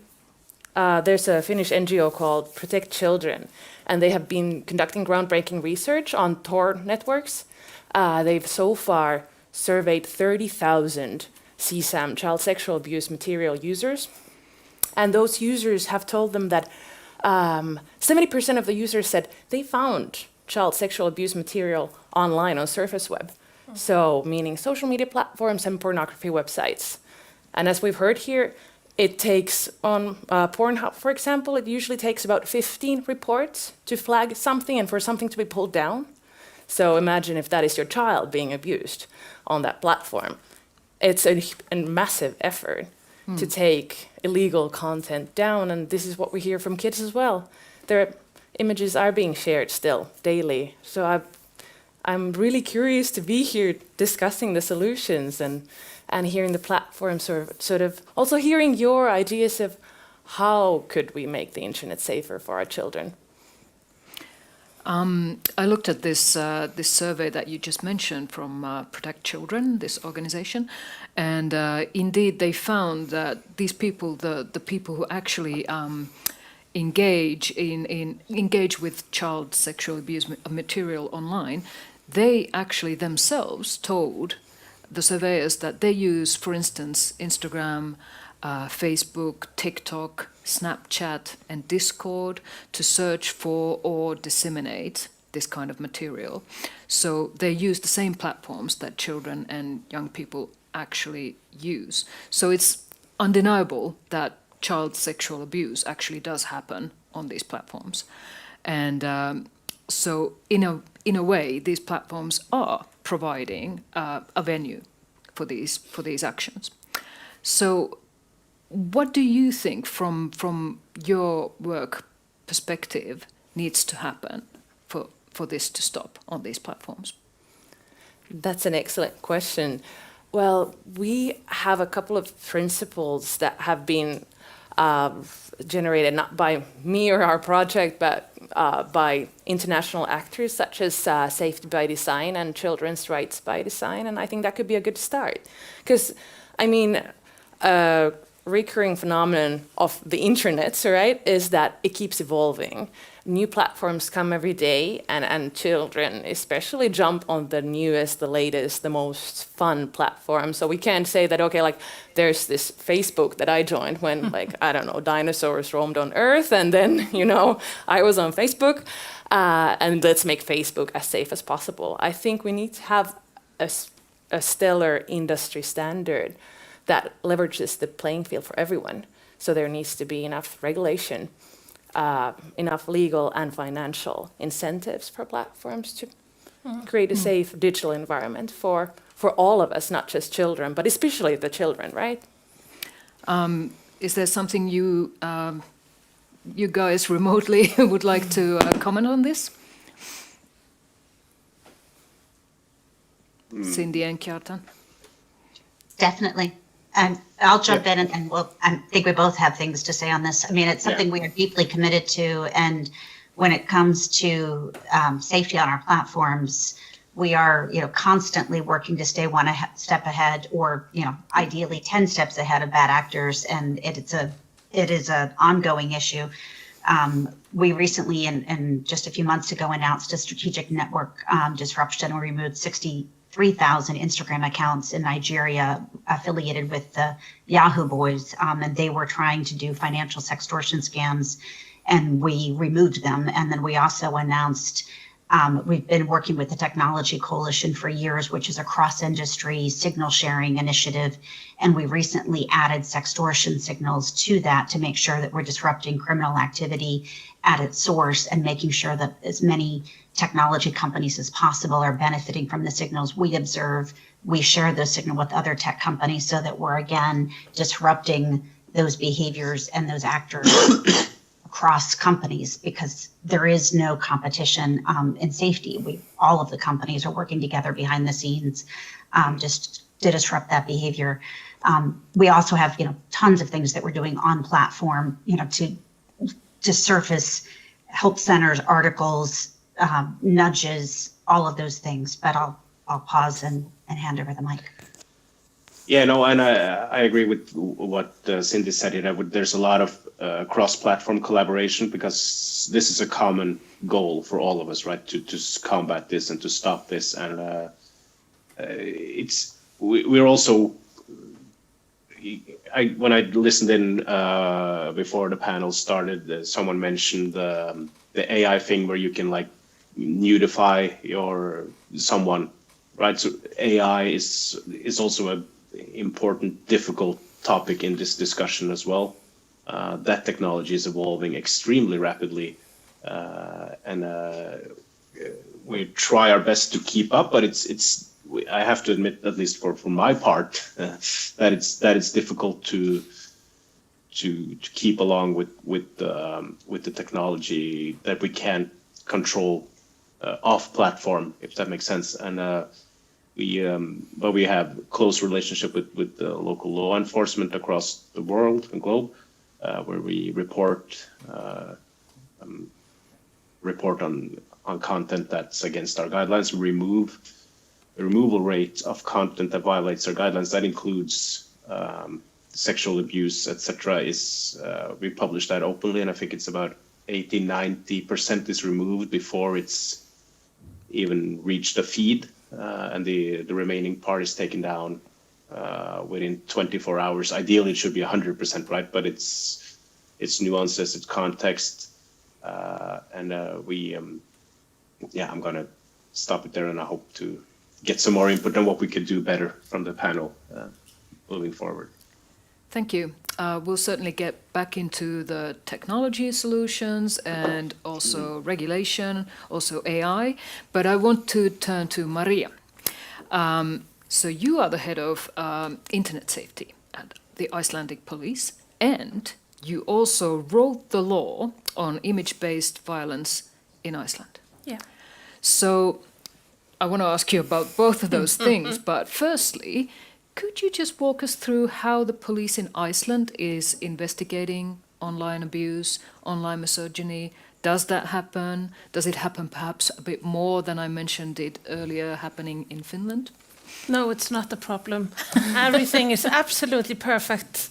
there's a Finnish NGO called Protect Children, and they have been conducting groundbreaking research on Tor networks. They've so far surveyed 30,000 CSAM, child sexual abuse material users. And those users have told them that 70% of the users said they found child sexual abuse material online on surface web. So meaning social media platforms and pornography websites. And as we've heard here, it takes on Pornhub, for example, it usually takes about 15 reports to flag something and for something to be pulled down. So imagine if that is your child being abused on that platform. It's a massive effort to take illegal content down, and this is what we hear from kids as well. Their images are being shared still daily. So I'm really curious to be here discussing the solutions and hearing the platform sort of also hearing your ideas of how could we make the internet safer for our children. I looked at this survey that you just mentioned from Protect Children, this organization, and indeed they found that these people, the people who actually engage with child sexual abuse material online, they actually themselves told the surveyors that they use, for instance, Instagram, Facebook, TikTok, Snapchat, and Discord to search for or disseminate this kind of material. So they use the same platforms that children and young people actually use. So it's undeniable that child sexual abuse actually does happen on these platforms. And so in a way, these platforms are providing a venue for these actions. So what do you think from your work perspective needs to happen for this to stop on these platforms? That's an excellent question. Well, we have a couple of principles that have been generated not by me or our project, but by international actors such as Safety by Design and Children's Rights by Design, and I think that could be a good start. Because, I mean, a recurring phenomenon of the internet, right, is that it keeps evolving. New platforms come every day, and children especially jump on the newest, the latest, the most fun platform. So we can't say that, okay, like there's this Facebook that I joined when, like, I don't know, dinosaurs roamed on Earth, and then, you know, I was on Facebook, and let's make Facebook as safe as possible. I think we need to have a stellar industry standard that leverages the playing field for everyone. So there needs to be enough regulation, enough legal and financial incentives for platforms to create a safe digital environment for all of us, not just children, but especially the children, right? Is there something you guys remotely would like to comment on this? Cindy and Kjartan? Definitely. I'll jump in and I think we both have things to say on this. I mean, it's something we are deeply committed to. And when it comes to safety on our platforms, we are, constantly working to stay one step ahead, or, ideally 10 steps ahead of bad actors. And it is an ongoing issue. We recently, and just a few months ago, announced a strategic network disruption. We removed 63,000 Instagram accounts in Nigeria affiliated with the Yahoo Boys, and they were trying to do financial sextortion scams, and we removed them. And then we also announced, we've been working with the Technology Coalition for years, which is a cross-industry signal sharing initiative, and we recently added sextortion signals to that to make sure that we're disrupting criminal activity at its source and making sure that as many technology companies as possible are benefiting from the signals we observe. We share those signals with other tech companies so that we're, again, disrupting those behaviors and those actors across companies, because there is no competition in safety. All of the companies are working together behind the scenes just to disrupt that behavior. We also have, tons of things that we're doing on platform, to surface help centers, articles, nudges, all of those things. But I'll pause and hand over the mic. Yeah, no, and I agree with what Cindy said here. There's a lot of cross-platform collaboration, because this is a common goal for all of us, right? To combat this and to stop this. And we're also, when I listened in before the panel started, someone mentioned the AI thing where you can like nudify someone, right? So AI is also a important, difficult topic in this discussion as well. That technology is evolving extremely rapidly, and we try our best to keep up, but I have to admit, at least for my part, that it's difficult to keep along with the technology that we can't control off platform, if that makes sense. And but we have close relationship with the local law enforcement across the world and globe, where we report on content that's against our guidelines. The removal rate of content that violates our guidelines, that includes sexual abuse, etc. We publish that openly, and I think it's about 80-90% is removed before it's even reached the feed, and the remaining part is taken down within 24 hours. Ideally, it should be 100% right, but it's nuances, it's context, and I'm going to stop it there, and I hope to get some more input on what we could do better from the panel moving forward. Thank you. We'll certainly get back into the technology solutions and also regulation, also AI, but I want to turn to Maria. So you are the head of internet safety at the Icelandic police, and you also wrote the law on image-based violence in Iceland. Yeah. So I want to ask you about both of those things, but firstly, could you just walk us through how the police in Iceland is investigating online abuse, online misogyny? Does that happen? Does it happen perhaps a bit more than I mentioned it earlier happening in Finland? No, it's not a problem. Everything is absolutely perfect.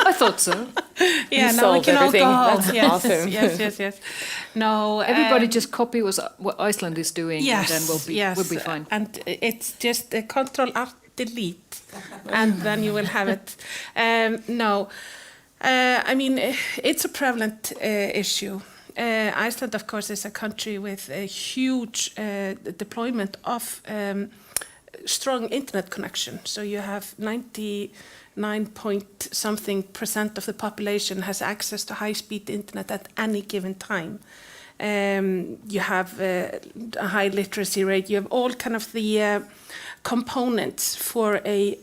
I thought so. Yeah, You now we solved can all everything. go home. That's Yes, awesome. yes. No, Everybody just copy what Iceland is doing, yes, and then we'll be fine. And it's just Control-Alt-Delete, and then you will have it. No, I mean, it's a prevalent issue. Iceland, of course, is a country with a huge deployment of strong internet connection. So you have 99% of the population has access to high-speed internet at any given time. You have a high literacy rate. You have all kind of the components for a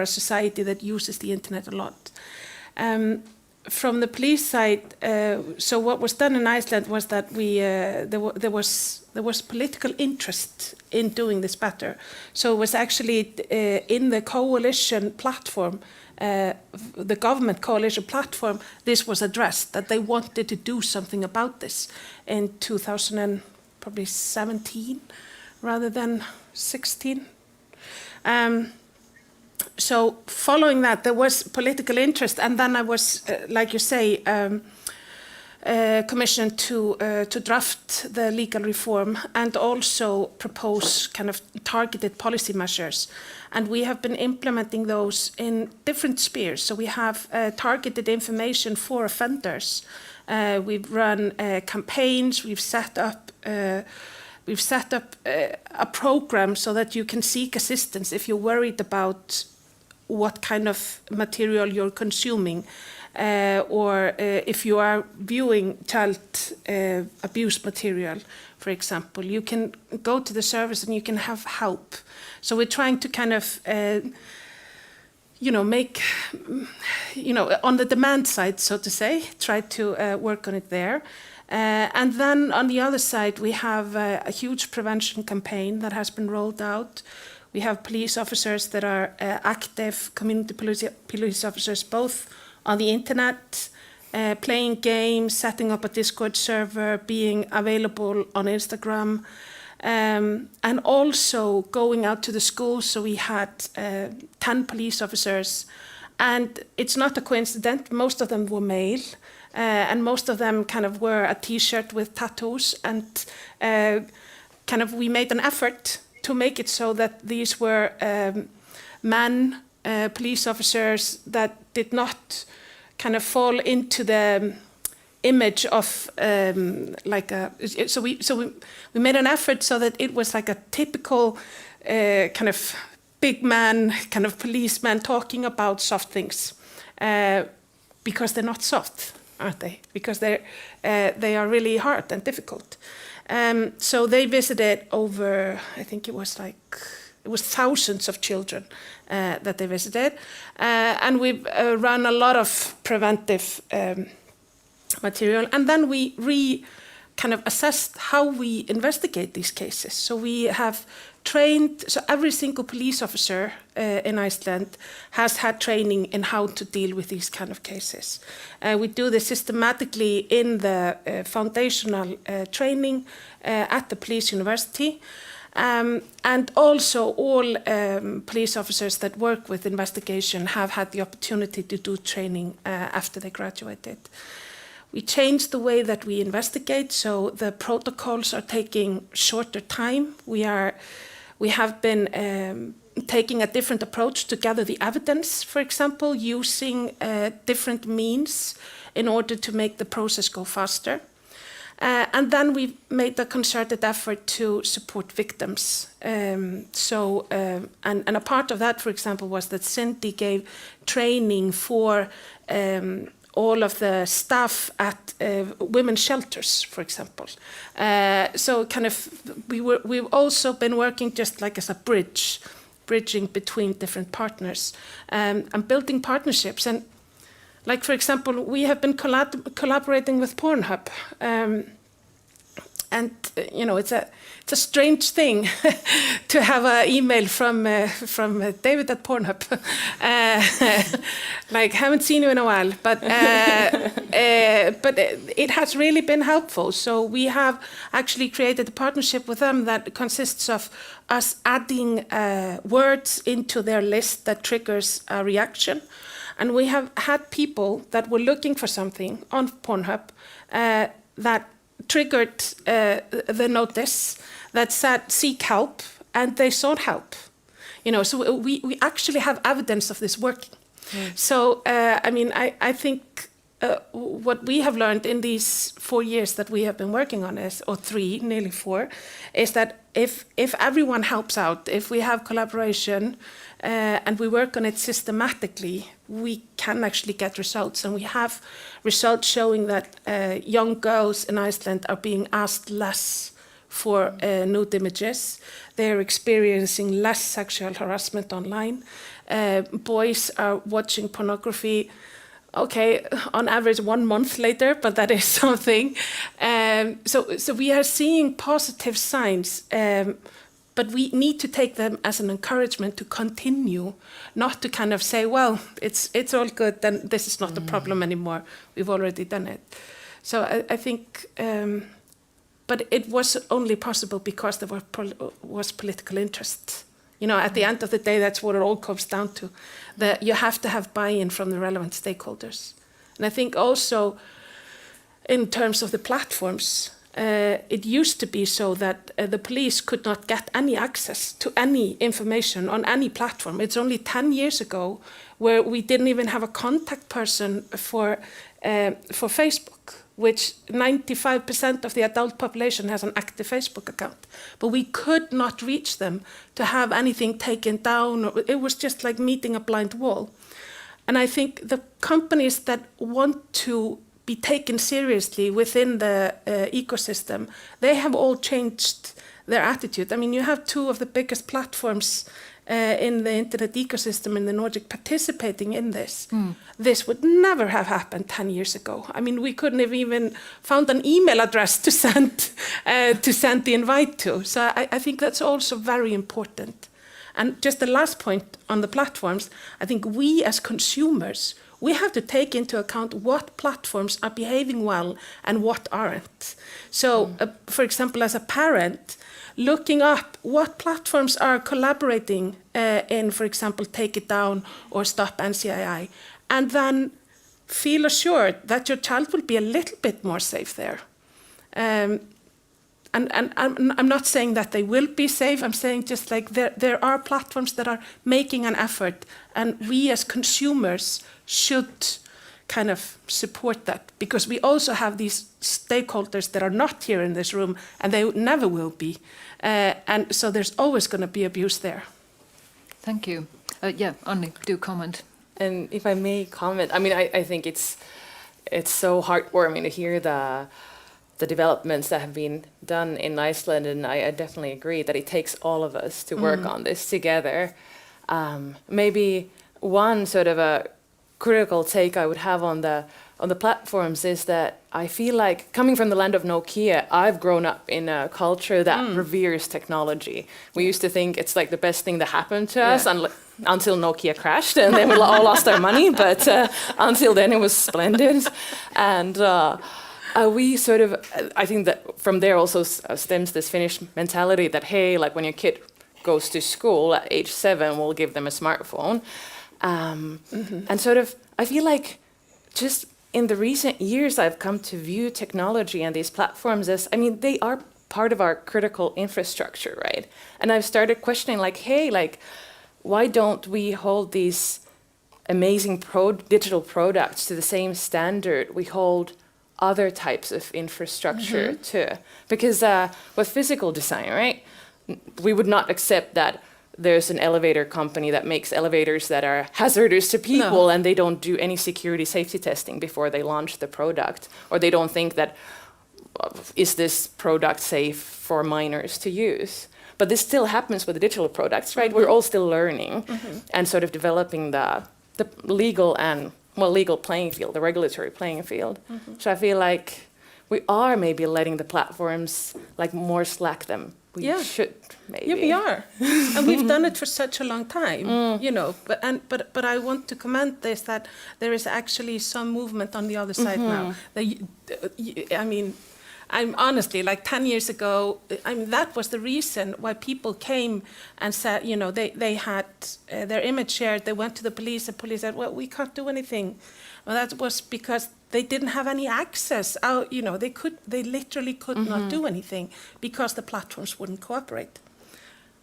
society that uses the internet a lot. From the police side, so what was done in Iceland was that there was political interest in doing this better. So it was actually in the coalition platform, the government coalition platform, this was addressed, that they wanted to do something about this in 2017 rather than 16. So following that, there was political interest, and then I was, like you say, commissioned to draft the legal reform and also propose kind of targeted policy measures. And we have been implementing those in different spheres. So we have targeted information for offenders. We've run campaigns. We've set up a program so that you can seek assistance if you're worried about what kind of material you're consuming, or if you are viewing child abuse material, for example. You can go to the service and you can have help. So we're trying to kind of, make, on the demand side, so to say, try to work on it there. And then on the other side, we have a huge prevention campaign that has been rolled out. We have police officers that are active, community police officers, both on the internet, playing games, setting up a Discord server, being available on Instagram, and also going out to the schools. So we had 10 police officers, and it's not a coincidence, most of them were male, and most of them kind of wear a t-shirt with tattoos, and kind of we made an effort to make it so that these were men, police officers that did not kind of fall into the image of so we made an effort so that it was like a typical kind of big man, kind of policeman talking about soft things, because they're not soft, aren't they? Because they are really hard and difficult. So they visited over, I think it was thousands of children that they visited. And we've run a lot of preventive material. And then we kind of assessed how we investigate these cases. So we have trained, so every single police officer in Iceland has had training in how to deal with these kind of cases. We do this systematically in the foundational training at the police university. And also all police officers that work with investigation have had the opportunity to do training after they graduated. We changed the way that we investigate, so the protocols are taking shorter time. We We have been taking a different approach to gather the evidence, for example, using different means in order to make the process go faster. And then we made a concerted effort to support victims. And a part of that, for example, was that Cindy gave training for all of the staff at women's shelters, for example. So kind of, we've also been working just like as a bridging between different partners and building partnerships. And like, for example, we have been collaborating with Pornhub. And it's a strange thing to have an email from David at Pornhub. Like, haven't seen you in a while, but it has really been helpful. So we have actually created a partnership with them that consists of us adding words into their list that triggers a reaction. And we have had people that were looking for something on Pornhub that triggered the notice that said seek help, and they sought help. So we actually have evidence of this working. So I think what we have learned in these 4 years that we have been working on this, or 3, nearly 4, is that if everyone helps out, if we have collaboration and we work on it systematically, we can actually get results. And we have results showing that young girls in Iceland are being asked less for nude images. They're experiencing less sexual harassment online. Boys are watching pornography, okay, on average 1 month later, but that is something. So we are seeing positive signs, but we need to take them as an encouragement to continue, not to kind of say, well, it's all good, then this is not a problem anymore. We've already done it. So I think, but it was only possible because there was political interest. At the end of the day, that's what it all comes down to. That you have to have buy-in from the relevant stakeholders. And I think also, in terms of the platforms, it used to be so that the police could not get any access to any information on any platform. It's only 10 years ago where we didn't even have a contact person for Facebook, which 95% of the adult population has an active Facebook account. But we could not reach them to have anything taken down. It was just like meeting a blind wall. And I think the companies that want to be taken seriously within the ecosystem, they have all changed their attitude. I mean, you have 2 of the biggest platforms in the internet ecosystem in the Nordic participating in this. This would never have happened 10 years ago. I mean, we couldn't have even found an email address to send the invite to. So I think that's also very important. And just the last point on the platforms, I think we as consumers, we have to take into account what platforms are behaving well and what aren't. So, for example, as a parent, looking up what platforms are collaborating in, for example, Take It Down or Stop NCII, and then feel assured that your child will be a little bit more safe there. And I'm not saying that they will be safe. I'm saying just like there are platforms that are making an effort, and we as consumers should kind of support that, because we also have these stakeholders that are not here in this room, and they never will be. And so there's always going to be abuse there. Thank you. Yeah, Anni, do comment. And if I may comment, I mean, I think it's so heartwarming to hear the developments that have been done in Iceland, and I definitely agree that it takes all of us to work on this together. Maybe one sort of a critical take I would have on the platforms is that I feel like, coming from the land of Nokia, I've grown up in a culture that reveres technology. We used to think it's like the best thing that happened to us until Nokia crashed, and then we all lost our money. But until then, it was splendid. And we sort of, I think that from there also stems this Finnish mentality that, hey, like when your kid goes to school at age 7, we'll give them a smartphone. And sort of, I feel like just in the recent years, I've come to view technology and these platforms as, I mean, they are part of our critical infrastructure, right? And I've started questioning, like, hey, like, why don't we hold these amazing digital products to the same standard we hold other types of infrastructure too? Because with physical design, right, we would not accept that there's an elevator company that makes elevators that are hazardous to people and they don't do any security safety testing before they launch the product, or they don't think that, is this product safe for minors to use? But this still happens with the digital products, right? We're all still learning and sort of developing the legal and, legal playing field, the regulatory playing field. So I feel like we are maybe letting the platforms like more slack them. We should maybe. Yeah, we are, and we've done it for such a long time, you know. But I want to comment this, that there is actually some movement on the other side now. I mean, I'm honestly, like 10 years ago, I mean, that was the reason why people came and said, you know, they had their image shared. They went to the police. The police said, well, we can't do anything. Well, that was because they didn't have any access. You know, they literally could not do anything because the platforms wouldn't cooperate,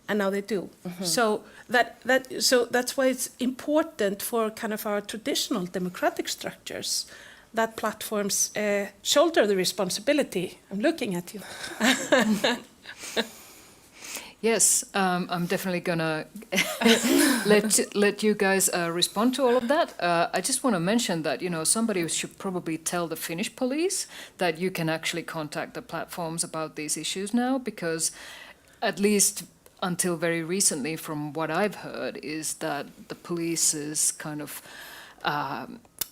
and now they do. So that's why it's important for kind of our traditional democratic structures that platforms shoulder the responsibility. I'm looking at you. Yes, I'm definitely gonna let you guys respond to all of that. I just want to mention that, you know, somebody should probably tell the Finnish police that you can actually contact the platforms about these issues now, because at least until very recently, from what I've heard, is that the police's kind of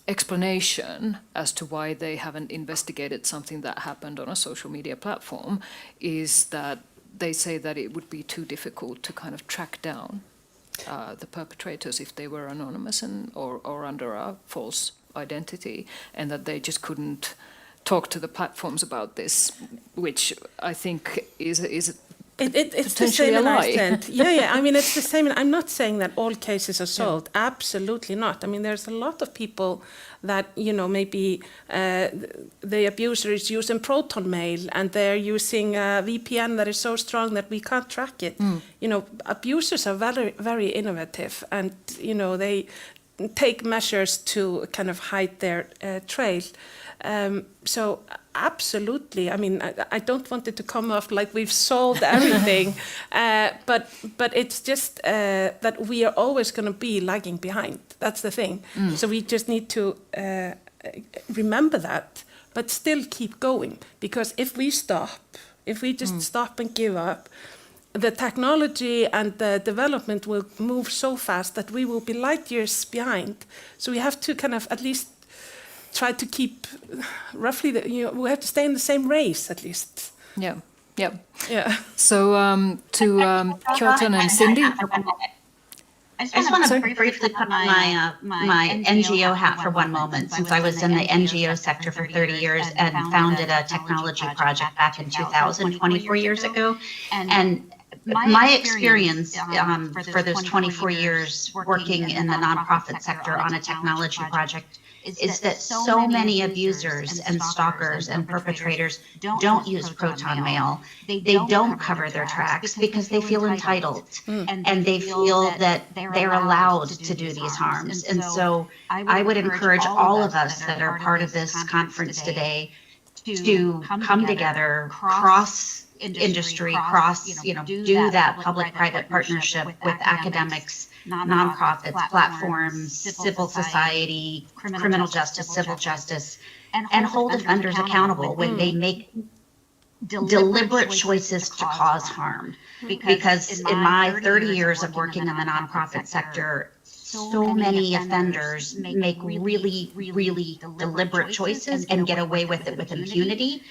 explanation as to why they haven't investigated something that happened on a social media platform is that they say that it would be too difficult to kind of track down the perpetrators if they were anonymous or under a false identity, and that they just couldn't talk to the platforms about this, which I think is it's the same in Iceland. Yeah. I mean, it's the same. I'm not saying that all cases are solved. Yeah. Absolutely not. I mean, there's a lot of people that, you know, maybe the abuser is using Proton Mail and they're using a VPN that is so strong that we can't track it. You know, abusers are very, very innovative, and, you know, they take measures to kind of hide their trail. So absolutely, I mean, I don't want it to come off like we've solved everything, but it's just that we are always going to be lagging behind. That's the thing. So we just need to remember that, but still keep going. Because if we just stop and give up, the technology and the development will move so fast that we will be light years behind. So we have to kind of at least try to keep roughly, we have to stay in the same race at least. Yeah. So to Kjartan and Cindy. I just want to briefly put my NGO hat for one moment, since I was in the NGO sector for 30 years and founded a technology project back in 2000, 24 years ago. And my experience for those 24 years working in the nonprofit sector on a technology project is that so many abusers and stalkers and perpetrators don't use Proton Mail. They don't cover their tracks because they feel entitled and they feel that they're allowed to do these harms. And so I would encourage all of us that are part of this conference today to come together, cross industry, do that public-private partnership with academics, nonprofits, platforms, civil society, criminal justice, civil justice, and hold offenders accountable when they make deliberate choices to cause harm. Because in my 30 years of working in the nonprofit sector, so many offenders make really, really deliberate choices and get away with it with impunity.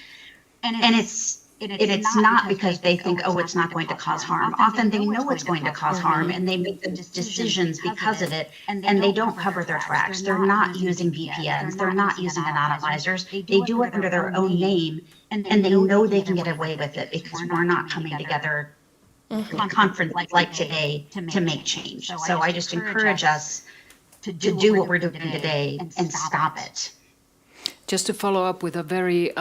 And it's not because they think, oh, it's not going to cause harm. Often they know it's going to cause harm and they make the decisions because of it, and they don't cover their tracks. They're not using VPNs. They're not using anonymizers. They do it under their own name, and they know they can get away with it because we're not coming together in a conference like today to make change. So I just encourage us to do what we're doing today and stop it. just to follow up with a very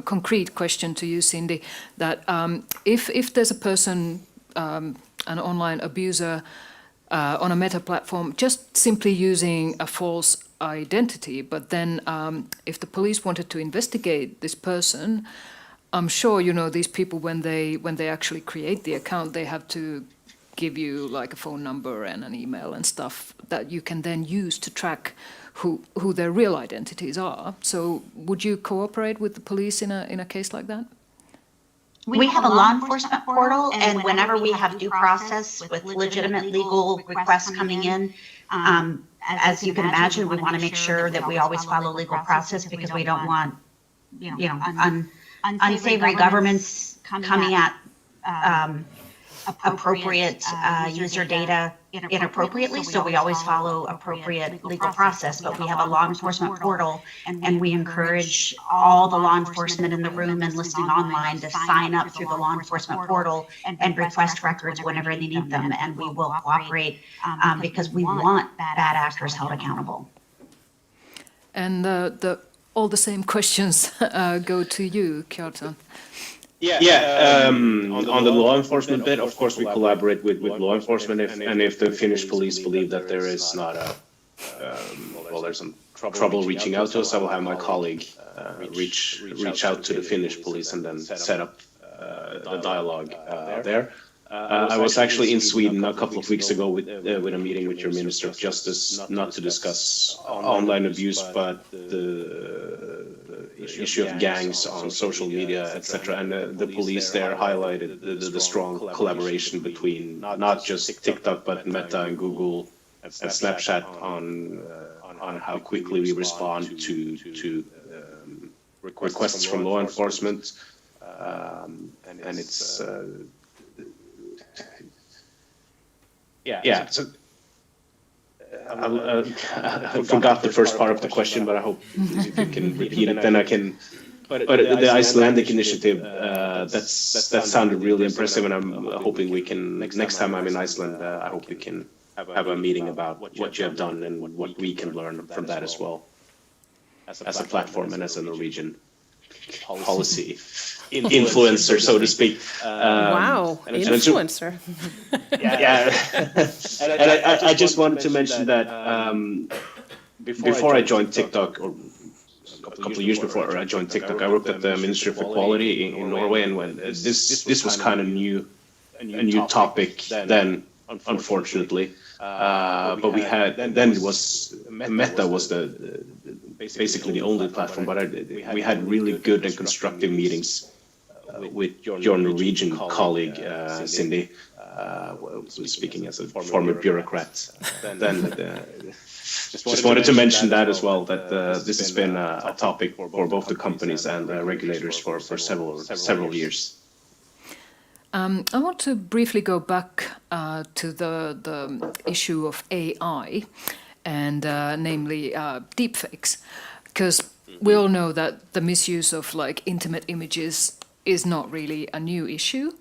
concrete question to you, Cindy, that if there's a person, an online abuser on a meta platform, just simply using a false identity, but then if the police wanted to investigate this person, I'm sure these people when they actually create the account, they have to give you like a phone number and an email and stuff that you can then use to track who their real identities are. So would you cooperate with the police in a case like that? We have a law enforcement portal, and whenever we have due process with legitimate legal requests coming in, as you can imagine, we want to make sure that we always follow legal process because we don't want, unsavory governments coming at appropriate user data inappropriately. So we always follow appropriate legal process, but we have a law enforcement portal, and we encourage all the law enforcement in the room and listening online to sign up through the law enforcement portal and request records whenever they need them. And we will cooperate because we want bad actors held accountable. And all the same questions go to you, Kjartan. On the law enforcement bit, of course, we collaborate with law enforcement, if the Finnish police believe that there is not there's some trouble reaching out to us, I will have my colleague reach out to the Finnish police and then set up the dialogue there. I was actually in Sweden a couple of weeks ago with a meeting with your Minister of Justice, not to discuss online abuse, but the issue of gangs on social media, etc. And the police there highlighted the strong collaboration between not just TikTok, but Meta and Google and Snapchat on how quickly we respond to requests from law enforcement. And it's so I forgot the first part of the question, but I hope you can repeat it. Then I can. But the Icelandic initiative, that sounded really impressive, and I'm hoping we can next time I'm in Iceland. I hope we can have a meeting about what you have done and what we can learn from that as well, as a platform and as a Norwegian policy influencer, so to speak. Wow, influencer. And I just wanted to mention that before I joined TikTok, or a couple of years before I joined TikTok, I worked at the Ministry of Equality in Norway, and when this was kind of a new topic then, unfortunately. But we had then it was Meta was basically the only platform, but we had really good and constructive meetings with your Norwegian colleague, Cindy, speaking as a former bureaucrat. Just wanted to mention that as well, that this has been a topic for both the companies and regulators for several years. I want to briefly go back to the issue of AI, and namely deepfakes, because we all know that the misuse of like intimate images is not really a new issue,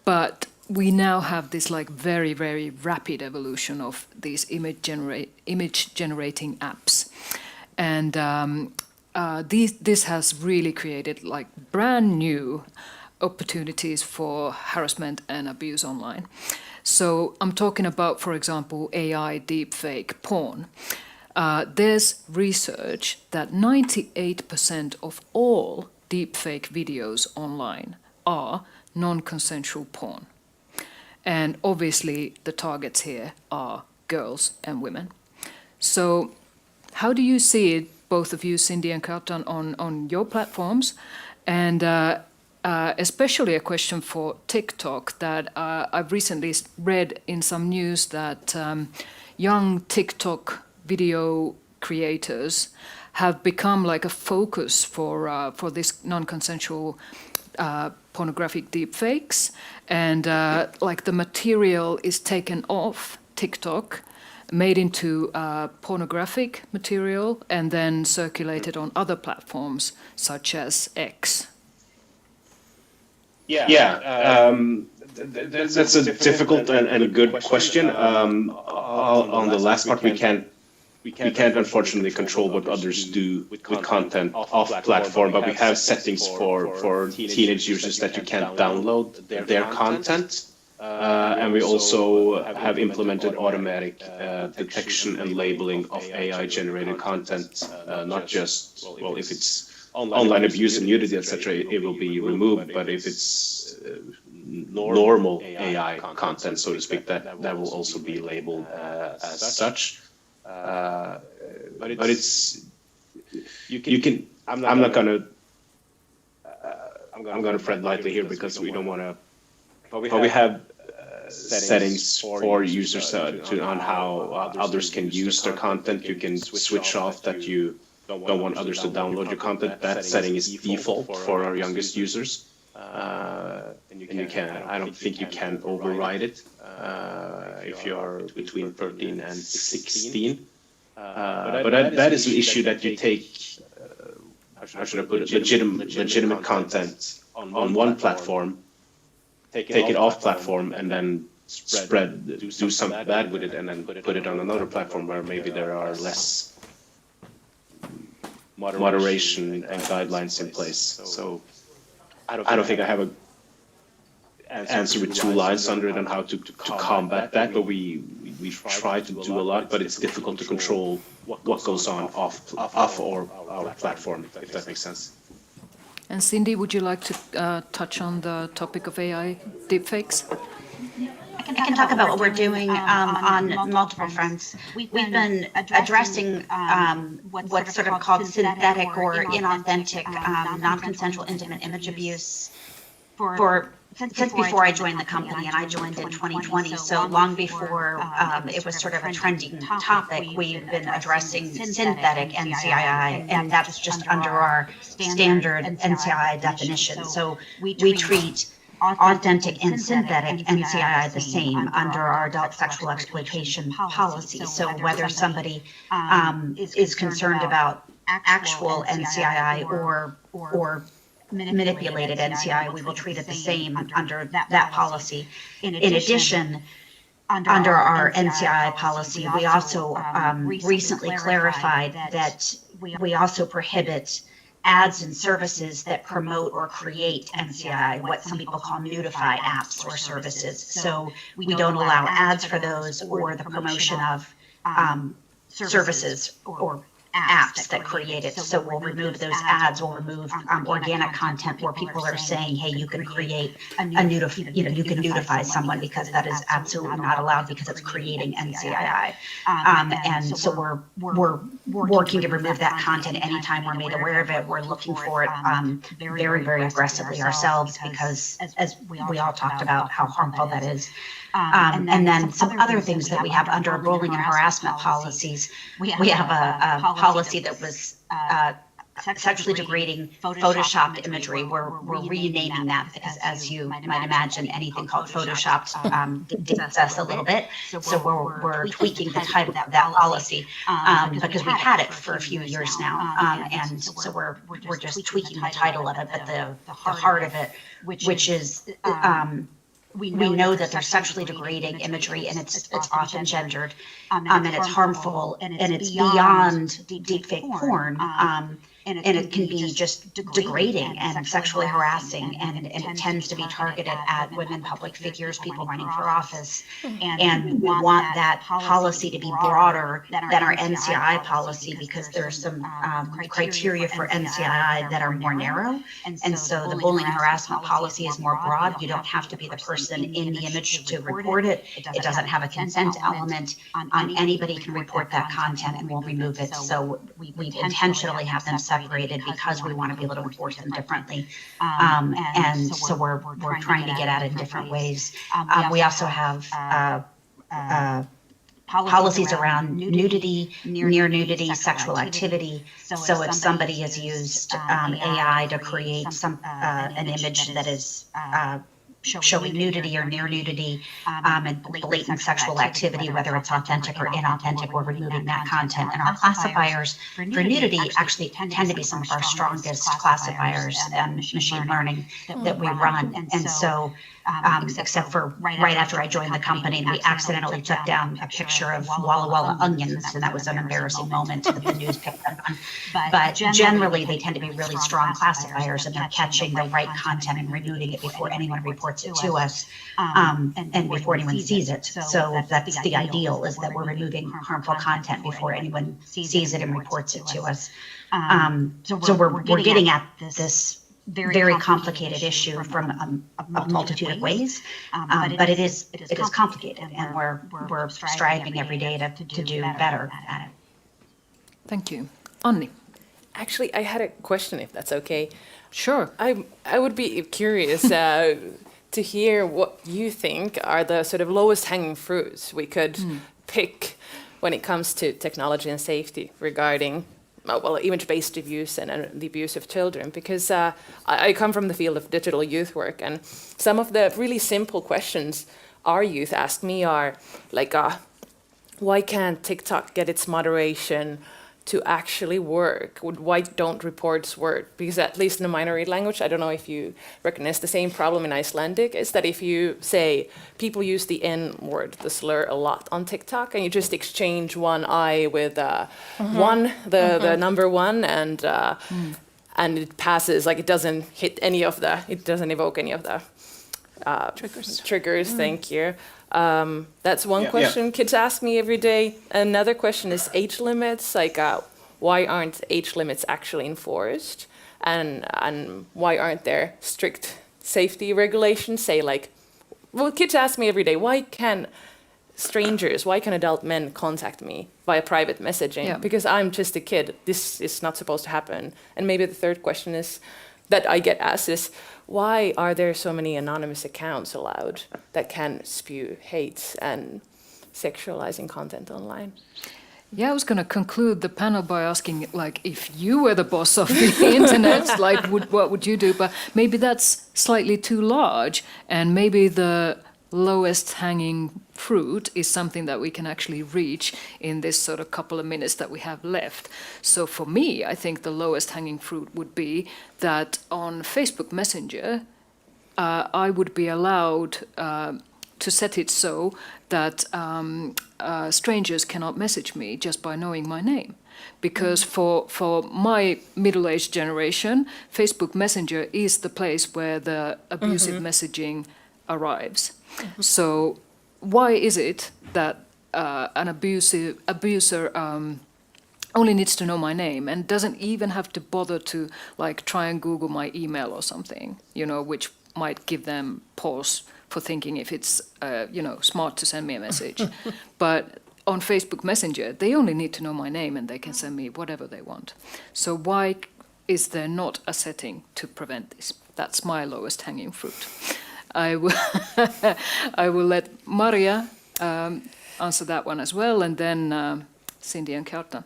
but we now have this like very, very rapid evolution of these image generating apps, and this has really created like brand new opportunities for harassment and abuse online. So I'm talking about, for example, AI deepfake porn. There's research that 98% of all deepfake videos online are non-consensual porn. And obviously the targets here are girls and women. So how do you see it, both of you, Cindy and Kjartan, on your platforms? And especially a question for TikTok that I've recently read in some news that young TikTok video creators have become like a focus for this non-consensual pornographic deepfakes, and like the material is taken off TikTok, made into pornographic material, and then circulated on other platforms such as X. That's a difficult and a good question. On the last part, we can't we can't unfortunately control what others do with content off platform, but we have settings for teenage users that you can't download their content. And we also have implemented automatic detection and labeling of AI-generated content, not just, well, if it's online abuse and nudity, etc., it will be removed, but if it's normal AI content, so to speak, that will also be labeled as such. But it's you can. I'm not gonna. I'm gonna tread lightly here because we don't want to. But we have settings for users on how others can use their content. You can switch off that you don't want others to download your content. That setting is default for our youngest users. And you can. I don't think you can override it if you are between 13 and 16. But that is an issue that you take. How should I put it? Legitimate content on one platform, take it off platform, and then do something bad with it, and then put it on another platform where maybe there are less moderation and guidelines in place. So I don't think I have a answer with 2 lines under it on how to combat that, but we try to do a lot, but it's difficult to control what goes on off or our platform, if that makes sense. And Cindy, would you like to touch on the topic of AI deepfakes? I can talk about what we're doing on multiple fronts. We've been addressing what's sort of called synthetic or inauthentic, non-consensual intimate image abuse since before I joined the company, and I joined in 2020. So long before it was sort of a trending topic, we've been addressing synthetic NCII, and that's just under our standard NCII definition. So we treat authentic and synthetic NCII the same under our adult sexual exploitation policy. So whether somebody is concerned about actual NCII or manipulated NCI, we will treat it the same under that policy. In addition, under our NCI policy, we also recently clarified that we also prohibit ads and services that promote or create NCI, what some people call nudify apps or services. So we don't allow ads for those or the promotion of services or apps that create it. So we'll remove those ads, we'll remove organic content where people are saying, hey, you can create you can nudify someone, because that is absolutely not allowed because it's creating NCII. And so we're working to remove that content anytime we're made aware of it. We're looking for it very, very aggressively ourselves, because as we all talked about how harmful that is. And then some other things that we have under our bullying and harassment policies, we have a policy that was sexually degrading photoshopped imagery. We're renaming that because, as you might imagine, anything called photoshopped dates us a little bit. So we're tweaking the title of that policy because we've had it for a few years now, and so we're just tweaking the title of it, but the heart of it, which is we know that there's sexually degrading imagery, and it's often gendered, and it's harmful, and it's beyond deepfake porn. And it can be just degrading and sexually harassing, and it tends to be targeted at women public figures, people running for office. And we want that policy to be broader than our NCI policy, because there's some criteria for NCI that are more narrow. And so the bullying and harassment policy is more broad. You don't have to be the person in the image to report it. It doesn't have a consent element. Anybody can report that content, and we'll remove it. So we intentionally have them separated because we want to be able to enforce them differently. And so we're trying to get at it in different ways. We also have policies around nudity, near nudity, sexual activity. So if somebody has used AI to create an image that is showing nudity or near nudity and blatant sexual activity, whether it's authentic or inauthentic, we're removing that content. And our classifiers for nudity actually tend to be some of our strongest classifiers and machine learning that we run. And so except for right after I joined the company, we accidentally took down a picture of Walla Walla onions, and that was an embarrassing moment that the news picked up on. But generally, they tend to be really strong classifiers, and they're catching the right content and removing it before anyone reports it to us, and before anyone sees it. So that's the ideal, is that we're removing harmful content before anyone sees it and reports it to us. So we're getting at this very complicated issue from a multitude of ways, but it is complicated, and we're striving every day to do better at it. Thank you. Anni? Actually, I had a question, if that's okay. Sure. I would be curious to hear what you think are the sort of lowest hanging fruits we could pick when it comes to technology and safety regarding image-based abuse and the abuse of children, because I come from the field of digital youth work, and some of the really simple questions our youth ask me are like, why can't TikTok get its moderation to actually work? Why don't reports work? Because at least in the minority language, I don't know if you recognize the same problem in Icelandic, is that if you say, people use the N-word, the slur, a lot on TikTok, and you just exchange one I with the number one, and it passes, like it doesn't hit any of the, it doesn't evoke any of the triggers, thank you. That's one question kids ask me every day. Another question is age limits, like why aren't age limits actually enforced, and why aren't there strict safety regulations? Say like, well, kids ask me every day, why can adult men contact me via private messaging? Because I'm just a kid, this is not supposed to happen. And maybe the third question is that I get asked is, why are there so many anonymous accounts allowed that can spew hate and sexualizing content online? Yeah, I was going to conclude the panel by asking, like, if you were the boss of the internet, like, what would you do? But maybe that's slightly too large, and maybe the lowest hanging fruit is something that we can actually reach in this sort of couple of minutes that we have left. So for me, I think the lowest hanging fruit would be that on Facebook Messenger, I would be allowed to set it so that strangers cannot message me just by knowing my name. Because for my middle-aged generation, Facebook Messenger is the place where the abusive messaging arrives. So why is it that an abuser only needs to know my name and doesn't even have to bother to like try and Google my email or something, which might give them pause for thinking if it's smart to send me a message. But on Facebook Messenger, they only need to know my name and they can send me whatever they want. So why is there not a setting to prevent this? That's my lowest hanging fruit. I will let Maria answer that one as well, and then Cindy and Kjartan.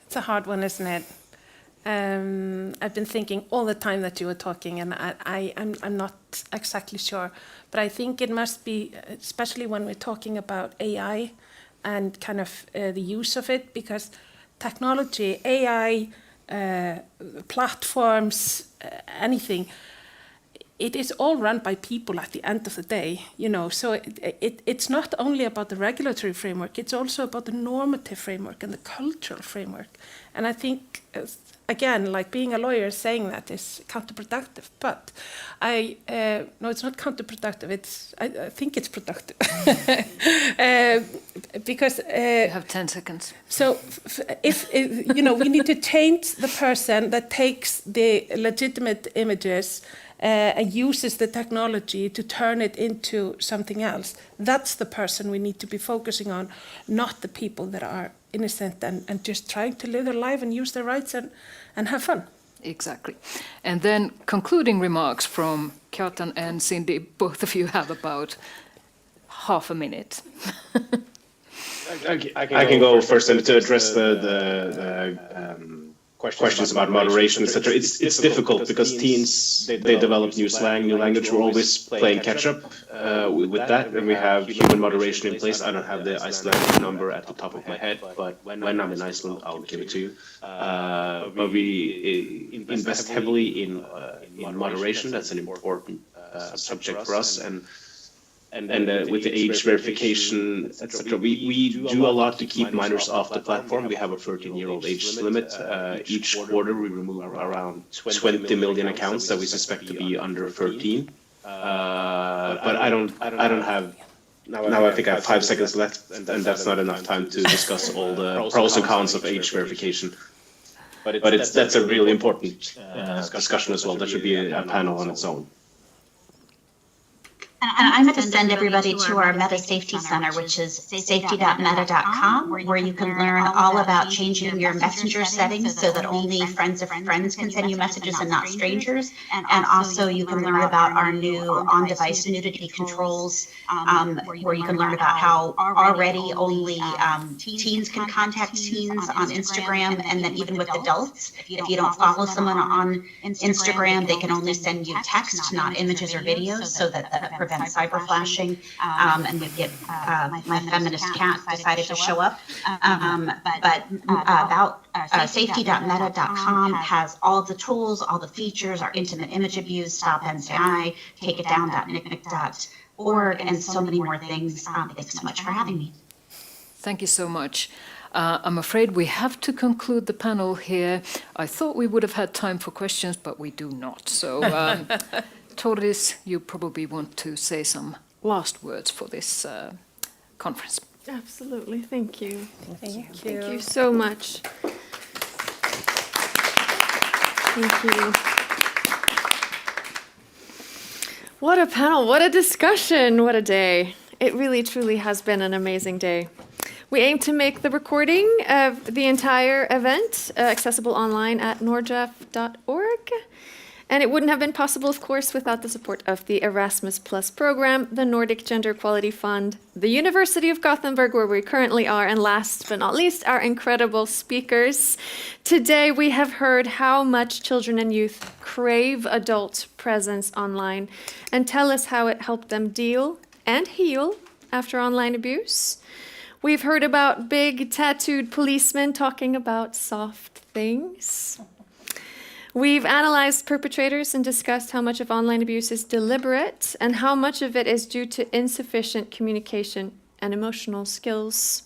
It's a hard one, isn't it? I've been thinking all the time that you were talking, and I'm not exactly sure, but I think it must be, especially when we're talking about AI and kind of the use of it, because technology, AI, platforms, anything, it is all run by people at the end of the day, so it's not only about the regulatory framework, it's also about the normative framework and the cultural framework. And I think, again, like being a lawyer, saying that is counterproductive, but no, it's not counterproductive, I think it's productive. Because you have 10 seconds. So if we need to change the person that takes the legitimate images and uses the technology to turn it into something else. That's the person we need to be focusing on, not the people that are innocent and just trying to live their life and use their rights and have fun. Exactly. And then concluding remarks from Kjartan and Cindy. Both of you have about half a minute. I can go first and to address the questions about moderation, etc. It's difficult because teens, they develop new slang, new language. We're always playing catch up with that, and we have human moderation in place. I don't have the Icelandic number at the top of my head, but when I'm in Iceland, I'll give it to you. But we invest heavily in moderation. That's an important subject for us, and with the age verification, etc. We do a lot to keep minors off the platform. We have a 13-year-old age limit. Each quarter, we remove around 20 million accounts that we suspect to be under 13. But I don't have. Now I think I have 5 seconds left, and that's not enough time to discuss all the pros and cons of age verification. But that's a really important discussion as well. That should be a panel on its own. And I'm going to send everybody to our Meta Safety Center, which is safety.meta.com, where you can learn all about changing your messenger settings so that only friends of friends can send you messages and not strangers. And also you can learn about our new on-device nudity controls, where you can learn about how already only teens can contact teens on Instagram, and then even with adults, if you don't follow someone on Instagram, they can only send you text, not images or videos, so that prevents cyber flashing, and we get my feminist cat decided to show up. Safety.meta.com has all the tools, all the features, our intimate image abuse, stop NCI, takeitdown.nicnic.org, and so many more things. Thanks so much for having me. Thank you so much. I'm afraid we have to conclude the panel here. I thought we would have had time for questions, but we do not. So. Tordis, you probably want to say some last words for this conference. Absolutely. Thank you. Thank you so much. Thank you. What a panel. What a discussion. What a day. It really, truly has been an amazing day. We aim to make the recording of the entire event accessible online at nordref.org. And it wouldn't have been possible, of course, without the support of the Erasmus Plus program, the Nordic Gender Equality Fund, the University of Gothenburg, where we currently are, and last but not least, our incredible speakers. Today, we have heard how much children and youth crave adult presence online and tell us how it helped them deal and heal after online abuse. We've heard about big tattooed policemen talking about soft things. We've analyzed perpetrators and discussed how much of online abuse is deliberate and how much of it is due to insufficient communication and emotional skills.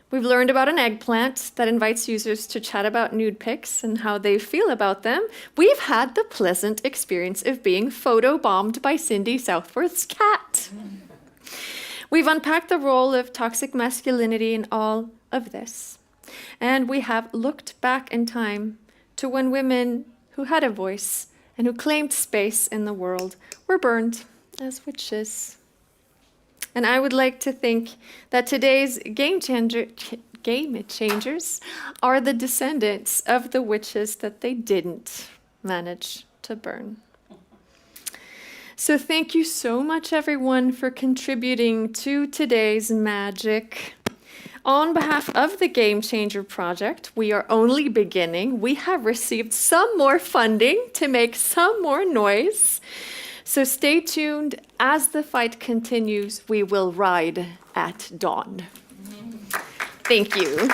We've learned about an eggplant that invites users to chat about nude pics and how they feel about them. We've had the pleasant experience of being photobombed by Cindy Southworth's cat. We've unpacked the role of toxic masculinity in all of this. And we have looked back in time to when women who had a voice and who claimed space in the world were burned as witches. And I would like to think that today's game changers are the descendants of the witches that they didn't manage to burn. So thank you so much, everyone, for contributing to today's magic. On behalf of the Game Changer Project, we are only beginning. We have received some more funding to make some more noise. So stay tuned. As the fight continues, we will ride at dawn. Thank you.